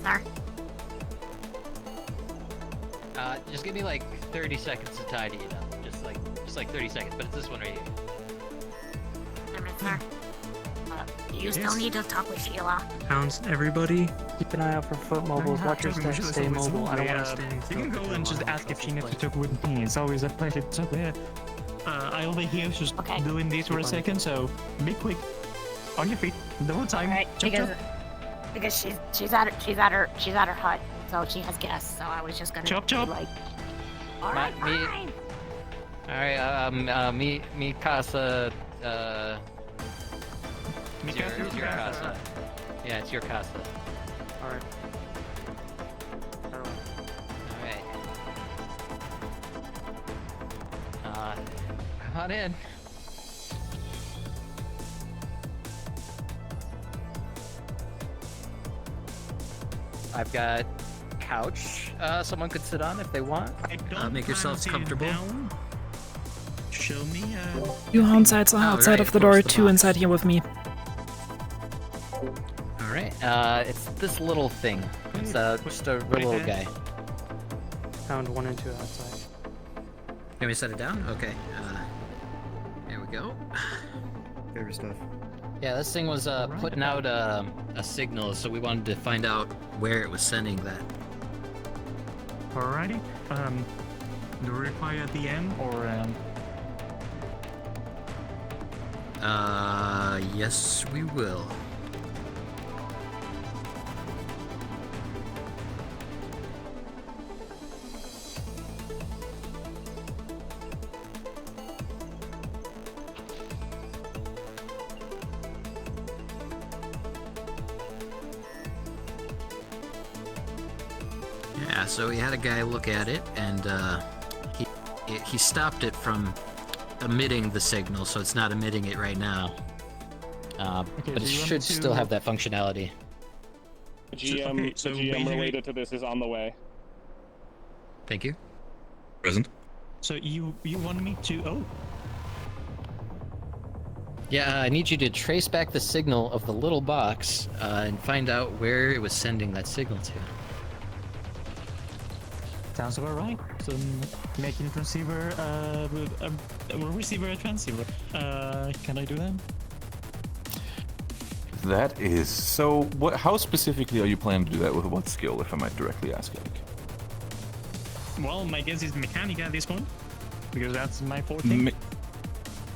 Sir. Just give me like 30 seconds to tidy it up. Just like 30 seconds, but it's this one right here. Sir. You still need to talk with Sheila. Hounds, everybody, keep an eye out for foot mobiles. Watch your steps, stay mobile. I don't want to stand still. You can go and just ask if she needs to talk with me. It's always a pleasure to talk with her. I over here just doing this for a second, so be quick. On your feet, the whole time. Alright, Chop, because she's at her hut, so she has guests. So I was just gonna chop. be like, all right, fine. Alright, mi casa, it's your casa. Yeah, it's your casa. Alright. Alright. Come on in. I've got couch someone could sit on if they want. Make yourselves comfortable. Show me. You hounds are outside of the door, two inside here with me. All right. It's this little thing. It's just a little guy. Hound 1 and 2 outside. Can we set it down? Okay. There we go. Favorite stuff. Yeah, this thing was putting out a signal, so we wanted to find out where it was sending that. Alrighty. Do we require a DM or Yes, we will. Yeah, so we had a guy look at it, and he stopped it from emitting the signal, so it's not emitting it right now. But it should still have that functionality. The GM related to this is on the way. Thank you. Present. So you want me to? Oh. Yeah, I need you to trace back the signal of the little box and find out where it was sending that signal to. Sounds about right. So making transceiver, a receiver, a transceiver. Can I do that? That is so. What? How specifically are you planning to do that? With what skill, if I might directly ask, Eric? Well, my guess is mechanic at this point, because that's my forte.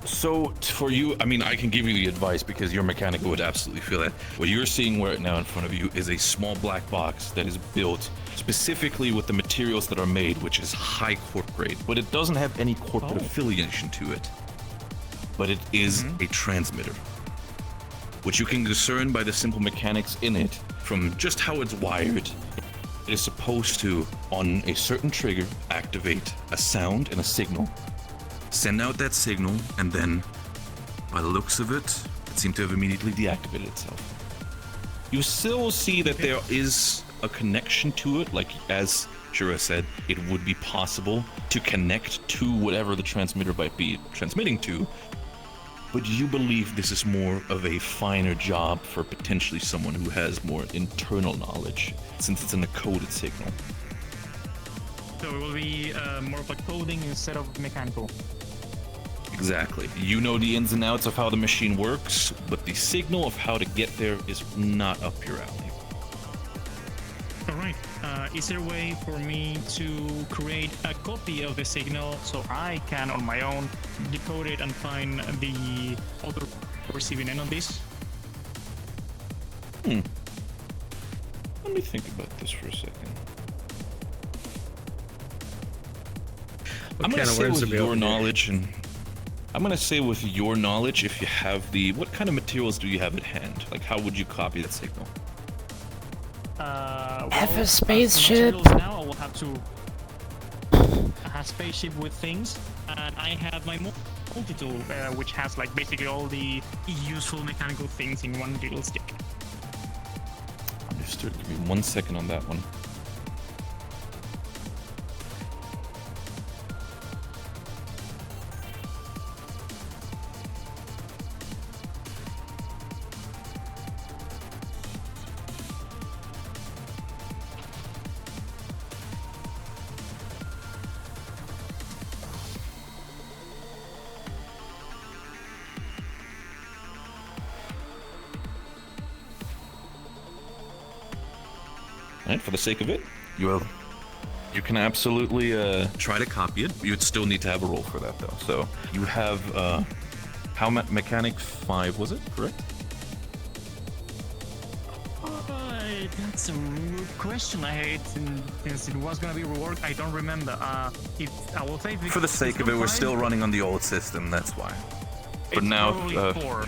So for you, I mean, I can give you the advice because your mechanic would absolutely feel that. What you're seeing right now in front of you is a small black box that is built specifically with the materials that are made, which is high corp grade, but it doesn't have any corporate affiliation to it. but it is a transmitter, which you can discern by the simple mechanics in it from just how it's wired. It is supposed to, on a certain trigger, activate a sound and a signal, send out that signal, and then, by the looks of it, it seemed to have immediately deactivated itself. You still see that there is a connection to it, like as Shura said, it would be possible to connect to whatever the transmitter might be transmitting to, but you believe this is more of a finer job for potentially someone who has more internal knowledge, since it's an encoded signal. So it will be more of like coding instead of mechanical. Exactly. You know the ins and outs of how the machine works, but the signal of how to get there is not up your alley. Alright, is there a way for me to create a copy of the signal so I can, on my own, decode it and find the other receiving end on this? Let me think about this for a second. I'm gonna say with your knowledge, and I'm gonna say with your knowledge, if you have the, what kind of materials do you have at hand? Like, how would you copy that signal? Have a spaceship. Now I will have to have spaceship with things, and I have my multi-tool, which has like basically all the useful mechanical things in one little stick. Understood. Give me 1 second on that one. For the sake of it, you can absolutely try to copy it. You'd still need to have a roll for that, though. So you have how mechanic 5 was it? Correct? That's a rude question. I hate since it was gonna be reworked. I don't remember. I will say for the sake of it, we're still running on the old system. That's why. But now 4.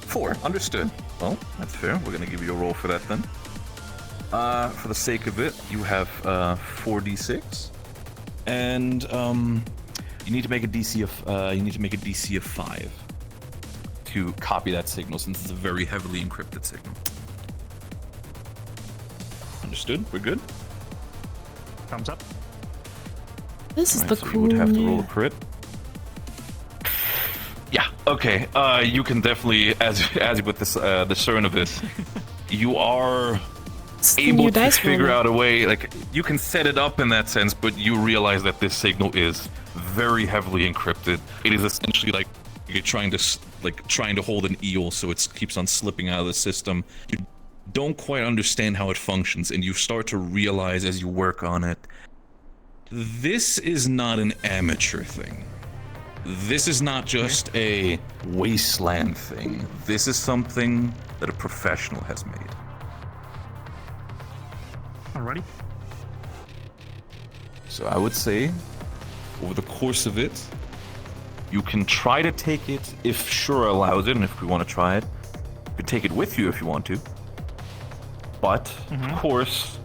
4. Understood. Well, that's fair. We're gonna give you a roll for that then. For the sake of it, you have 4d6, and you need to make a DC of 5 to copy that signal, since it's a very heavily encrypted signal. Understood? We're good. Thumbs up. This is the so cool. You would have to roll a crit. Yeah. Okay. You can definitely, as you put this discern of it, you are able to figure out a way, like, you can set it up in that sense, but you realize that this signal is very heavily encrypted. It is essentially like you're trying to hold an eel so it keeps on slipping out of the system. You don't quite understand how it functions, and you start to realize as you work on it, this is not an amateur thing. This is not just a wasteland thing. This is something that a professional has made. Alrighty. So I would say, over the course of it, you can try to take it if Shura allows it, and if we want to try it. You can take it with you if you want to. But, of course,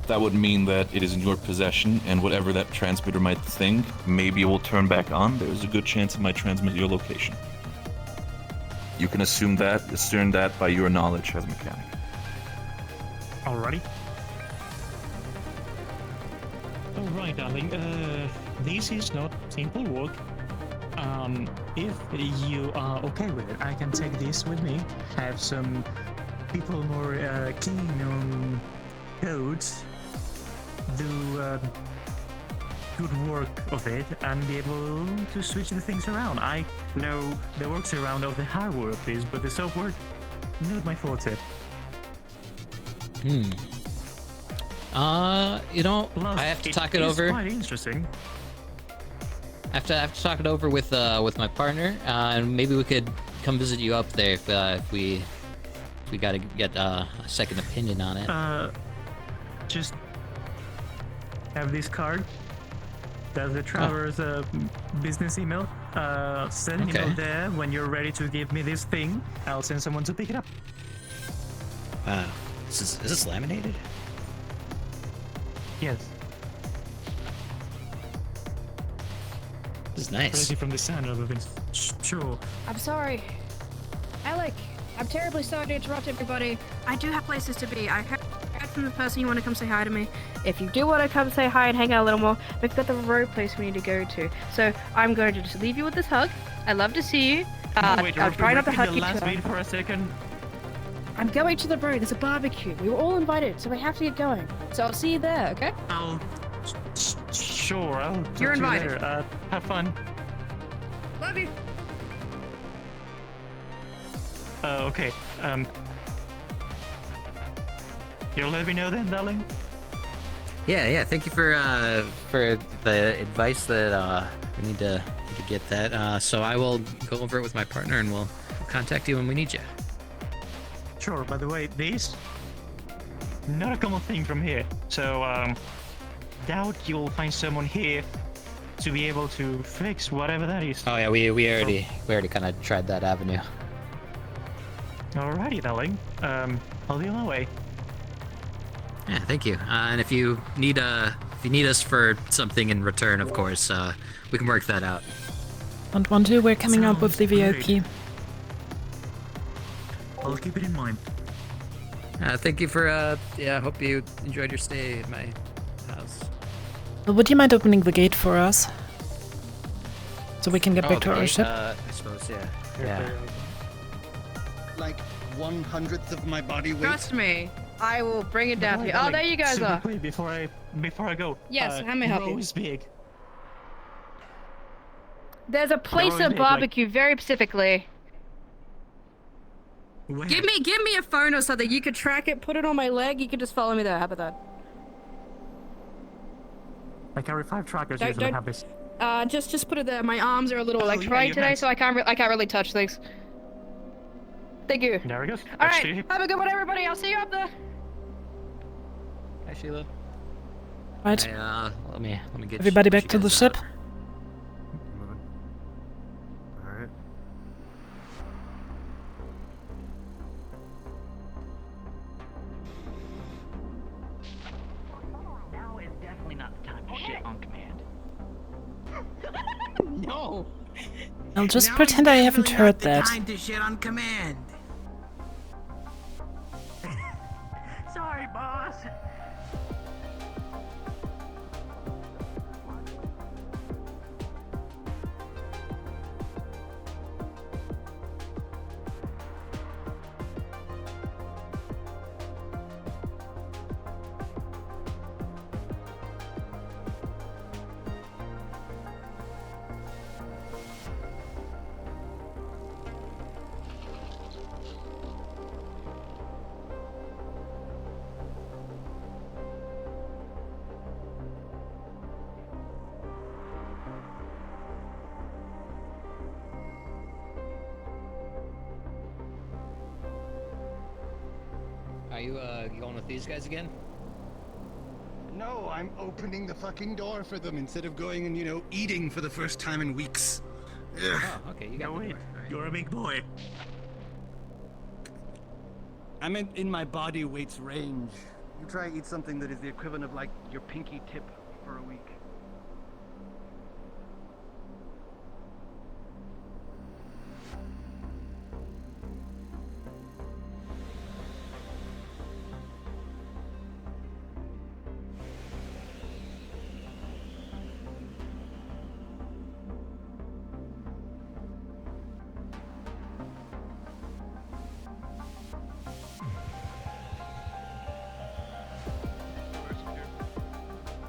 that would mean that it is in your possession, and whatever that transmitter might think, maybe it will turn back on. There's a good chance it might transmit your location. You can discern that by your knowledge as a mechanic. Alrighty. Alright, darling. This is not simple work. If you are okay with it, I can take this with me. Have some people more keen on codes do good work of it and be able to switch the things around. I know the works around of the hardware of this, but the software, not my forte. You know, I have to talk it over. It's quite interesting. I have to talk it over with my partner, and maybe we could come visit you up there if we got to get a second opinion on it. Just have this card. Does the Traveler's business email? Send an email there when you're ready to give me this thing. I'll send someone to pick it up. Wow. Is this laminated? Yes. This is nice. Crazy from the sound of it. Sure. I'm sorry. Alec, I'm terribly sorry to interrupt everybody. I do have places to be. I heard from the person you want to come say hi to me. If you do want to come say hi and hang out a little more, we've got the road place we need to go to. So I'm going to just leave you with this hug. I love to see you. I'll try not to hug you too. Wait for a second. I'm going to the road. There's a barbecue. We were all invited, so we have to get going. So I'll see you there, okay? Sure, I'll talk You're to you invited. later. Have fun. Love you. Okay. You'll let me know then, darling? Yeah. Thank you for the advice that we need to get that. So I will go over it with my partner and we'll contact you when we need you. Sure. By the way, this not a common thing from here. So doubt you'll find someone here to be able to fix whatever that is. Oh yeah, we already kind of tried that avenue. Alrighty, darling. I'll be on my way. Yeah, thank you. And if you need us for something in return, of course, we can work that out. And Wandu, we're coming up with the VIP. I'll keep it in mind. Thank you for hope you enjoyed your stay at my house. Would you mind opening the gate for us? So we can get back to our ship? I suppose, yeah. Like 1/100th of my body weight. Trust me, I will bring it down to you. Oh, there you guys are. Quick, before I go. Yes, how may I help you? Row is big. There's a place They're of big, like- barbecue, very specifically. Where? Give me a phone or something. You could track it, put it on my leg. You could just follow me there. How about that? I carry 5 trackers Don't- usually don't- have this. Just put it there. My arms are a little Oh, like yeah, fried your today, hands. so I can't really touch things. Thank you. There we go. All right, have a good one, everybody. I'll see you up there. Hi, Sheila. Right. Hey, let me get Everybody get back you to the guys ship? out. Alright. Now is definitely not the time to shit on command. No. I'll just pretend I haven't heard that. Time to shit on command. Sorry, boss. Are you going with these guys again? No, I'm opening the fucking door for them instead of going and, eating for the first time in weeks. Ugh. Oh, okay, you got No, the wait. door. All right. You're a big boy. I'm in my body weight's range. You try and eat something that is the equivalent of like your pinky tip for a week.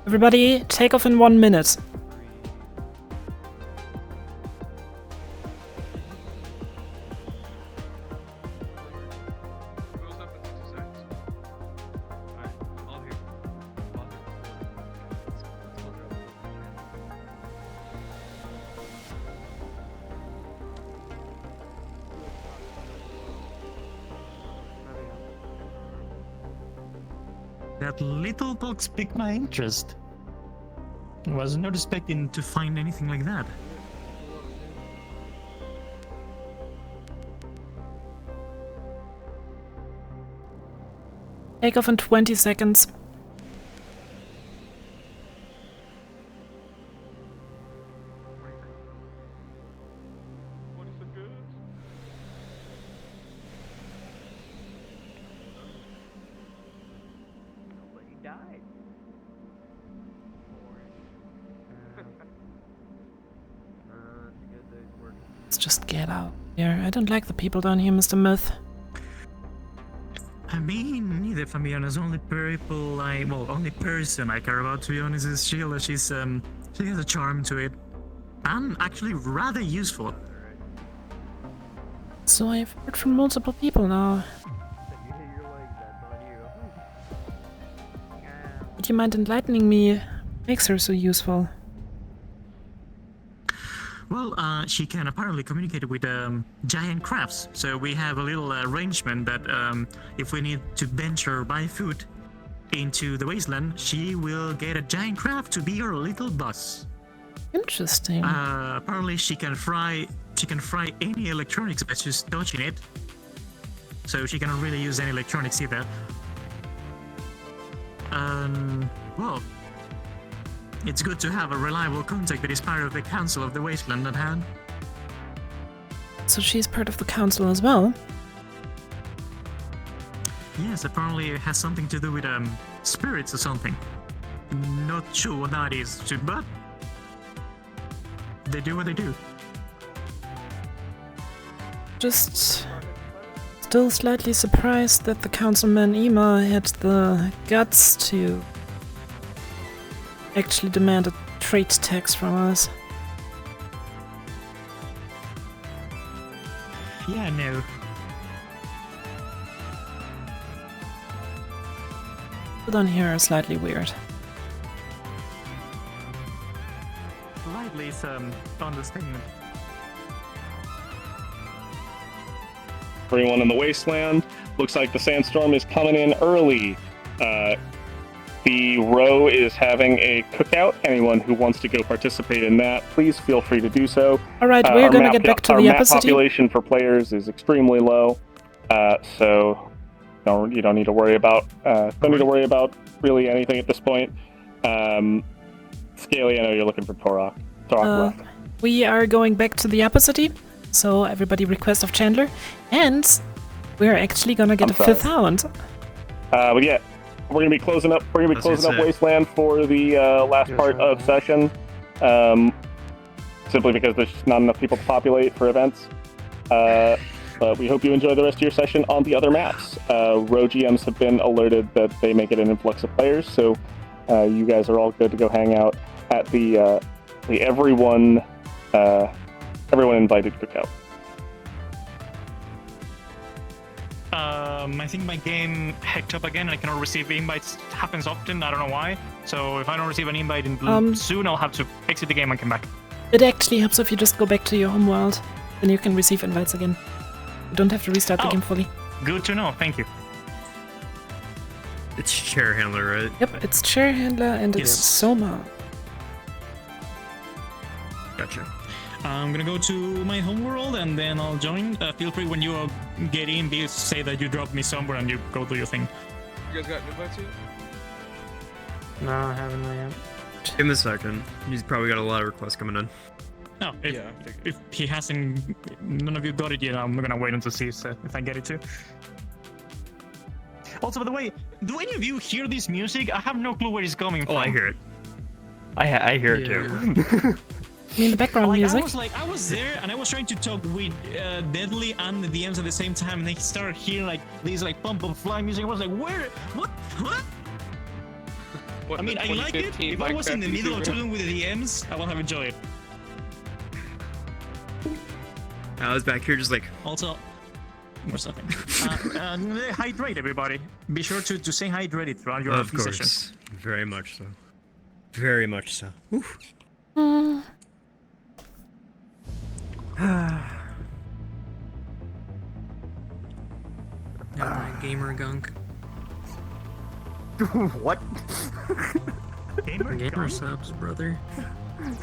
Everybody, take off in 1 minute. That little box piqued my interest. I was not expecting to find anything like that. Take off in 20 seconds. Let's just get out here. I don't like the people down here, Mr. Myth. I mean, neither, if I'm being honest. Only person I care about, to be honest, is Sheila. She has a charm to it. And actually rather useful. So I've heard from multiple people now. Would you mind enlightening me? What makes her so useful? Well, she can apparently communicate with giant crabs. So we have a little arrangement that if we need to venture by foot into the wasteland, she will get a giant crab to be our little boss. Interesting. Apparently, she can fry any electronics by just touching it. So she cannot really use any electronics either. Well, it's good to have a reliable contact that is part of the Council of the Wasteland at hand. So she's part of the council as well? Yes, apparently it has something to do with spirits or something. Not sure what that is, but they do what they do. Just still slightly surprised that the councilman Ema had the guts to actually demand a trade tax from us. Yeah, no. People down here are slightly weird. Slightly is understatement. Everyone in the wasteland. Looks like the sandstorm is coming in early. The row is having a cookout. Anyone who wants to go participate in that, please feel free to do so. All right, we're going to get back to the map episode. Population for players is extremely low, so you don't need to worry about really anything at this point. Scaly, I know you're looking for Torok. Left. We are going back to the Apicity, so everybody request of Chandler, and we're actually going to get a fifth hound. But yeah. We're gonna be closing up. We're gonna be closing up Wasteland for the last part of session, simply because there's just not enough people to populate for events. But we hope you enjoy the rest of your session on the other maps. Row GMs have been alerted that they may get an influx of players, so you guys are all good to go hang out at the everyone invited cookout. I think my game hacked up again. I cannot receive invites. It happens often. I don't know why. So if I don't receive an invite soon, I'll have to exit the game and come back. It actually helps if you just go back to your home world. Then you can receive invites again. You don't have to restart the game fully. Good to know. Thank you. It's chair handler, right? Yep, it's chair handler and it's Soma. Gotcha. I'm gonna go to my homeworld and then I'll join. Feel free when you get in, say that you dropped me somewhere and you go do your thing. You guys got invites yet? No, I haven't yet. Give him a second. He's probably got a lot of requests coming in. No, if he hasn't, none of you got it yet, I'm gonna wait until see if I get it too. Also, by the way, do any of you hear this music? I have no clue where it's coming from. Oh, I hear it. I hear it too. I mean the background music? I was there and I was trying to talk with Deadly and the DMs at the same time, and they started hearing these pump and fly music. I was like, where? What? I mean, I like it. If I was in the middle of talking with the DMs, I would have enjoyed it. I was back here just Also, or something. Hydrate, everybody. Be sure to stay hydrated throughout your session. Of course. Very much so. Very much so. Oof. Gamer gunk. What? Gamer subs, brother.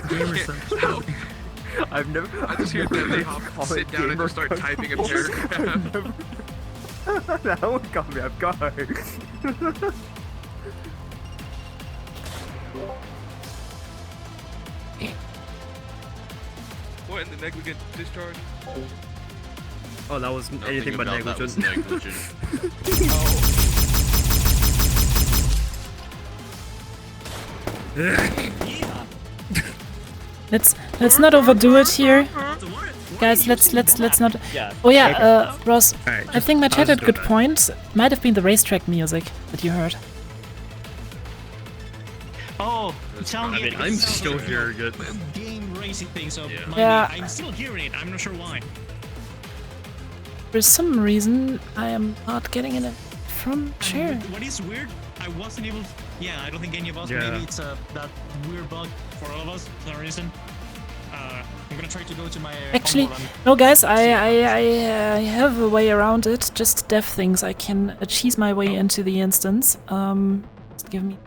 Gamer subs, brother. I've never. I just hear Deadly sit down and just start typing a paragraph. That would caught me off guard. What in the negligent discharge? Oh, that was anything but about that was negligent. Let's not overdo it here. Guys, let's not. Yeah. Oh yeah, Ross. Alright, I think my chat had do good that. point. Might have been the racetrack music that you heard. Oh, I mean, I'm still hearing it. Game racing thing, so Yeah. I'm still hearing it. I'm not sure why. For some reason, I am not getting in a front chair. What is weird? I wasn't able. Yeah, I don't think any of us. Yeah. Maybe it's that weird bug for all of us for some reason. I'm gonna try to go to my. Actually, console no, guys, I have a way around it. Just dev things. I can cheese my way into the instance. Just give me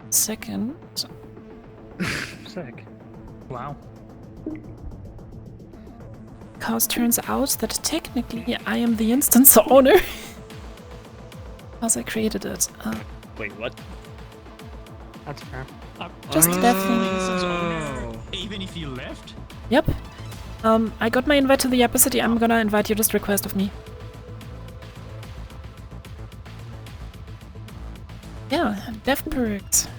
a second. Sick. Wow. Because turns out that technically I am the instance owner. Because I created it. Wait, what? That's fair. Just definitely. Even if you left. Yep. I got my invite to the Upper City. I'm gonna invite you. Just request of me. Yeah, dev perks.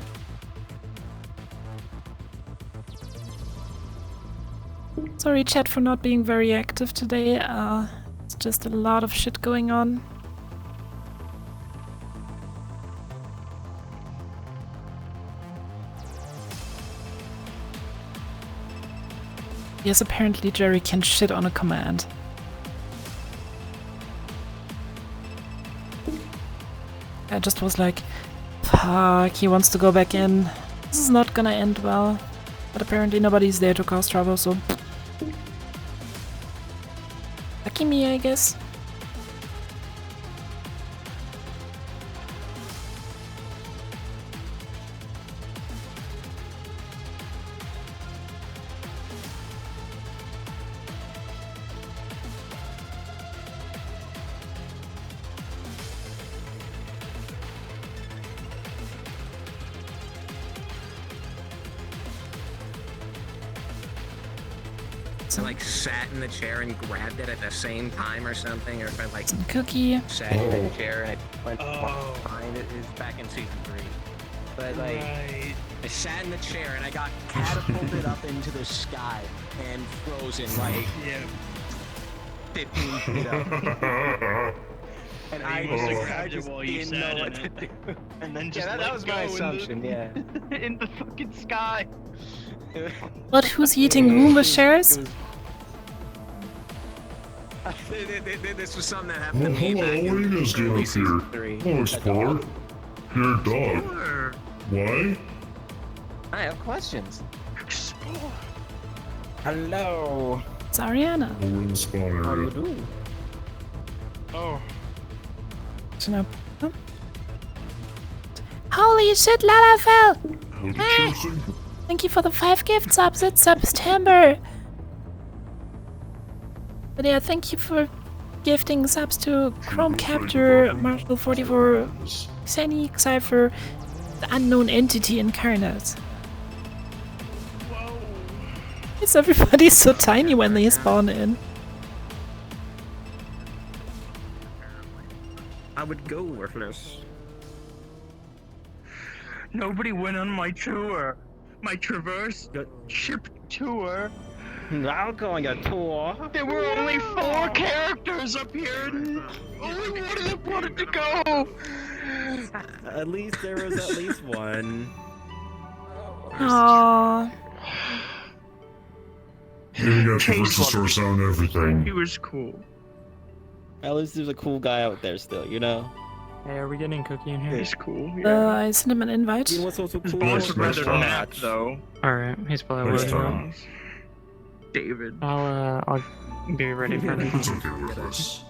Sorry, chat, for not being very active today. It's just a lot of shit going on. Yes, apparently Jerry can shit on a command. I just was like, fuck, he wants to go back in. This is not gonna end well. But apparently nobody's there to cause trouble, so... Lucky me, I guess. So like sat in the chair and grabbed it at the same time or something, or if I like cookie sat in the chair and I went behind it. It was back in season 3. But like I sat in the chair and I got catapulted up into the sky and frozen like 15 feet up. And I just didn't know what to do. And then just that was my assumption, yeah. In the fucking sky. What, who's eating Roomba shares? This was something that happened to me Hello, back what are you guys doing up here? 3. Hello, Explorer. You're a dog. Why? I have questions. Hello. It's Ariana. We're in the spawn area. doing? Oh. Snap. Huh? Holy shit, Lalafell! Chelsea? Thank you for the 5 gift subs in September. But yeah, thank you for gifting subs to Chrome Capture, Marshall 44, Xeni, Cypher, the Unknown Entity Incarnate. Is everybody so tiny when they spawn in? I would go worthless. Nobody went on my tour. My Traverse ship tour. I'll go on your tour. There were only 4 characters up here, and only one of them wanted to go. At least there was at least one. Aww. You got Traverse source on everything. He was cool. At least there's a cool guy out there still, you know? Hey, are we getting Cookie in here? He's cool. I sent him an invite. You know what's also His cool? boss would rather nap, though. Alright, he's probably Next waiting. time. David. I'll be ready for him. It's okay with us.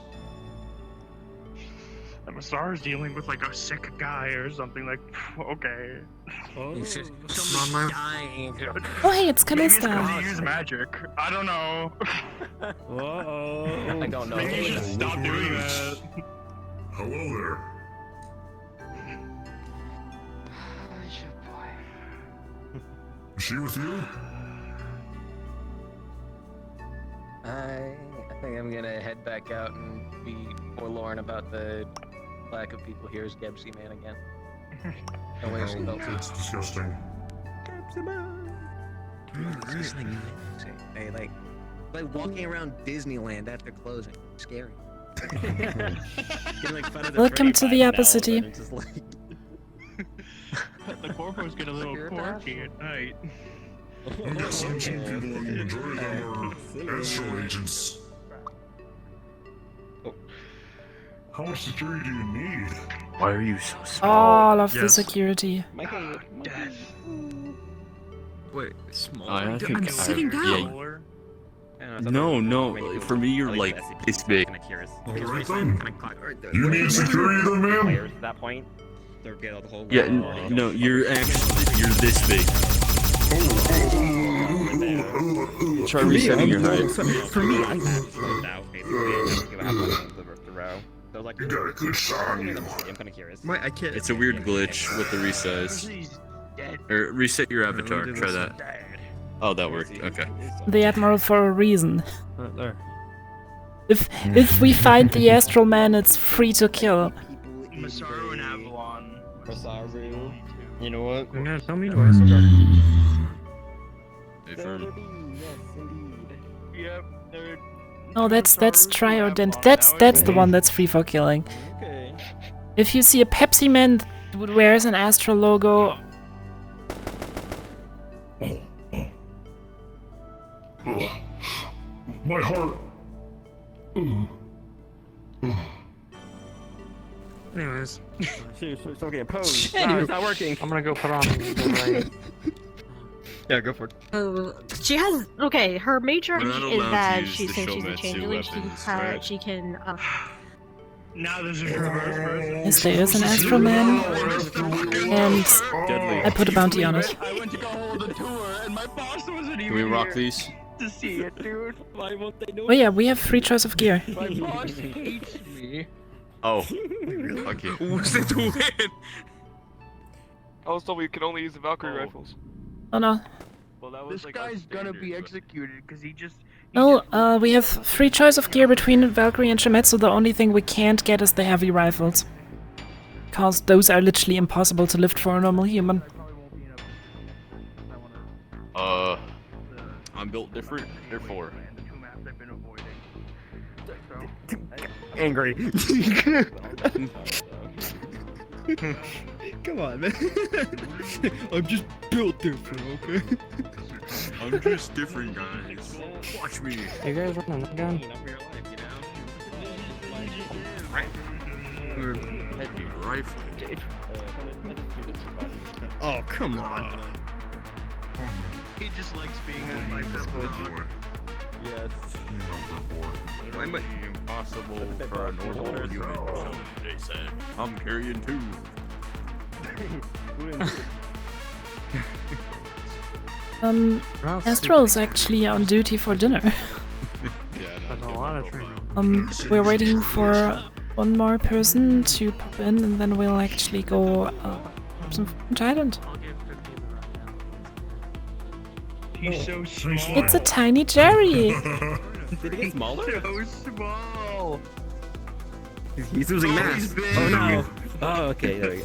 MSR's dealing with like a sick guy or something like. Okay. He's just Mama. dying. Oh hey, it's Maybe it's 'cause Callista. he used magic. I don't know. I don't know. Maybe you should stop doing that. Hello there. Is she with you? I think I'm gonna head back out and be forlorn about the lack of people here as Gebsy Man again. No way she felt It's disgusting. Hey, like walking around Disneyland after closing. Scary. Getting, like, fun of the Welcome to the now, Apple City. but it's just like- The corpos get a little quirky at night. We got some cheap people, and the majority of them are astral agents. How much security do you need? Why are you so small? All of the security. Wait, small? I think I'm sitting down. No. For me, you're like this big. Alright then. You need security then, ma'am? At that point, they'll get the whole. Yeah, no, you're this big. Try resetting your height. For me, I You got a good shot on you. Wait, I can't. It's a weird glitch with the resize. Or reset your avatar. Try that. Oh, that worked. Okay. The Admiral for a reason. Right there. If we find the Astral Man, it's free to kill. Masaru and Avalon. Masaru. You know what? You're gonna tell me Hey, Fern. Yep. No, that's Triodent. That's the one that's free for killing. Okay. If you see a Pepsi Man that wears an Astral logo, My heart. Anyways. Stop getting posed. Anyway. It's not working. I'm gonna go put on the right. Yeah, go for it. She has okay. Her major We're not is allowed to that use she's the since she's a Shometsu changeling, weapons, right? she can. Now there's a reverse version. yes, there is an Astral Man, and Deadly. I put a bounty on it. I went to go hold the tour, and my boss wasn't even Can we rock here these? to see it, dude. Why won't they know? Oh yeah, we have free choice of gear. My boss hates me. Oh. Okay. Who's it to win? Also, we can only use the Valkyrie rifles. Oh no. Well, that was This guy's gonna be executed because he just. No, we have free choice of gear between Valkyrie and Shimetsu. The only thing we can't get is the heavy rifles. Because those are literally impossible to lift for a normal human. I'm built different, therefore. Angry. Come on, man. I'm just built different, okay? I'm just different, guys. Watch me. You guys running that gun? Heavy rifle. Oh, come on. He just likes being on my pistol. Yes. Why am I impossible for a normal human? They said. I'm carrying two. Astral's actually on duty for dinner. That's a lot of training. We're waiting for one more person to pop in, and then we'll actually go have some food in Thailand. He's so small. It's a tiny Jerry. Did he get smaller? So small. He's losing mass. Oh no. Oh, okay, there we go.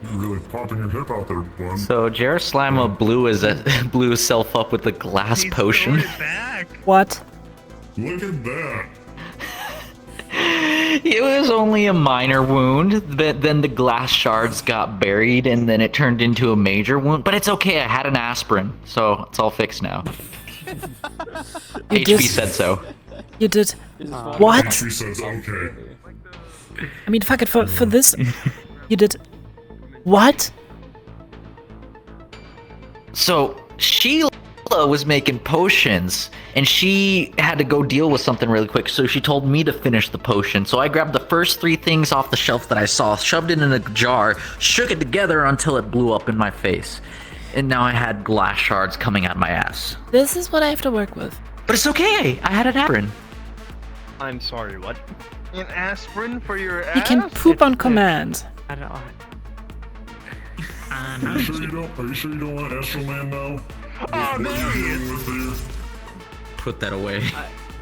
You're really popping your hip out there, bud. So Jerusalem blew himself up with a glass potion. What? Look at that. It was only a minor wound, but then the glass shards got buried and then it turned into a major wound. But it's okay, I had an aspirin, so it's all fixed now. HP said so. You did. What? She says okay. I mean, fuck it, for this, you did. What? So Sheila was making potions and she had to go deal with something really quick, so she told me to finish the potion. So I grabbed the first 3 things off the shelf that I saw, shoved it in a jar, shook it together until it blew up in my face, and now I had glass shards coming out my ass. This is what I have to work with. But it's okay, I had an aspirin. I'm sorry, what? An aspirin for your ass? You can poop on command. I don't. man. Are you sure you don't want Astral Man now? Oh, there he is. Put that away.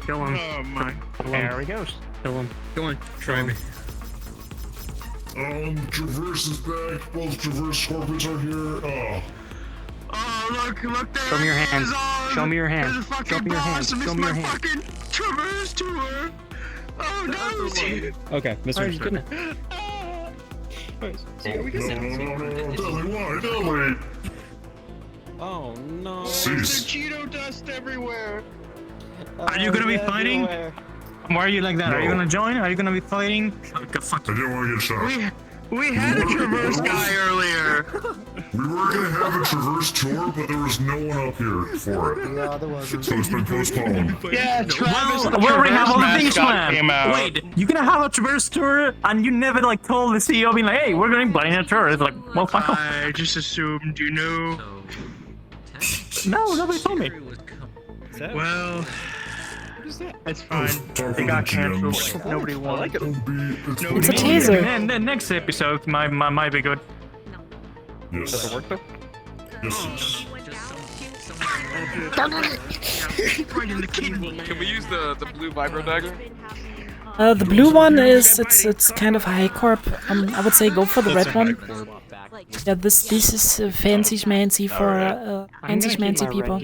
Kill him. Oh my. There he goes. Kill him. Go on. Try me. Traverse is back. Both Traverse corporates are here. Oh, look there. Show me your hands. Show me your hands. Show me your hands. Show me your hands. Fucking Traverse tour. Oh no. Okay, Mr. Inspector. No. Tell me. Oh no. Cease. Cheeto dust everywhere. Are you gonna be fighting? Why are you like that? No. Are you gonna join? Are you gonna be fighting? Okay, fuck. I didn't want to get shot. We had a Traverse guy earlier. We were gonna have a Traverse tour, but there was no one up here for it. Yeah, there wasn't. So it's been postponed. Yeah, Travis. Well, we already have all the things came planned. out. Wait, you're gonna have a Traverse tour, and you never like told the CEO, being like, "Hey, we're going to be planning a tour." It's like, well, fuck off. I just assumed you knew. No, nobody told me. Well, it's fine. They got canceled. Nobody won. It's a teaser. And the next episode might be good. Yes. Does it work though? Yes. Can we use the blue vibro dagger? The blue one is it's kind of high corp. I would say go for the red one. Yeah, this is fancy schmancy for fancy schmancy people.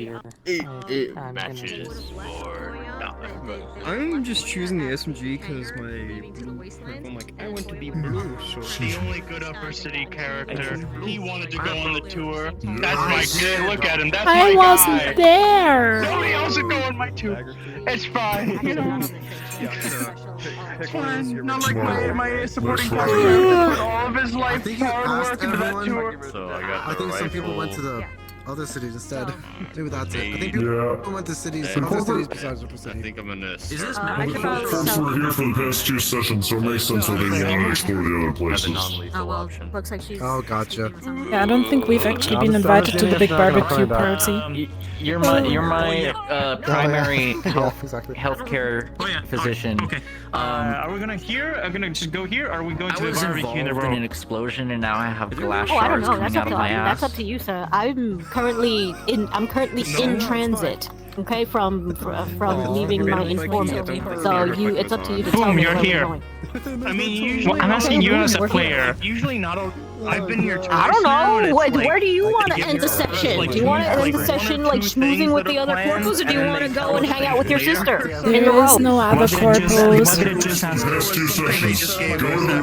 I'm just choosing the SMG because I'm like, I want to be blue, so the only good upper city character. He wanted to go on the tour. That's my guy. Look at him. That's I my wasn't guy. there. Nobody else would go on my tour. It's fine. You know. It's fine. Not like my supporting cast put all of his life hard work into that tour. So I got I the think some people went to rifle. the other cities instead. Maybe that's it. I think people went to cities, other cities besides Ripper I City. think I'm gonna. Is this Folks were here for the past 2 sessions, so it makes sense why they want to explore the other places. Looks like she's. Oh, gotcha. Yeah, I don't think we've actually been invited to the big barbecue party. You're my primary healthcare physician. Okay. Are we gonna just go here? Or are we going to I the was barbecue in involved the in row? an explosion, and now I have glass Oh, I don't shards know. coming That's out up of to my that's ass. up to you, sir. I'm currently in transit. Okay, from leaving my informant. So it's up to you to tell Boom, me you're where here. we're going. I mean, usually. I'm asking you as a We're player. Usually not. I've been here twice. I don't now, and know. it's Where do you like, want to end the session? Do you want to end the session like schmoozing with the other corpos, or do you want to go and hang out with your sister in the There row? is no other corpos. Past 2 sessions, go to the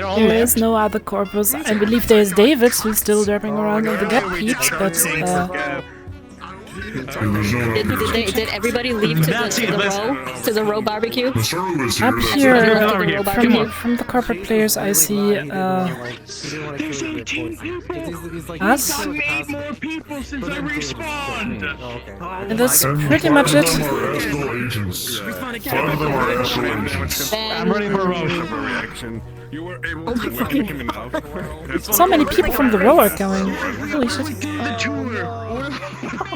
row. There is no other corpus. I believe there's David who's still driving around with the Gap peeps, but Did everybody leave to the row barbecue? up here from the corporate players I see us. Need more people since I respawned. And that's pretty much it. I'm ready for a reaction. You were able to welcome him enough. So many people from the row are going. Holy shit.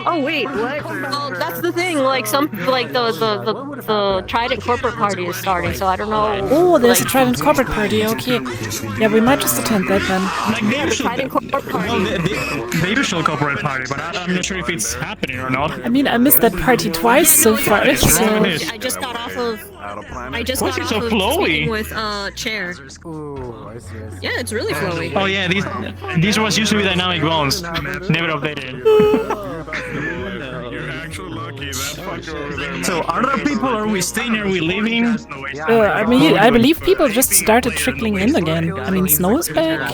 Oh wait, what? Oh, that's the thing. Like the Trident corporate party is starting, so I don't know. Oh, there's a Trident corporate party. Okay, yeah, we might just attend that then. Yeah, the Trident corporate party. The usual corporate party, but I'm not sure if it's happening or not. I mean, I missed that party twice so far. So I just got off of. I just got off of speaking with Chair. Yeah, it's really flowy. Oh yeah, these ones used to be dynamic bones. Never updated. You're actually lucky. That fucker over there. So are there people? Are we staying? Are we leaving? I mean, I believe people just started trickling in again. I mean, Snow is back.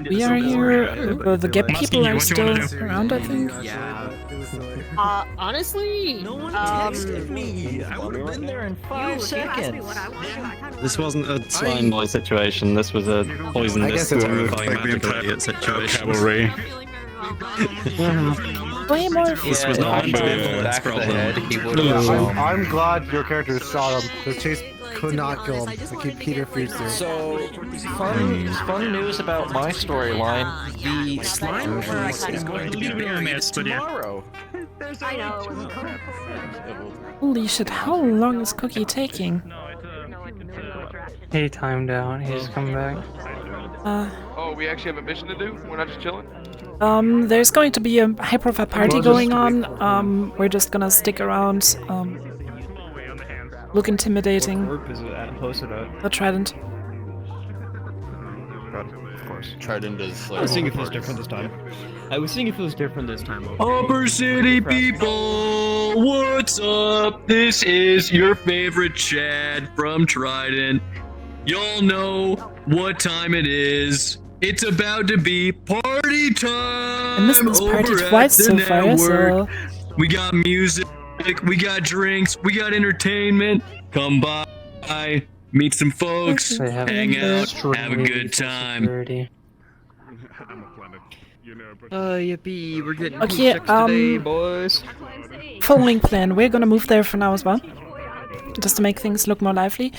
We are here. The Gap people are still around, I think. Honestly, No one texted me. I would have been there in 5 seconds. This wasn't a slime boy situation. This was a poison mist or idiot situation. Cavalry. Way more. This was not that's problem. I'm glad your character shot him, because Chase could not kill him. To keep Peter Fuster. So, fun news about my storyline. The slime case is going to be buried tomorrow. I know. Holy shit, how long is Cookie taking? He timed out. He's coming back. Oh, we actually have a mission to do? We're not just chilling? There's going to be a high-profile party going on. We're just gonna stick around. Look intimidating. What is it posted at? The Trident. Of course. Trident is like. I was seeing if it was different this time. Upper City people, what's up? This is your favorite Chad from Trident. Y'all know what time it is. It's about to be party time. I missed this party over twice at the so far, network. so... We got music, we got drinks, we got entertainment. Come by, meet some folks, hang out, have a good time. Yippee, we're getting Okay, today, boys. following plan. We're gonna move there for now as well, just to make things look more lively.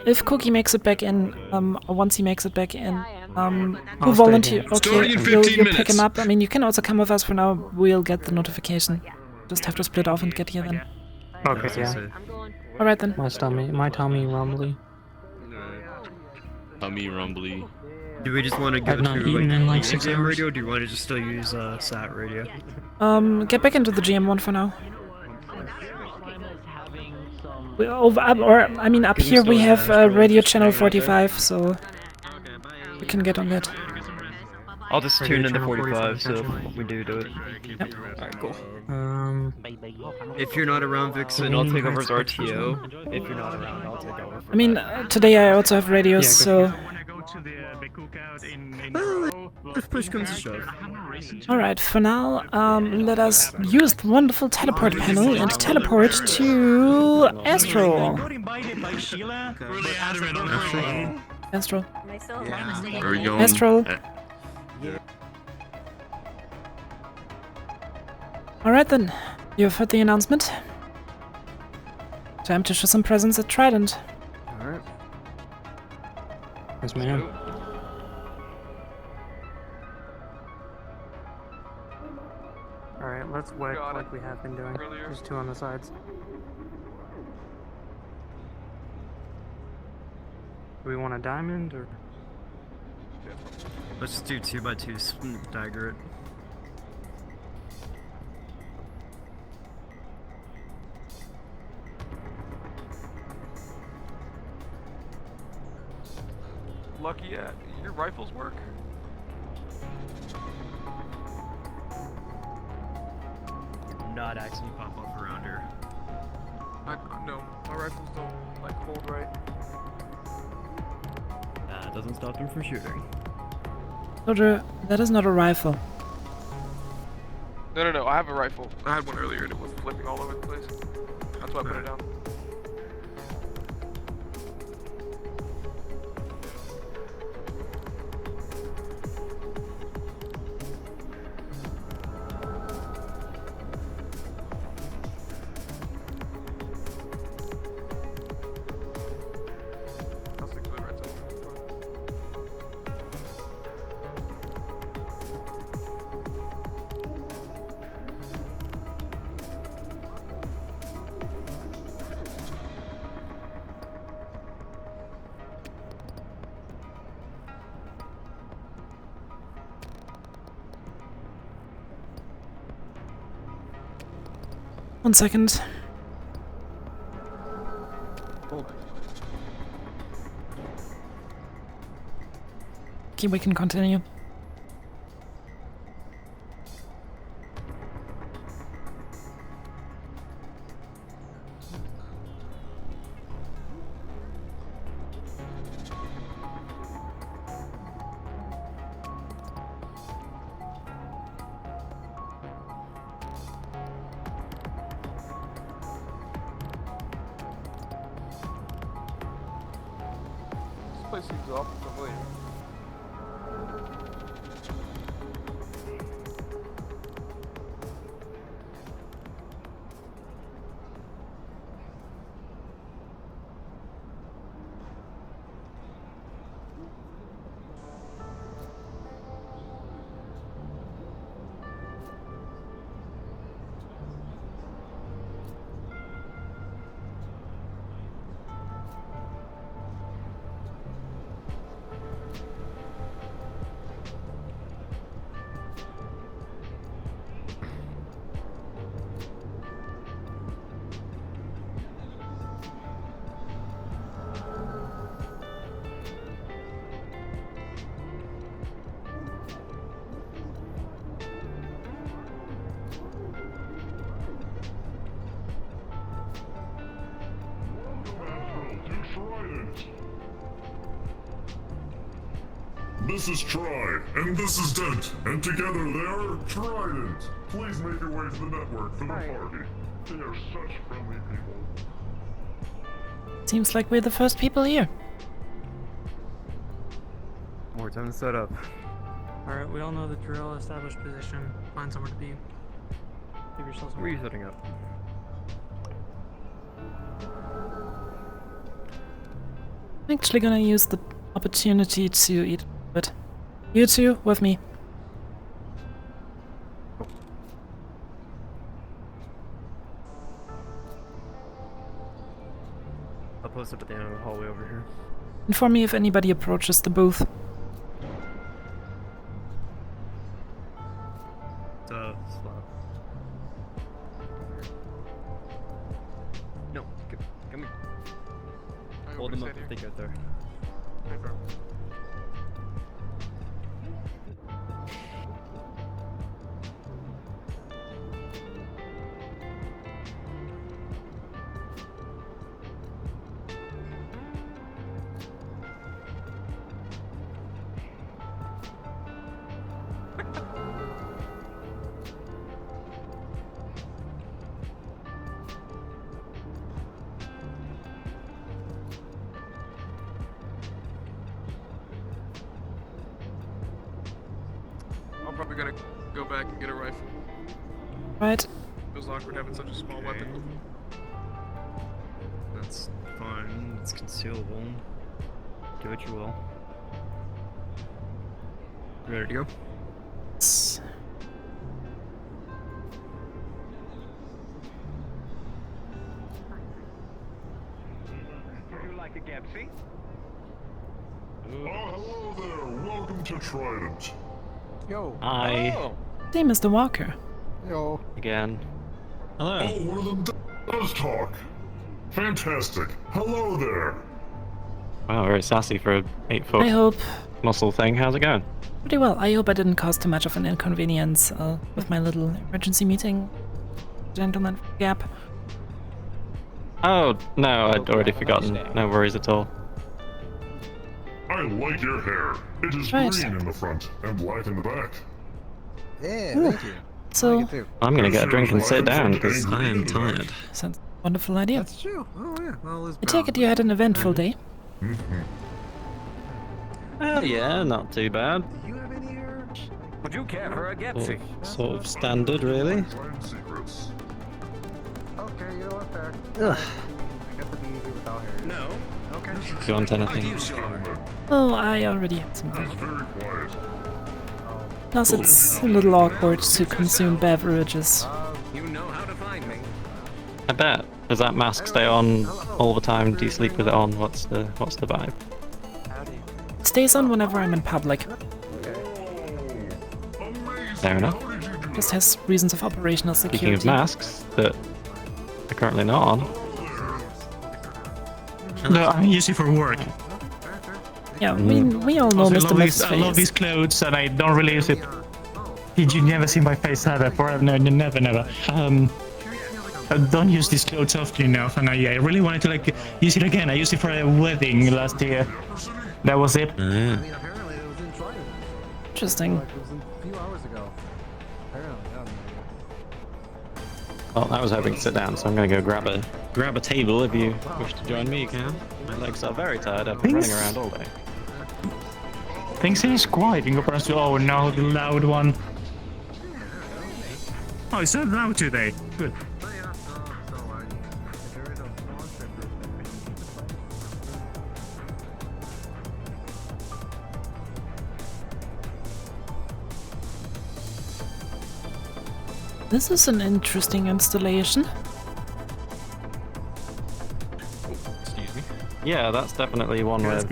If Cookie makes it back in, or once he makes it back in, who volunteer? Okay, you'll pick him up. I mean, you can also come with us for now. We'll get the notification. Just have to split off and get here then. Okay, yeah. All right then. My tummy rumbly. Tummy rumbly. Do we just want to go I've not to eaten in like 6 GM hours. radio, or do you want to just still use SAT radio? Get back into the GM one for now. Up here we have radio channel 45, so we can get on that. I'll just tune into 45, so we do it. Yep. Alright, cool. If you're not around, Vixen, I'll take over as RTO. If you're not around, I'll take over. I mean, today I also have radios, so... If push comes to shove. Alright, for now, let us use the wonderful teleport panel and teleport to Astral. Astral. Where are we going? Astral. Alright then, you've heard the announcement. Time to show some presence at Trident. Alright. Yes, ma'am. Alright, let's wait like we have been doing. There's two on the sides. Do we want a diamond or? Let's do 2x2 dagger it. Lucky your rifles work? Not actually pop up around her. No, my rifles don't like hold right. It doesn't stop them from shooting. Soldier, that is not a rifle. No, I have a rifle. I had one earlier and it was flipping all over the place. That's why I put it down. One second. Okay, we can continue. This place seems awful familiar. Trident. This is Tri, and this is Dent, and together they are Trident. Please make your way to the network for the party. They are such friendly people. Seems like we're the first people here. More time to set up. Alright, we all know the drill, establish position, find somewhere to be. Give yourselves Where are you setting up? I'm actually gonna use the opportunity to eat, but you two with me. I'll post up at the end of the hallway over here. Inform me if anybody approaches the booth. Slow. No, come here. Hold them up if they get there. I'm probably gonna go back and get a rifle. Right. Feels awkward having such a small weapon. That's fine. It's concealable. Do what you will. Ready to go? Would you like a Gepsi? Oh, hello there. Welcome to Trident. Yo. Hi. Oh. Hey, Mr. Walker. Yo. Again. Hello. Oh, one of them does talk. Fantastic. Hello there. Wow, very sassy for a 8-foot I hope. muscle thing. How's it going? Pretty well. I hope I didn't cause too much of an inconvenience with my little emergency meeting. Gentleman Gap. Oh, no, I'd already forgotten. No worries at all. I like your hair. It is Right. green in the front and black in the back. Yeah, Ooh. thank you. So, I'm gonna get a drink and sit down because I am tired. sounds like a wonderful idea. That's true. Oh yeah. Well, it's I take it you had an eventful day. Yeah, not too bad. Would you care for a Gepsi? Sort of standard, really. Okay, you know what? Fair. Ugh. I got to be easy without hair. No. Okay. If you want anything. Oh, I already had something. Plus, it's a little awkward to consume beverages. You know how to find me. I bet. Does that mask stay on all the time? Do you sleep with it on? What's the vibe? It stays on whenever I'm in public. Fair enough. Just has reasons of operational Speaking security. of masks that are currently not on. No, I use it for work. Yeah, we all know Mr. Mix's I love these clothes, and I don't really use it. Did you never see my face either? No, never. I don't use these clothes often enough, and I really wanted to use it again. I used it for a wedding last year. That was it. Interesting. Like, it was a few hours ago. Apparently, Well, I was hoping to sit down, so I'm gonna go grab a table. If you wish to join me, you can. My legs are very tired. I've been running around all day. Things is quiet in comparison to no, the loud one. Oh, it's not loud today. Good. This is an interesting installation. Excuse me. Yeah, that's definitely one way of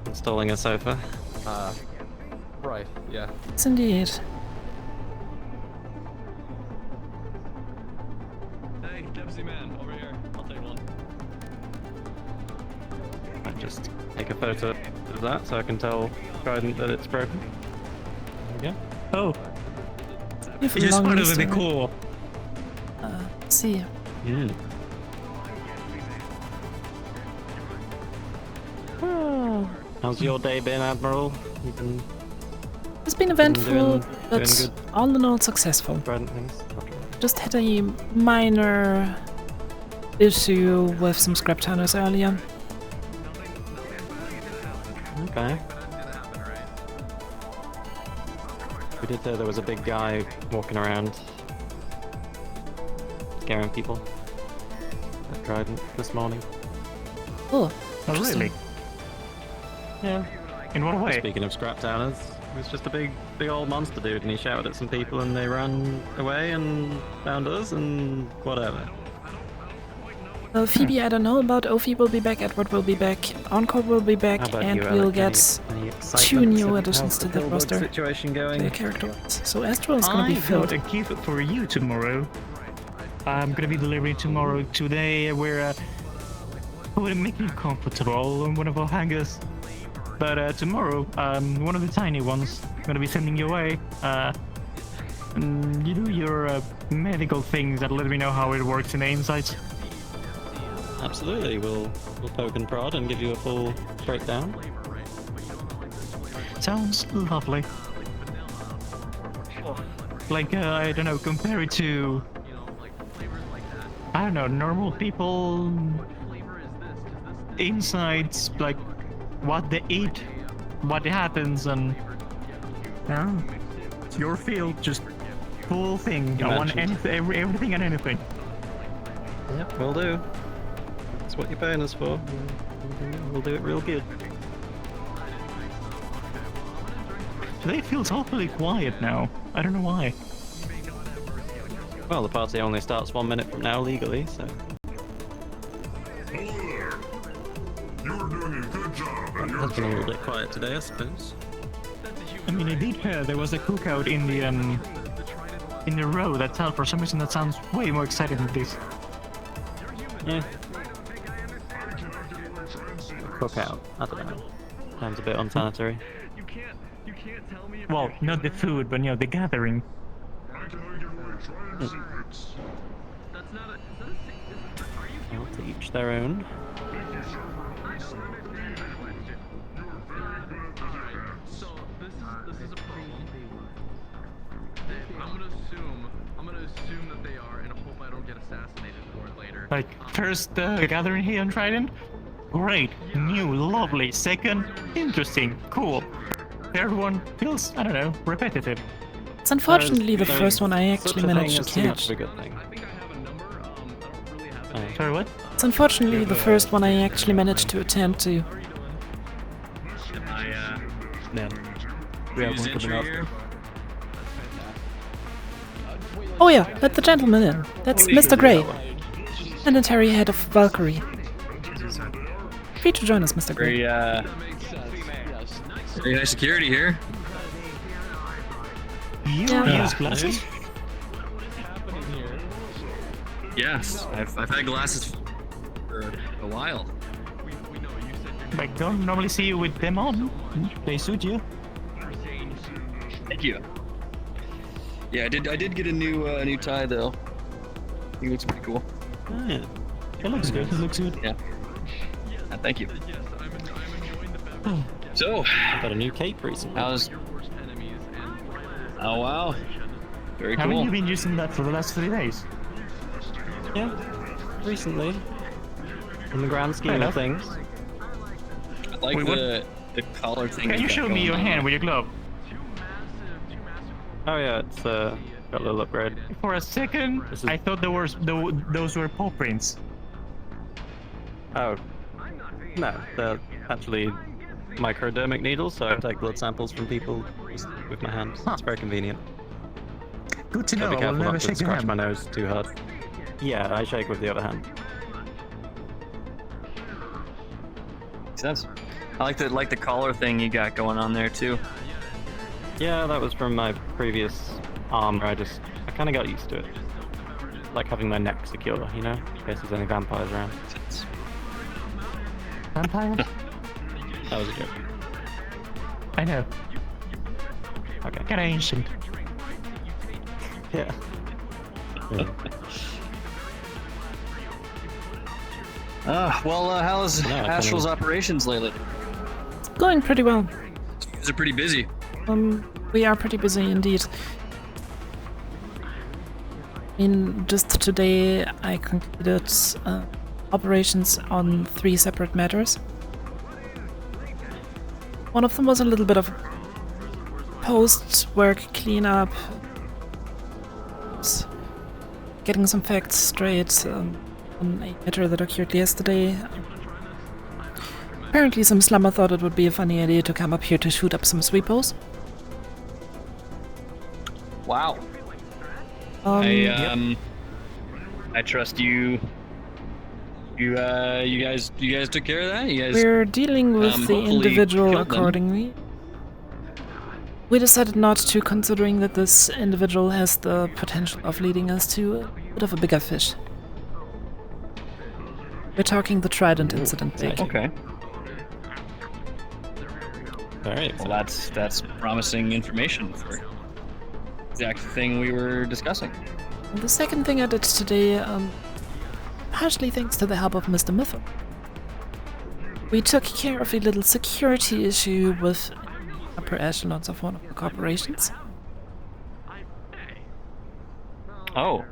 installing a sofa. Right, yeah. Yes, indeed. Hey, Dempsey man, over here. I'll take one. I just take a photo of that so I can tell Trident that it's broken. There we go. Oh. If It just long wanted to list be or- cool. See. Yeah. How's your day been, Admiral? You've been It's been eventful, doing but good. all in all successful. Trident things? Okay. Just had a minor issue with some scrapturners earlier. Okay. We did say there was a big guy walking around scaring people at Trident this morning. Oh, Oh, really? Yeah. In what way? Speaking of scrap towners, it was just a big old monster dude, and he shouted at some people, and they ran away and found us, and whatever. Phoebe, I don't know about Ophi will be back, Edward will be back, Encore will be back, How about and you, we'll Alec? get Any 2 excitement? new How's additions to the Hillbug roster. situation going? Their character-wise. So Astral is gonna be I filled. got a gift for you tomorrow. I'm gonna be delivering tomorrow. Today we're making you comfortable on one of our hangars. But tomorrow, one of the tiny ones, gonna be sending you away. You do your medical things that let me know how it works in the inside. Absolutely, we'll poke and prod and give you a full breakdown. Sounds lovely. Like, I don't know, compare it to, I don't know, normal people insights, like what they eat, what happens, and it's your field, just full thing. I want everything and anything. Yep, will do. That's what you're paying us for. We'll do it real good. Today feels awfully quiet now. I don't know why. Well, the party only starts 1 minute from now legally, so. Hello there. You're doing a good job at your It's been a little job. bit quiet today, I suppose. I mean, I did hear there was a cookout in the row. That sound, for some reason, that sounds way more exciting than this. Yeah. Cookout. I don't know. Sounds a bit unsanitary. Well, not the food, but the gathering. Well, to each their own. I'm gonna assume that they are, and hope I don't get assassinated for it later. Like, first gathering here on Trident? Great, new, lovely. Second, interesting, cool. Third one feels, I don't know, repetitive. It's unfortunately the first one I actually managed to catch. A good thing. Sorry, what? It's unfortunately the first one I actually managed to attend to. We have one coming up. Oh yeah, let the gentleman in. That's Mr. Grey, planetary head of Valkyrie. Free to join us, Mr. Grey. Very high security here. You Yeah. use glasses? Yes, I've had glasses for a while. I don't normally see you with them on. They suit you. Thank you. Yeah, I did get a new tie though. I think it looks pretty cool. Oh, yeah. It looks good. It looks good. Yeah. Thank you. So, I got a new cape recently. Oh wow. Very cool. Haven't you been using that for the last 3 days? Yeah, recently. In the grand scheme of things. I like Wait, the collar thing. Can you got show me going your on. hand with your glove? Oh yeah, it's got a little upgrade. For a second, I thought those were paw prints. Oh. No, they're actually microdermic needles, so I take blood samples from people just with my hand. It's very convenient. Good to Gotta know. be I will careful never not to shake your scratch hand. my nose too hard. Yeah, I shake with the other hand. Makes sense. I like the collar thing you got going on there too. Yeah, that was from my previous armor. I kind of got used to it. Like having my neck secure, you know, in case there's any vampires around. Vampires? That was a joke. I know. Okay. Kinda ancient. Yeah. Yeah. How's Astral's operations lately? It's going pretty well. You guys are pretty busy. We are pretty busy indeed. Just today I concluded operations on 3 separate matters. One of them was a little bit of post-work cleanup, getting some facts straight on a matter that occurred yesterday. Apparently some slumber thought it would be a funny idea to come up here to shoot up some sweepos. Wow. I trust you. You guys took care of that? You guys, we're dealing with the individual accordingly. We decided not to, considering that this individual has the potential of leading us to a bit of a bigger fish. We're talking the Trident incident, basically. Okay. All right. Well, that's promising information for the exact thing we were discussing. And the second thing I did today, partially thanks to the help of Mr. Mytho, we took care of a little security issue with upper echelons of one of the corporations. Oh.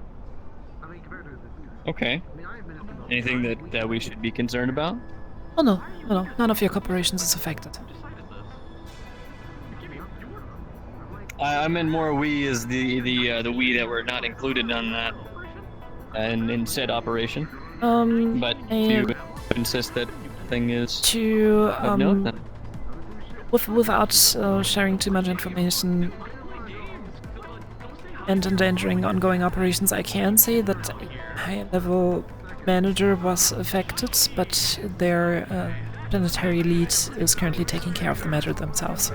Okay. Anything that we should be concerned about? Oh no, none of your corporations is affected. I meant more we as the we that were not included on that in said operation. But to insist that thing is to of note, then. Without sharing too much information and endangering ongoing operations, I can say that a high-level manager was affected, but their planetary lead is currently taking care of the matter themselves.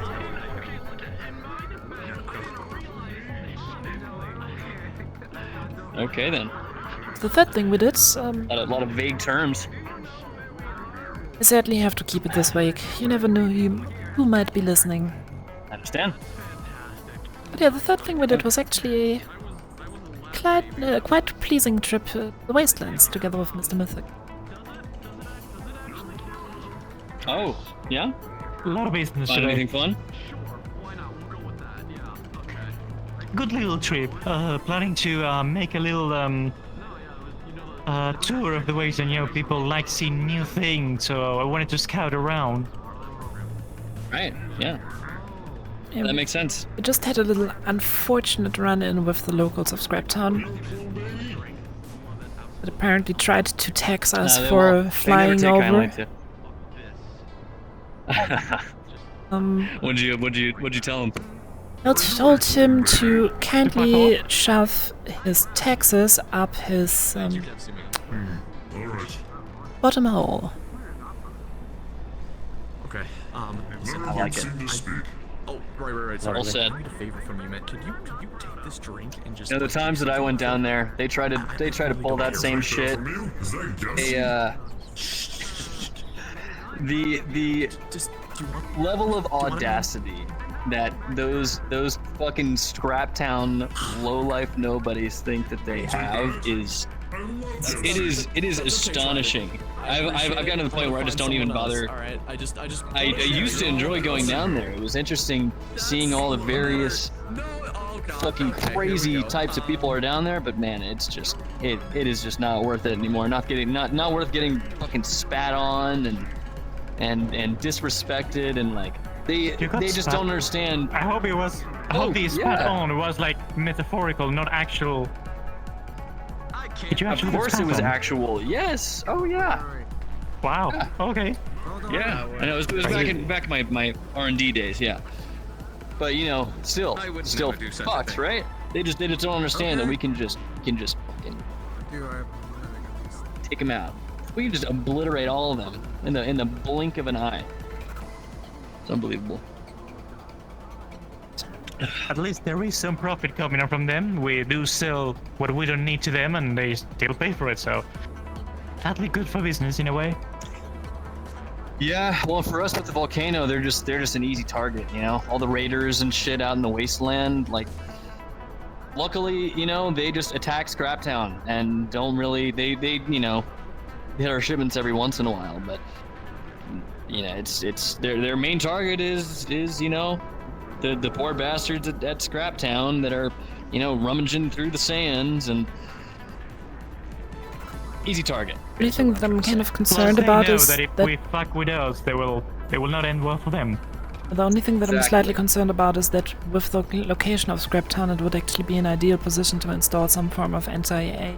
Okay then. The third thing we did, a lot of vague terms. I sadly have to keep it this vague. You never know who might be listening. I understand. But yeah, the third thing we did was actually a quite pleasing trip to the Wastelands together with Mr. Mythic. Oh, yeah? A lot of business Find today. anything fun? Good little trip. Planning to make a little tour of the wasteland. You know, people like seeing new things, so I wanted to scout around. Right, yeah. That makes sense. We just had a little unfortunate run-in with the locals of Scraptown. That apparently tried to tax us for flying over. What'd you tell him? I told him to kindly shove his taxes up his bottom hole. Okay. I like it. Oh, right. Sorry. All said. I need a favor from you, man. Could you take this drink and just? You know, the times that I went down there, they try to pull that same shit. The level of audacity that those fucking Scraptown low-life nobodies think that they have is astonishing. I've gotten to the point where I just don't even bother. I used to enjoy going down there. It was interesting seeing all the various fucking crazy types of people are down there, but man, it's just it is just not worth it anymore. Not worth getting fucking spat on and disrespected and like they just don't understand. I hope it was. I hope the spat on was like metaphorical, not actual. Of course it was actual. Yes. Oh yeah. Wow. Yeah. Okay. Yeah. I know it was back in my R&D days. Yeah. But you know, still fucks, right? They just don't understand that we can just fucking take them out. We can just obliterate all of them in the blink of an eye. It's unbelievable. At least there is some profit coming from them. We do sell what we don't need to them, and they still pay for it. So, that'd be good for business in a way. Yeah, well, for us with the volcano, they're just an easy target. You know, all the raiders and shit out in the wasteland. Like, luckily, you know, they just attack Scraptown and don't really. They hit our shipments every once in a while, but you know, it's their main target is you know, the poor bastards at Scraptown that are, you know, rummaging through the sands and easy target. The only thing that I'm kind of concerned Plus, about they know is that if we fuck with us, they will not end well for them. the only thing that I'm Exactly. slightly concerned about is that with the location of Scraptown, it would actually be an ideal position to install some form of anti-air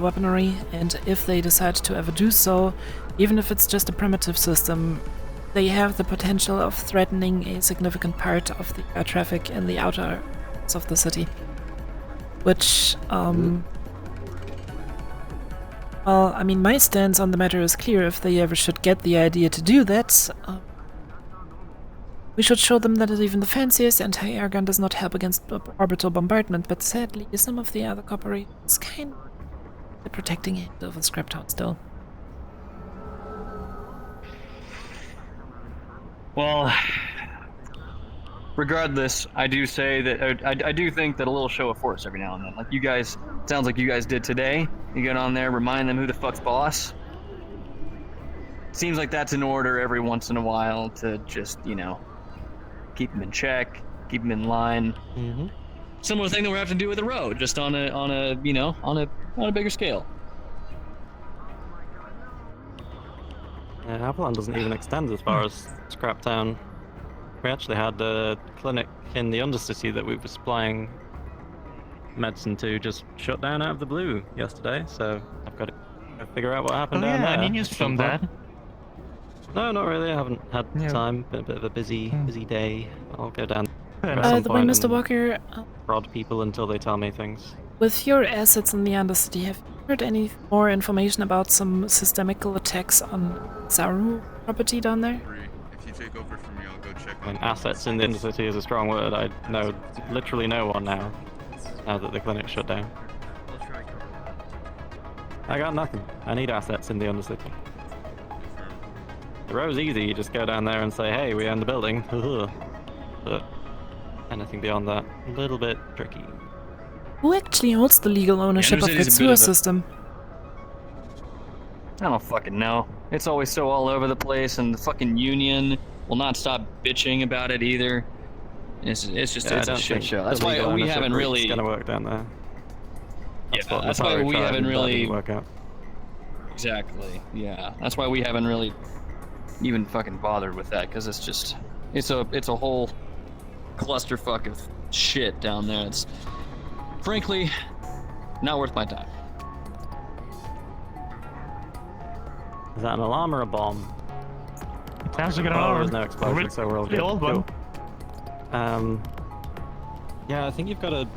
weaponry, and if they decide to ever do so, even if it's just a primitive system, they have the potential of threatening a significant part of the air traffic in the outer parts of the city. Which, well, I mean, my stance on the matter is clear. If they ever should get the idea to do that, we should show them that even the fanciest anti-air gun does not help against orbital bombardment, but sadly, some of the other corporations kind of protecting it over Scraptown still. Well, regardless, I do say that I do think that a little show of force every now and then, like you guys, sounds like you guys did today. You get on there, remind them who the fuck's boss. Seems like that's in order every once in a while to just, you know, keep them in check, keep them in line. Mm-hmm. Similar thing that we're having to do with the road, just on a you know, on a bigger scale. Yeah, Avalon doesn't even extend as far as Scraptown. We actually had a clinic in the Undercity that we were supplying medicine to just shut down out of the blue yesterday, so I've got to figure out what happened down there. Any news from that? No, not really. I haven't had time. Been a bit of a busy day. I'll go down. By the way, Mr. Walker, prod people until they tell me things. with your assets in the Undercity, have you heard any more information about some systemical attacks on Zaru property down there? If you take over from me, I'll go check I mean, assets in the Undercity is a strong word. I know literally no one now that the clinic shut down. I got nothing. I need assets in the Undercity. The road's easy, you just go down there and say, hey, we own the building. But anything beyond that, a little bit tricky. Who actually holds the legal ownership of the sewer system? I don't fucking know. It's always so all over the place, and the fucking union will not stop bitching about it either. It's just it's a shit show. That's why we haven't really. It's gonna work down there. That's why we haven't really. Work out. Exactly. Yeah. That's why we haven't really even fucking bothered with that, because it's just it's a whole clusterfuck of shit down there. It's frankly not worth my time. Is that an alarm or a bomb? Sounds like an Oh, alarm. there's no explosion, so we're all good. The old one. Cool. Yeah, I think you gotta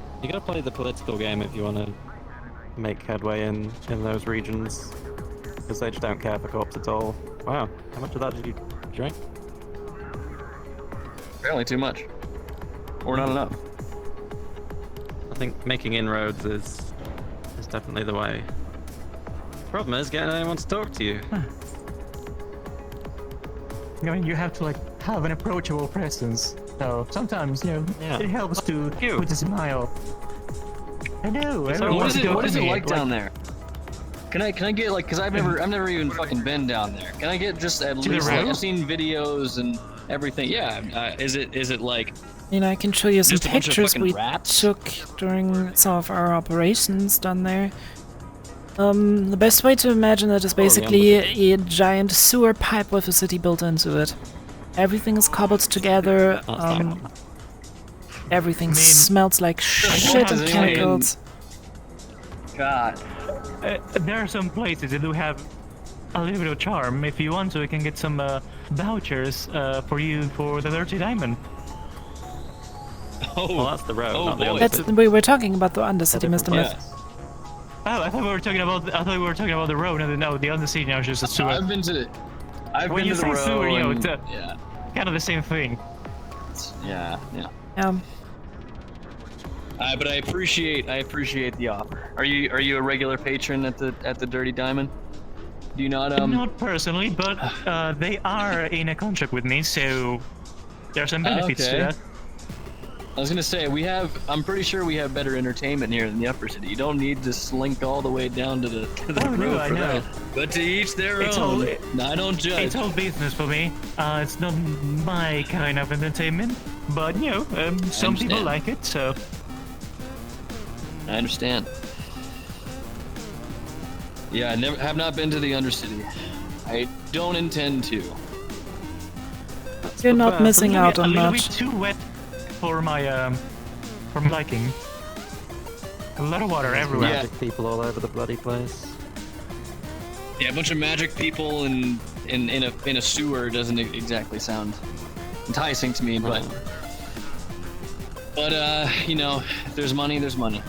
play the political game if you want to make headway in those regions, because they just don't care for cops at all. Wow, how much of that did you drink? Apparently too much, or not enough. I think making inroads is definitely the way. Problem is getting anyone to talk to you. I mean, you have to like have an approachable presence. So sometimes, you know, it helps to put a smile. I know. So what is it like down there? Can I get like, cause I've never even fucking been down there. Can I get just at least like, I've seen videos and everything. Yeah. Is it like? You know, I can show you some Just a bunch of pictures fucking we rats? took during some of our operations down there. The best way to imagine it is basically a giant sewer pipe with a city built into it. Everything is cobbled together. Everything smells like shit and chemicals. God. There are some places that do have a little bit of charm. If you want to, I can get some vouchers for you for the Dirty Diamond. Oh, well, that's the road, not the Undercity. We were talking about the Undercity, Mr. Myth. Oh, I thought we were talking about the road. No, the Undercity now is just a sewer. I've been to the say road. sewer, you know, it's yeah. kind of the same thing. Yeah. But I appreciate the offer. Are you a regular patron at the Dirty Diamond? Do you not Not personally, but they are in a contract with me, so there are some benefits to that. I was gonna say I'm pretty sure we have better entertainment here in the upper city. You don't need to slink all the way down to the Oh, no, road I for know. that. But to each their It's own. all- I don't judge. It's all business for me. It's not my kind of entertainment, but you know, some people understand. like it, so. I understand. Yeah, I have not been to the Undercity. I don't intend to. You're not missing out a on little much. bit too wet for my liking. A lot of water everywhere. Magic people all over the bloody place. Yeah, a bunch of magic people in a sewer doesn't exactly sound enticing to me, but you know, if there's money, there's money.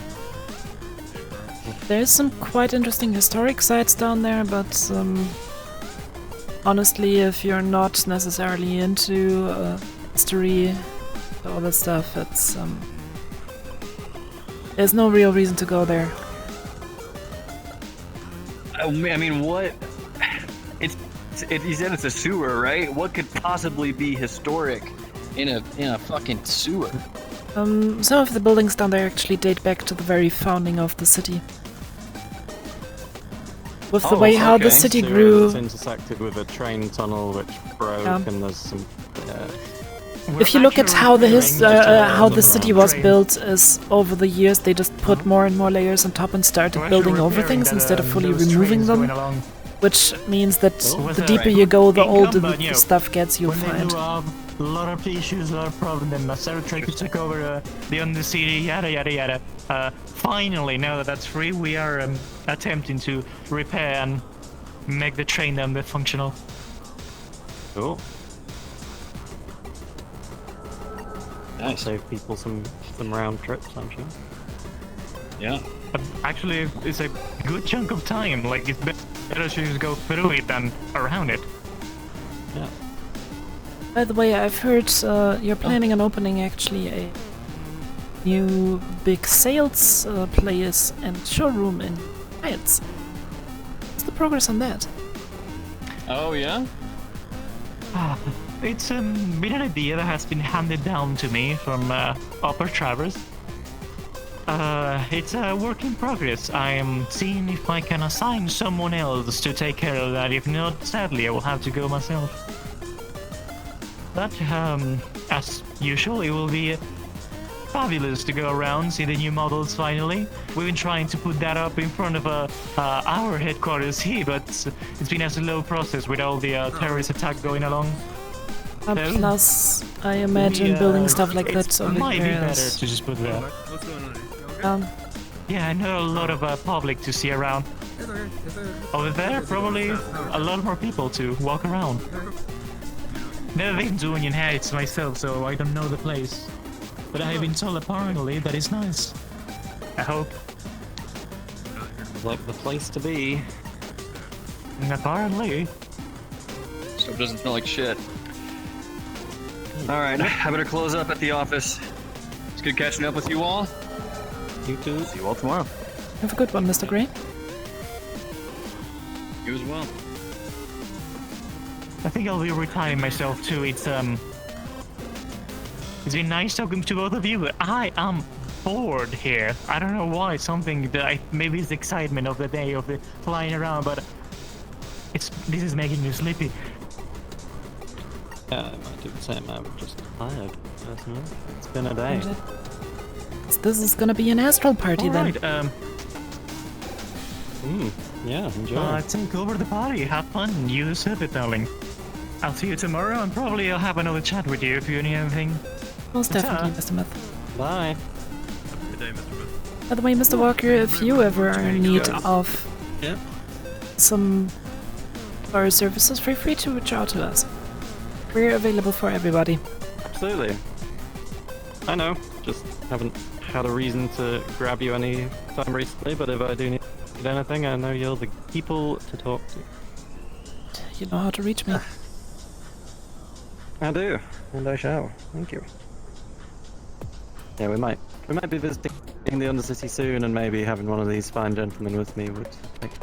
There's some quite interesting historic sites down there, but honestly, if you're not necessarily into history, all that stuff, it's there's no real reason to go there. I mean, what? You said it's a sewer, right? What could possibly be historic in a fucking sewer? Some of the buildings down there actually date back to the very founding of the city. With the way how the city grew. It's intersected with a train tunnel which broke, and there's some. If you look at how how the city was built, is over the years they just put more and more layers on top and started building over things instead of fully removing them, which means that the deeper you go, the older the stuff gets you'll find. A lot of issues, a lot of problems, and Sarah Traker took over the Undercity, yada yada yada. Finally, now that that's free, we are attempting to repair and make the train down bit functional. Cool. Nice. Save people some round trips, I'm sure. Yeah. Actually, it's a good chunk of time. Like, it's better to just go through it than around it. Yeah. By the way, I've heard you're planning on opening actually a new big sales place and showroom in Heights. What's the progress on that? Oh yeah? It's been an idea that has been handed down to me from Upper Travers. It's a work in progress. I am seeing if I can assign someone else to take care of that. If not, sadly, I will have to go myself. But, as usual, it will be fabulous to go around, see the new models finally. We've been trying to put that up in front of our headquarters here, but it's been a slow process with all the terrorist attack going along. Plus, I imagine building stuff like that over might be here better is... to just put there. What's going on? Yeah, I know a lot of public to see around. Over there, probably a lot more people to walk around. Never been to Union Heights myself, so I don't know the place. But I have been told apparently that it's nice. I hope. Like the place to be. Apparently. Stuff doesn't smell like shit. Alright, I better close up at the office. It's good catching up with you all. You too. See you all tomorrow. Have a good one, Mr. Gray. You as well. I think I'll be retiring myself too. It's been nice talking to both of you, but I am bored here. I don't know why. Something that maybe it's excitement of the day of the flying around, but this is making me sleepy. Yeah, I might do the same. I'm just tired, personally. It's been a day. This is gonna be an astral party then. Yeah, enjoy. Take over the party. Have fun. You said it, darling. I'll see you tomorrow, and probably I'll have another chat with you if you need anything. Most definitely, Mr. Myth. Bye. Good day, Mr. Myth. By the way, Mr. Walker, if you ever are in need of some of our services, feel free to reach out to us. We're available for everybody. Absolutely. I know, just haven't had a reason to grab you any time recently, but if I do need anything, I know you're the people to talk to. You know how to reach me. I do, and I shall. Thank you. Yeah, we might be visiting the Undercity soon, and maybe having one of these fine gentlemen with me would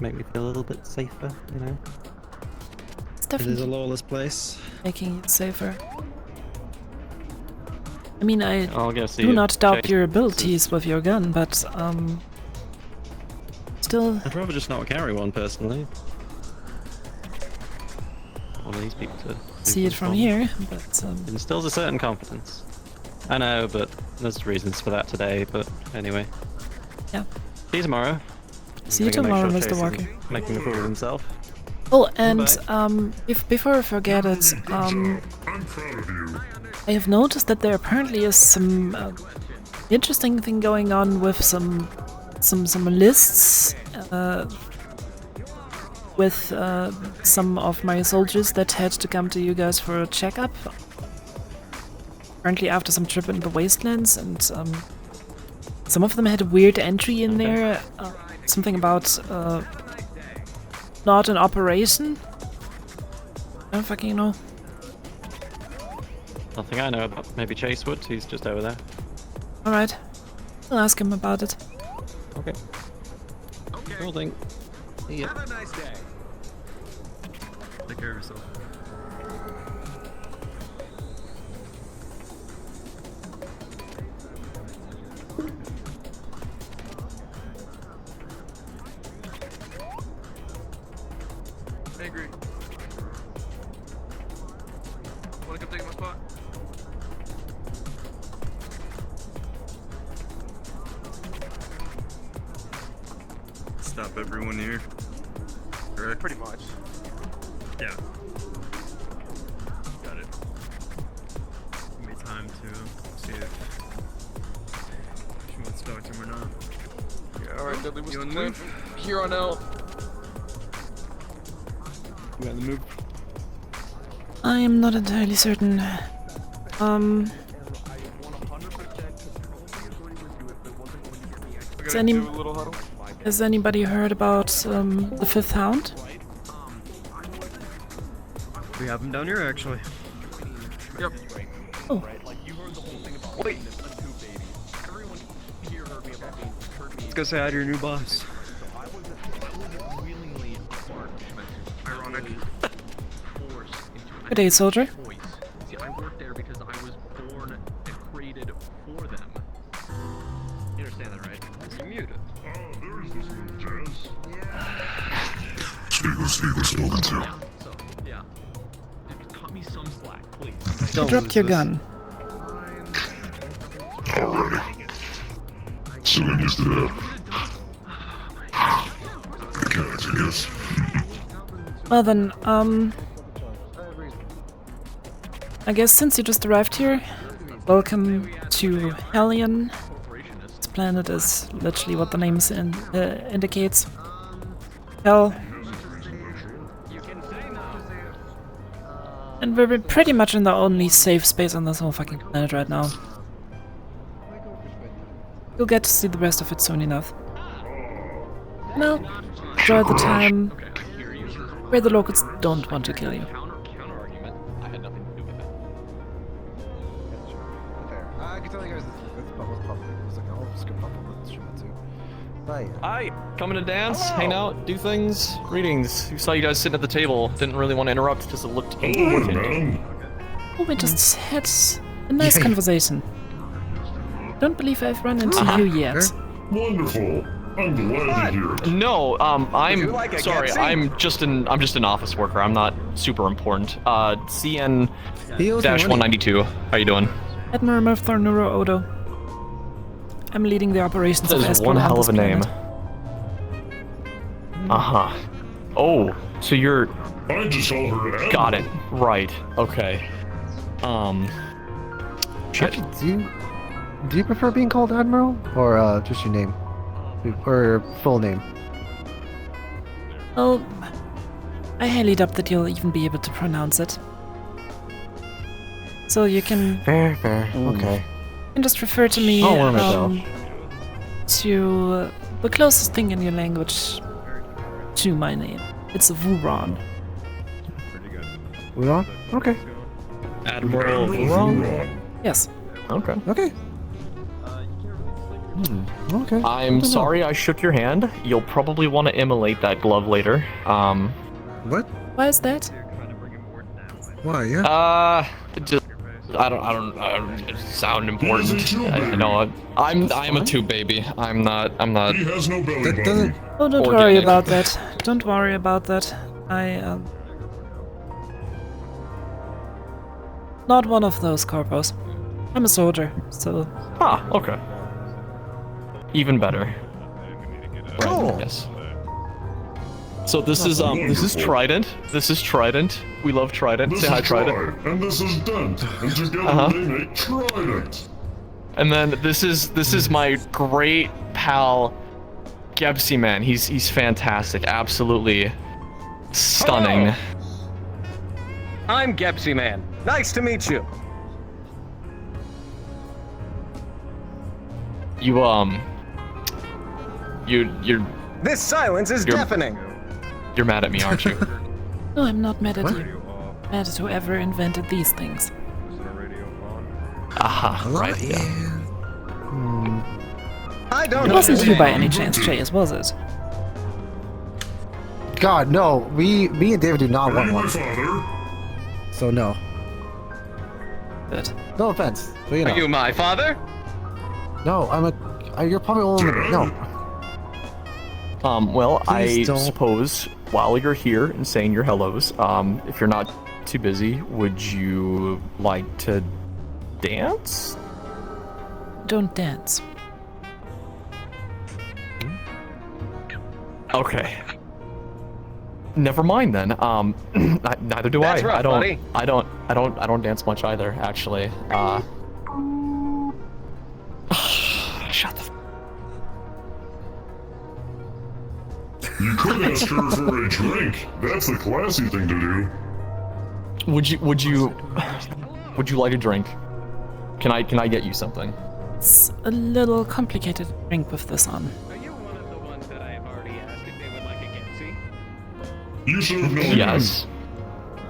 make me feel a little bit safer, you know? It's definitely It is a lawless place. making it safer. I mean, I I'll go see do if not doubt Chase your is- abilities with your gun, but still. I'd rather just not carry one personally. All these people to See it from here, but it instills a certain confidence. I know, but there's reasons for that today. But anyway. Yeah. See you tomorrow. See you I'm gonna tomorrow, make Mr. Chase Walker. isn't making a fool of himself. Oh, and Bye. if before I forget it, I have noticed that there apparently is some interesting thing going on with some lists with some of my soldiers that had to come to you guys for a checkup. Apparently after some trip in the wastelands, and some of them had a weird entry in there, something about not an operation. I don't fucking know. Nothing I know about. Maybe Chase would. He's just over there. Alright. I'll ask him about it. Okay. Cool thing. See ya. Have a nice day. Take care of yourself. Angry. Wanna come take my spot? Stop everyone here. Correct? Pretty much. Yeah. Got it. Give me time to see if she wants to talk to him or not. Yeah, alright, Dudley, what's You the on the plan move? from here on out? You on the move? I am not entirely certain. Has anybody heard about the Fifth Hound? We have him down here, actually. Yep. Oh. Wait. Let's go say hi to your new boss. Ironic. Good day, soldier. See, I worked there because I was born and created for them. You understand that, right? You're muted. Speaker spoken to. So, yeah. Cut me some slack, please. You dropped your gun. Already. Cylinders to that. Mechanics, I guess. Well then, I guess since you just arrived here, welcome to Hellion. This planet is literally what the name indicates. Hell. And we're pretty much in the only safe space on this whole fucking planet right now. You'll get to see the rest of it soon enough. No, enjoy the time where the locals don't want to kill you. I had nothing to do with it. I can tell you guys this was public. It was like a whole script up on this shit too. Bye. Hi, coming to dance, hang out, do things. Greetings. We saw you guys sitting at the table. Didn't really want to interrupt because it looked important. Oh, we just had a nice conversation. Don't believe I've run into you yet. Wonderful. I'm glad to hear it. No, I'm like a sorry. Gepsi? I'm just an office worker. I'm not super important. CN-192. How you doing? Admiral Murthor Neuro Odo. I'm leading the operations That of is Espionage one on hell this of a name. planet. Oh, so you're. I just call her Admiral. Got it. Right. Okay. Shit. Actually, do you prefer being called Admiral or just your name or your full name? Well, I highly doubt that you'll even be able to pronounce it. So you can. Fair. Okay. You can just refer to me I'll warm myself. to the closest thing in your language to my name. It's Vurawn. Vurawn? Okay. Admiral Vurawn? Yes. Okay. Okay. Okay. I'm sorry I shook your hand. You'll probably want to immolate that glove later. What? Why is that? Why? Yeah. Just I don't sound important. I know. I'm a tube baby. I'm not. He has no belly That button. Oh, don't Organic. worry about that. Don't worry about that. Not one of those corpos. I'm a soldier, so... Ah, okay. Even better. Cool. Yes. So this is Trident. This is Trident. We love Trident. This Say hi, is Trident. Tri, and this is Dent, and together they make Trident. And then this is my great pal, Gebsy man. He's fantastic. Absolutely stunning. Hello. I'm Gebsy Man. Nice to meet you. You're This silence is deafening. You're mad at me, aren't you? No, I'm not mad at you. Mad at whoever invented these things. Aha, right. Yeah. I don't It wasn't you by any chance, Chase, was it? God, no. Me and David do not want My one. father. So no. Good. No offense. But you know. Are you my father? No, you're probably older than me. No. Well, Please I don't. suppose while you're here and saying your hellos, if you're not too busy, would you like to dance? Don't dance. Okay. Never mind then. Neither do That's I. rough, buddy. I don't dance much either, actually. Shut the. You could ask her for a drink. That's the classy thing to do. Would you like a drink? Can I get you something? It's a little complicated to drink with this on. Are you one of the ones that I've already asked if they would like a Gebsy? You should have known. Yes.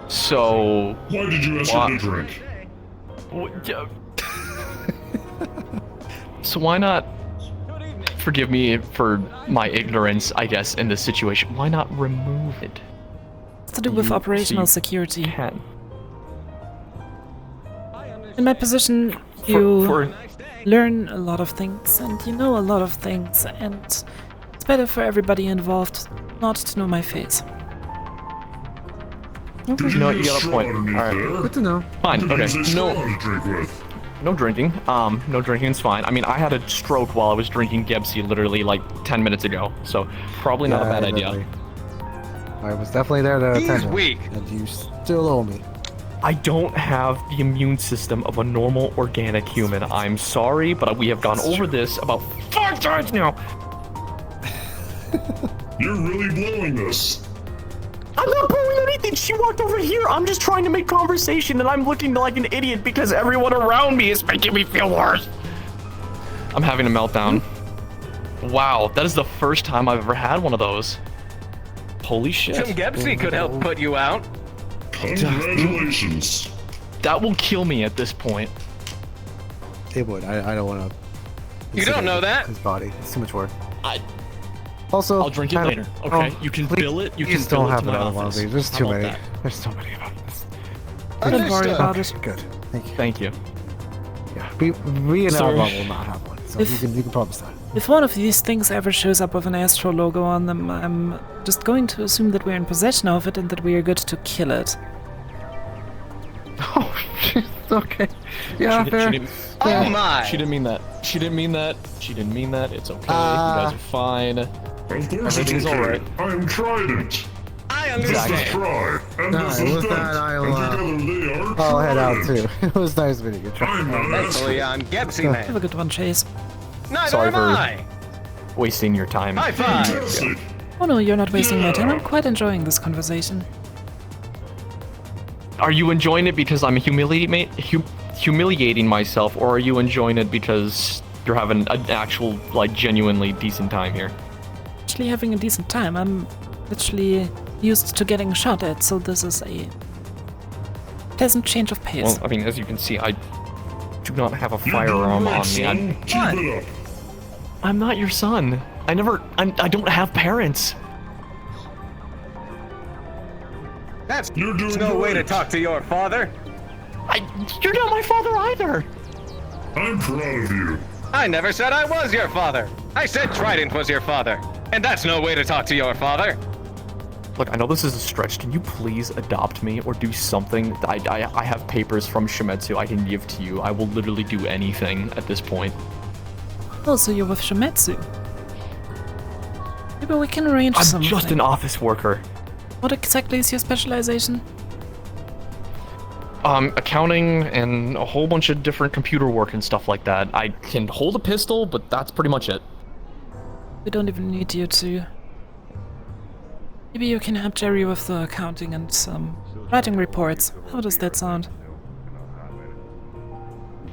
So. Why did you ask her to drink? So why not? Forgive me for my ignorance, I guess, in this situation. Why not remove it? It's to do with operational security. In my position, you learn a lot of things, and you know a lot of things, and it's better for everybody involved not to know my face. You know what, you got a point. Alright. Good to know. Fine, okay. No. To drink with. No drinking. No drinking is fine. I mean, I had a stroke while I was drinking Gebsy literally like 10 minutes ago, so probably not a bad idea. I was definitely there to He's attend him, weak. and you still owe me. I don't have the immune system of a normal organic human. I'm sorry, but we have gone over this about 5 times now. You're really blowing this. I'm not blowing anything. She walked over here. I'm just trying to make conversation, and I'm looking like an idiot because everyone around me is making me feel worse. I'm having a meltdown. Wow, that is the first time I've ever had one of those. Holy shit. Some Gebsy could help put you out. Congratulations. That will kill me at this point. It would. I don't want to. You don't know that. His body. It's too much work. I Also, I'll drink it later. Okay, you can bill it. You can please bill don't it have to my another one of office. these. There's How too about many. that? There's so many of this. Don't worry about it. Good. Thank you. Thank you. Yeah. We in So- our bubble will not have one, so If- you can promise that. If one of these things ever shows up with an Astro logo on them, I'm just going to assume that we're in possession of it and that we are good to kill it. Oh, okay. Yeah, She fair. didn't- Oh my! She didn't mean that. She didn't mean that. She didn't mean that. It's okay. You guys are fine. Of course Everything's it's okay. alright. I am Trident. I This is understand. Try, and Nah, this with is Dent. that, I'll, and together they are I'll head out Trident. too. It was nice meeting you. I'm not Thankfully, I'm Gebsy Have Man. a good one, Chase. Neither Sorry am for I. wasting your time. High five. Fantastic. Oh no, you're not wasting my time. I'm quite enjoying this conversation. Are you enjoying it because I'm humiliating myself, or are you enjoying it because you're having an actual, like, genuinely decent time here? Actually having a decent time. I'm literally used to getting shot at, so this is a pleasant change of pace. Well, I mean, as you can see, I do not have a You're firearm doing right, on me. son. Keep it up. I'm not your son. I don't have parents. That's You're doing no way to great. talk to your father. You're not my father either. I'm proud of you. I never said I was your father. I said Trident was your father. And that's no way to talk to your father. Look, I know this is a stretch. Can you please adopt me or do something? I have papers from Shimetsu I can give to you. I will literally do anything at this point. Oh, so you're with Shimetsu. Maybe we can arrange I'm something. just an office worker. What exactly is your specialization? Accounting and a whole bunch of different computer work and stuff like that. I can hold a pistol, but that's pretty much it. We don't even need you to. Maybe you can help Jerry with the accounting and some writing reports. How does that sound?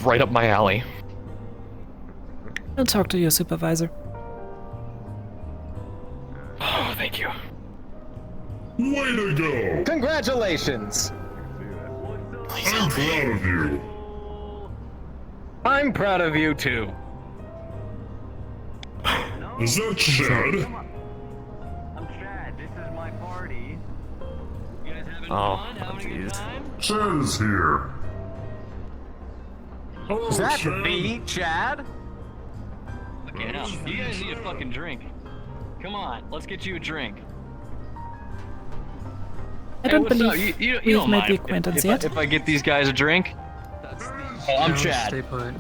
Right up my alley. I'll talk to your supervisor. Oh, thank you. Way to go! Congratulations! I'm proud of you. I'm proud of you too. Is that Chad? I'm Chad. This is my party. You guys having Oh, fun? Having a good time? Chad is here. Hello, Is that Chad. the Chad? Okay, now, you guys need a fucking drink. Come on, let's get you a drink. I don't what's up? believe You we've don't made mind the acquaintance if yet. if I get these guys a drink? Oh, I'm Chad. Stay put.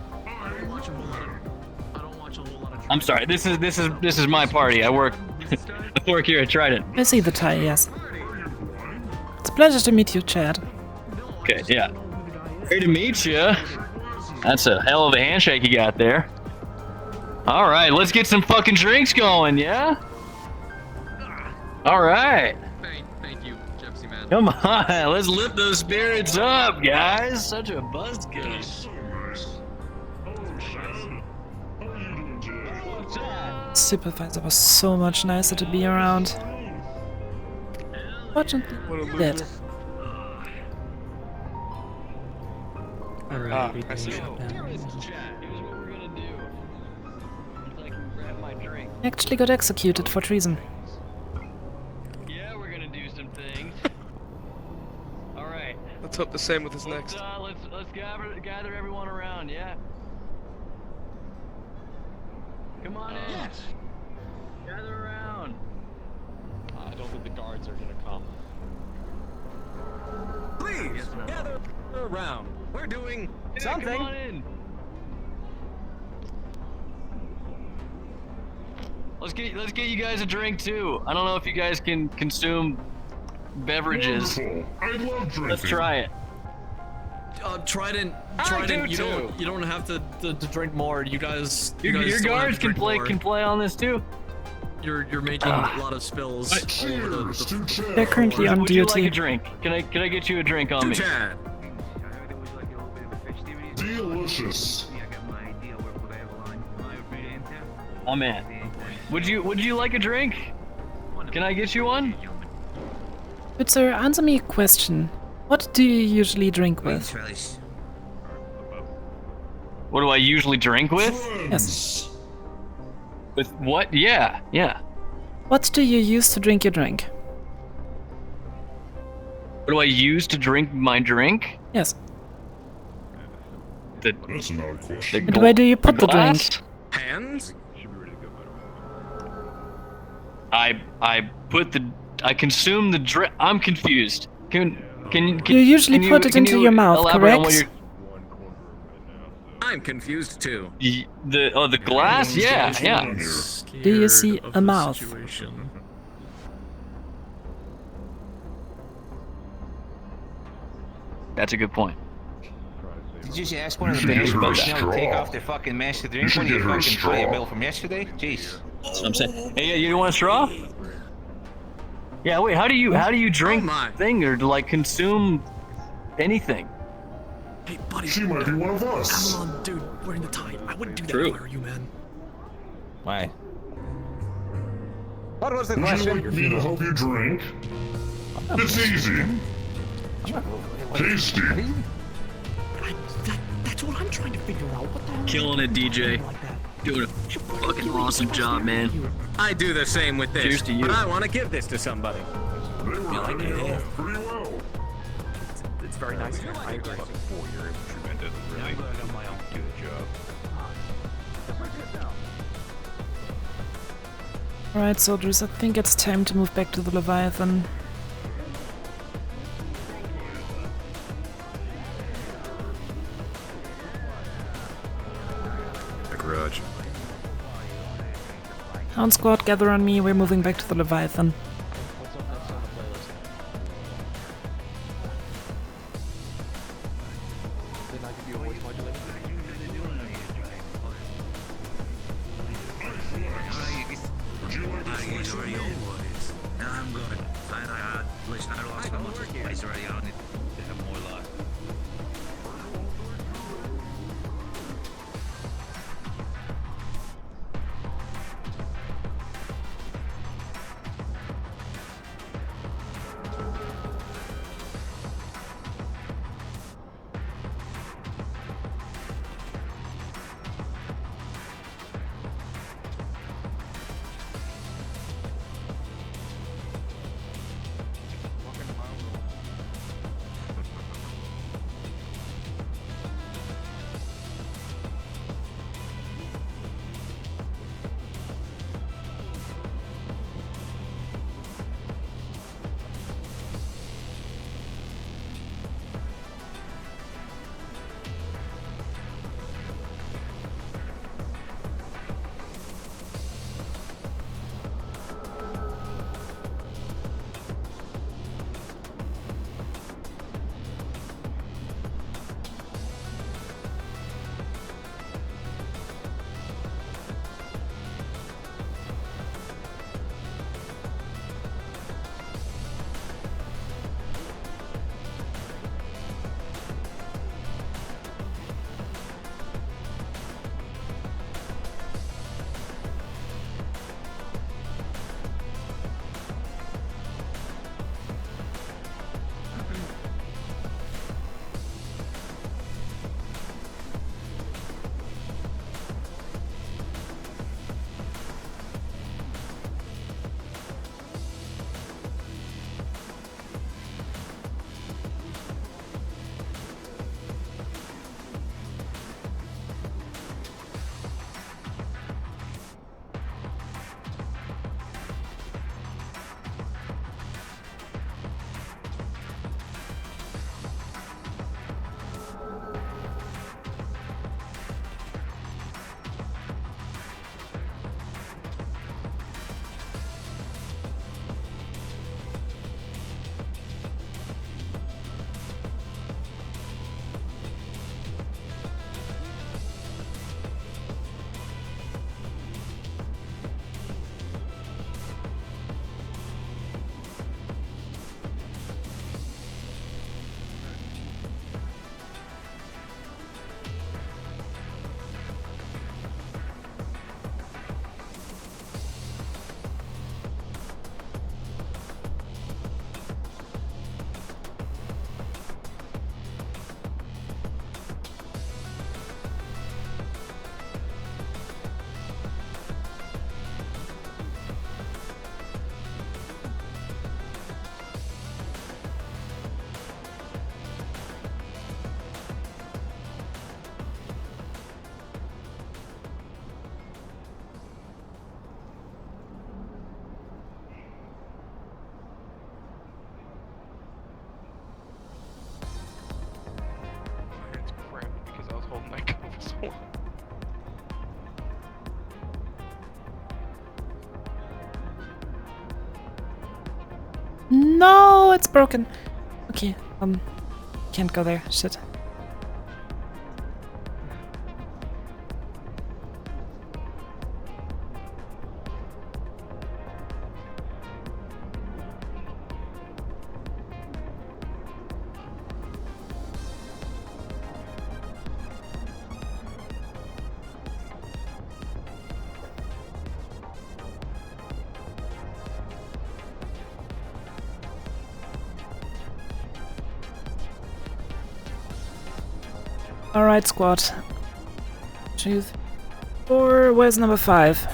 I'm sorry. This is my party. I work here at Trident. I see the tie, yes. It's a pleasure to meet you, Chad. Okay, yeah. Great to meet you. That's a hell of a handshake you got there. All right, let's get some fucking drinks going, yeah? All right. Thank you, Gypsy Man. Come on, let's lift those spirits up, guys. Such a buzzkill. Supervisor was so much nicer to be around. Fortunately, dead. Alright, I see. Actually got executed for treason. Yeah, we're gonna do some things. All right. Let's hope the same with his next. Let's gather everyone around, yeah. Come on in. Yes. Gather around. I don't think the guards are gonna come. Please, gather around. We're doing something. Come on in. Let's get you guys a drink too. I don't know if you guys can consume beverages. Wonderful. I love drinking. Let's try it. Trident, do you too. don't have to drink more. You guys, Your guys don't guards have to can drink play more. on this too. You're making a lot of spills. all over Cheers to Chad. They're currently on Would you like duty. a drink? Can I get you a drink on me? Chad. Delicious. Oh man. Would you like a drink? Can I get you one? Good sir, answer me a question. What do you usually drink with? What do I usually drink with? Yes. With what? Yeah. What do you use to drink your drink? What do I use to drink my drink? Yes. That's an odd question. And where do you put the drink? Hands? I consume the drink. I'm confused. Can You usually put it can into you your mouth, elaborate on what correct? I'm confused too. The glass? Yeah. Do you see a mouth? That's a good point. Did you just ask one of the bands about to take off their fucking mask to drink when you fucking try your bill from yesterday? Jeez. That's what I'm saying. Hey, you want a straw? Yeah. Wait. How do you drink thing or like consume anything? Hey, buddy. She might be one of us. Avalon, dude, wearing the tie. I wouldn't do that True. if I were you, man. Why? What was the Would you question? like me to help you drink? It's easy. Tasty. That's what I'm trying to figure out. What the hell? Killing it, DJ. Doing a fucking awesome job, man. I do the same with this. Cheers to you. But I want to give this to somebody. They were hitting it off pretty well. it's very nice. I agree. Your infantryman doesn't really do the job. Alright, soldiers, I think it's time to move back to the Leviathan. A grudge. Hound Squad, gather on me, we're moving back to the Leviathan. No, it's broken. Okay, can't go there. Shit. Alright, squad. 2, 3, 4. Where's number 5?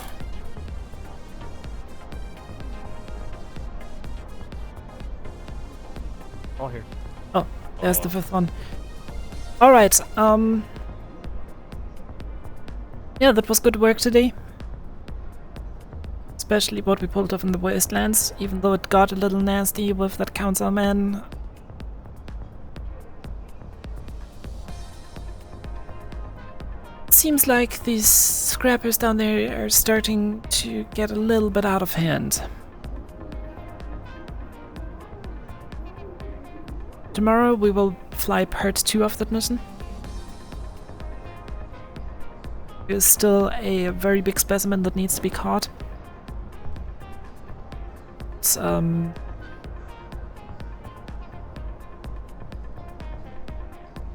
All here. Oh, There's the fifth one. Alright, yeah, that was good work today. Especially what we pulled off in the wastelands, even though it got a little nasty with that councilman. Seems like these scrappers down there are starting to get a little bit out of hand. Tomorrow we will fly part 2 of that mission. There's still a very big specimen that needs to be caught. It's,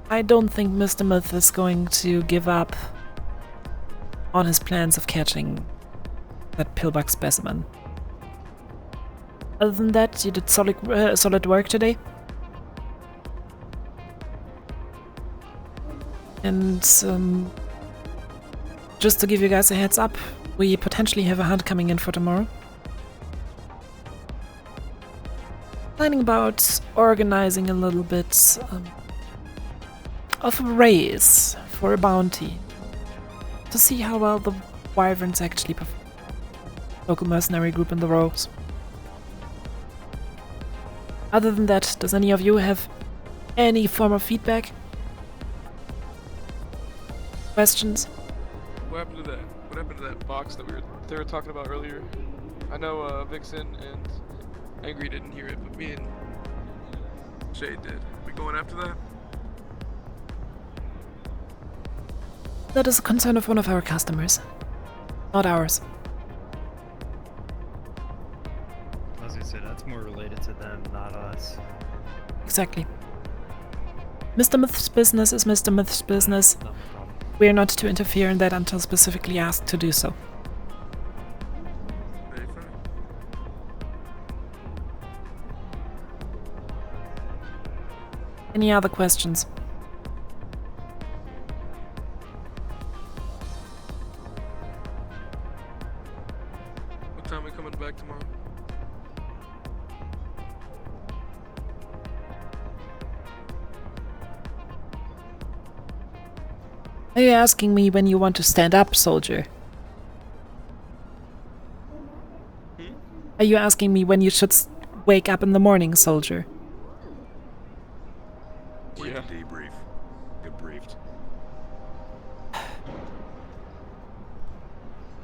I don't think Mr. Myth is going to give up on his plans of catching that pillbug specimen. Other than that, you did solid work today. And just to give you guys a heads up, we potentially have a hunt coming in for tomorrow. Planning about organizing a little bit of a race for a bounty to see how well the wyverns actually perform. Local mercenary group in the rogues. Other than that, does any of you have any form of feedback? Questions? What happened to that? What happened to that box that they were talking about earlier? I know Vixen and Angry didn't hear it, but me and Shay did. We going after that? That is a concern of one of our customers, not ours. As I said, that's more related to them, not us. Exactly. Mr. Myth's business is Mr. Myth's business. We are not to interfere in that until specifically asked to do so. Any other questions? What time are we coming back tomorrow? Are you asking me when you want to stand up, soldier? Are you asking me when you should wake up in the morning, soldier? Yeah. Debrief. Get briefed.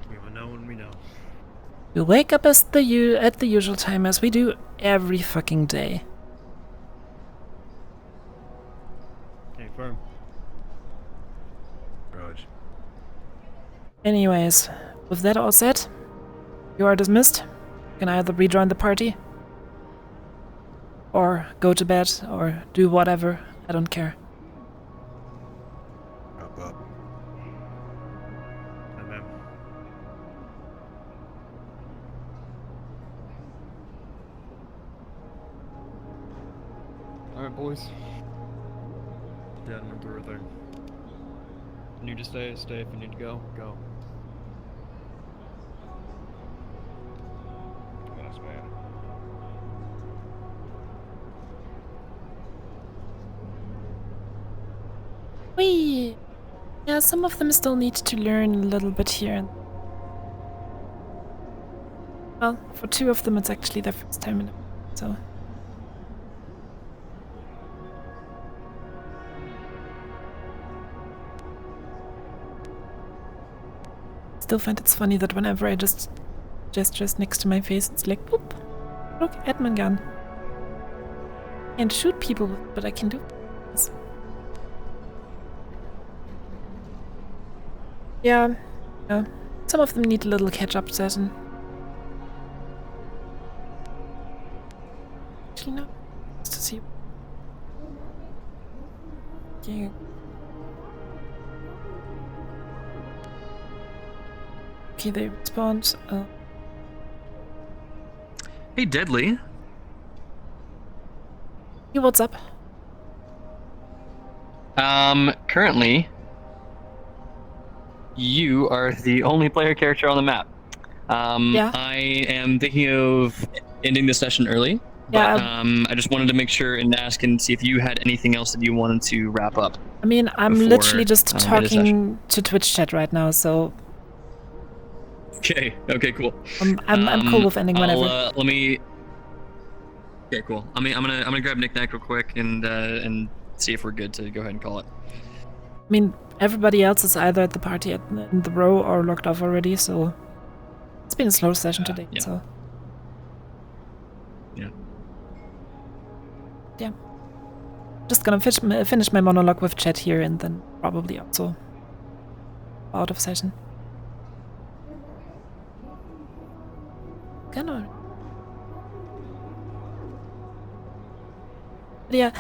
We will know when we know. We wake up at the usual time as we do every fucking day. Okay, firm. Raj. Anyways, with that all said, you are dismissed. You can either rejoin the party, or go to bed, or do whatever. I don't care. Up, up. Amen. Alright, boys. Yeah, I'm through with her. If you need to stay, stay. If you need to go, go. Yes, man. Whee! Yeah, some of them still need to learn a little bit here. Well, for 2 of them it's actually their first time in it, so... Still find it's funny that whenever I just gestures next to my face, it's like, whoop! Look, admin gun. Can't shoot people, but I can do this. Yeah, some of them need a little catch-up session. Actually, no. Just to see. Yeah. Okay, they respond. Hey, Deadly. Hey, what's up? Currently, you are the only player character on the map. Yeah. I am thinking of ending the session early, Yeah, But I just wanted to make sure and ask and see if you had anything else that you wanted to wrap up. I mean, I'm before, literally just end the session. talking to Twitch chat right now, so Okay. Okay. Cool. I'm cool with ending whenever. Let me. Okay. Cool. I'm gonna grab Nick Nack real quick and see if we're good to go ahead and call it. I mean, everybody else is either at the party in the row or logged off already, so it's been a slow session today. Yeah. So Yeah. yeah, just gonna finish my monologue with chat here, and then probably also out of session. Gonna. But yeah,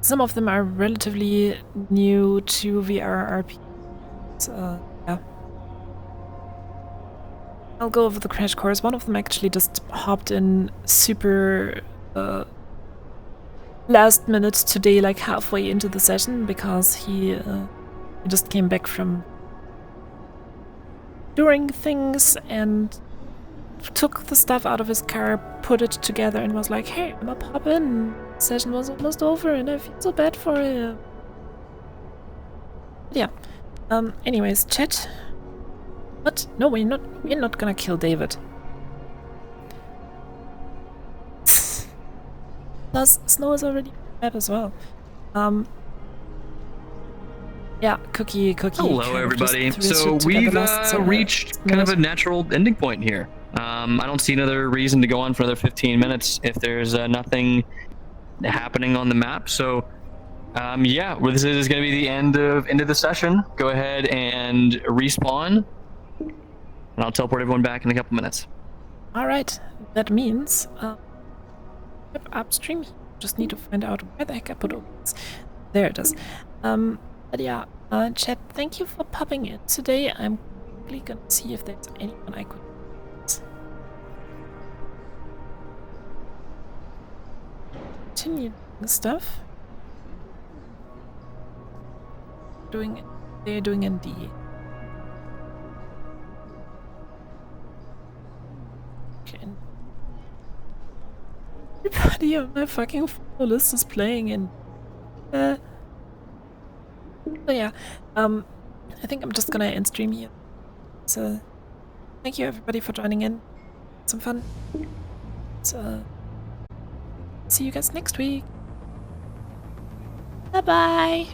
some of them are relatively new to VRRP. Yeah. I'll go over the crash course. One of them actually just hopped in super last minute today, like halfway into the session, because he just came back from doing things and took the stuff out of his car, put it together, and was like, "Hey, I'm gonna pop in. Session was almost over, and I feel so bad for him." Yeah. Anyways, chat. What? No, we're not. We're not gonna kill David. Plus, Snow is already bad as well. Yeah, Cookie. Hello, kind of everybody. just threw his So shit together we've last, reached kind of a natural ending point here. I don't see another reason to go on for another 15 minutes if there's nothing happening on the map. So, yeah, well, this is going to be the end of the session. Go ahead and respawn, and I'll teleport everyone back in a couple minutes. All right, that means upstream. Just need to find out where the heck I put opens. There it is. But yeah, chat. Thank you for popping in today. I'm quickly gonna see if there's anyone I could. Continue doing stuff. They're doing ND. Okay. Everybody on my fucking follow list is playing in. So yeah, I think I'm just gonna end stream here. So thank you everybody for joining in. Some fun. So see you guys next week. Bye bye.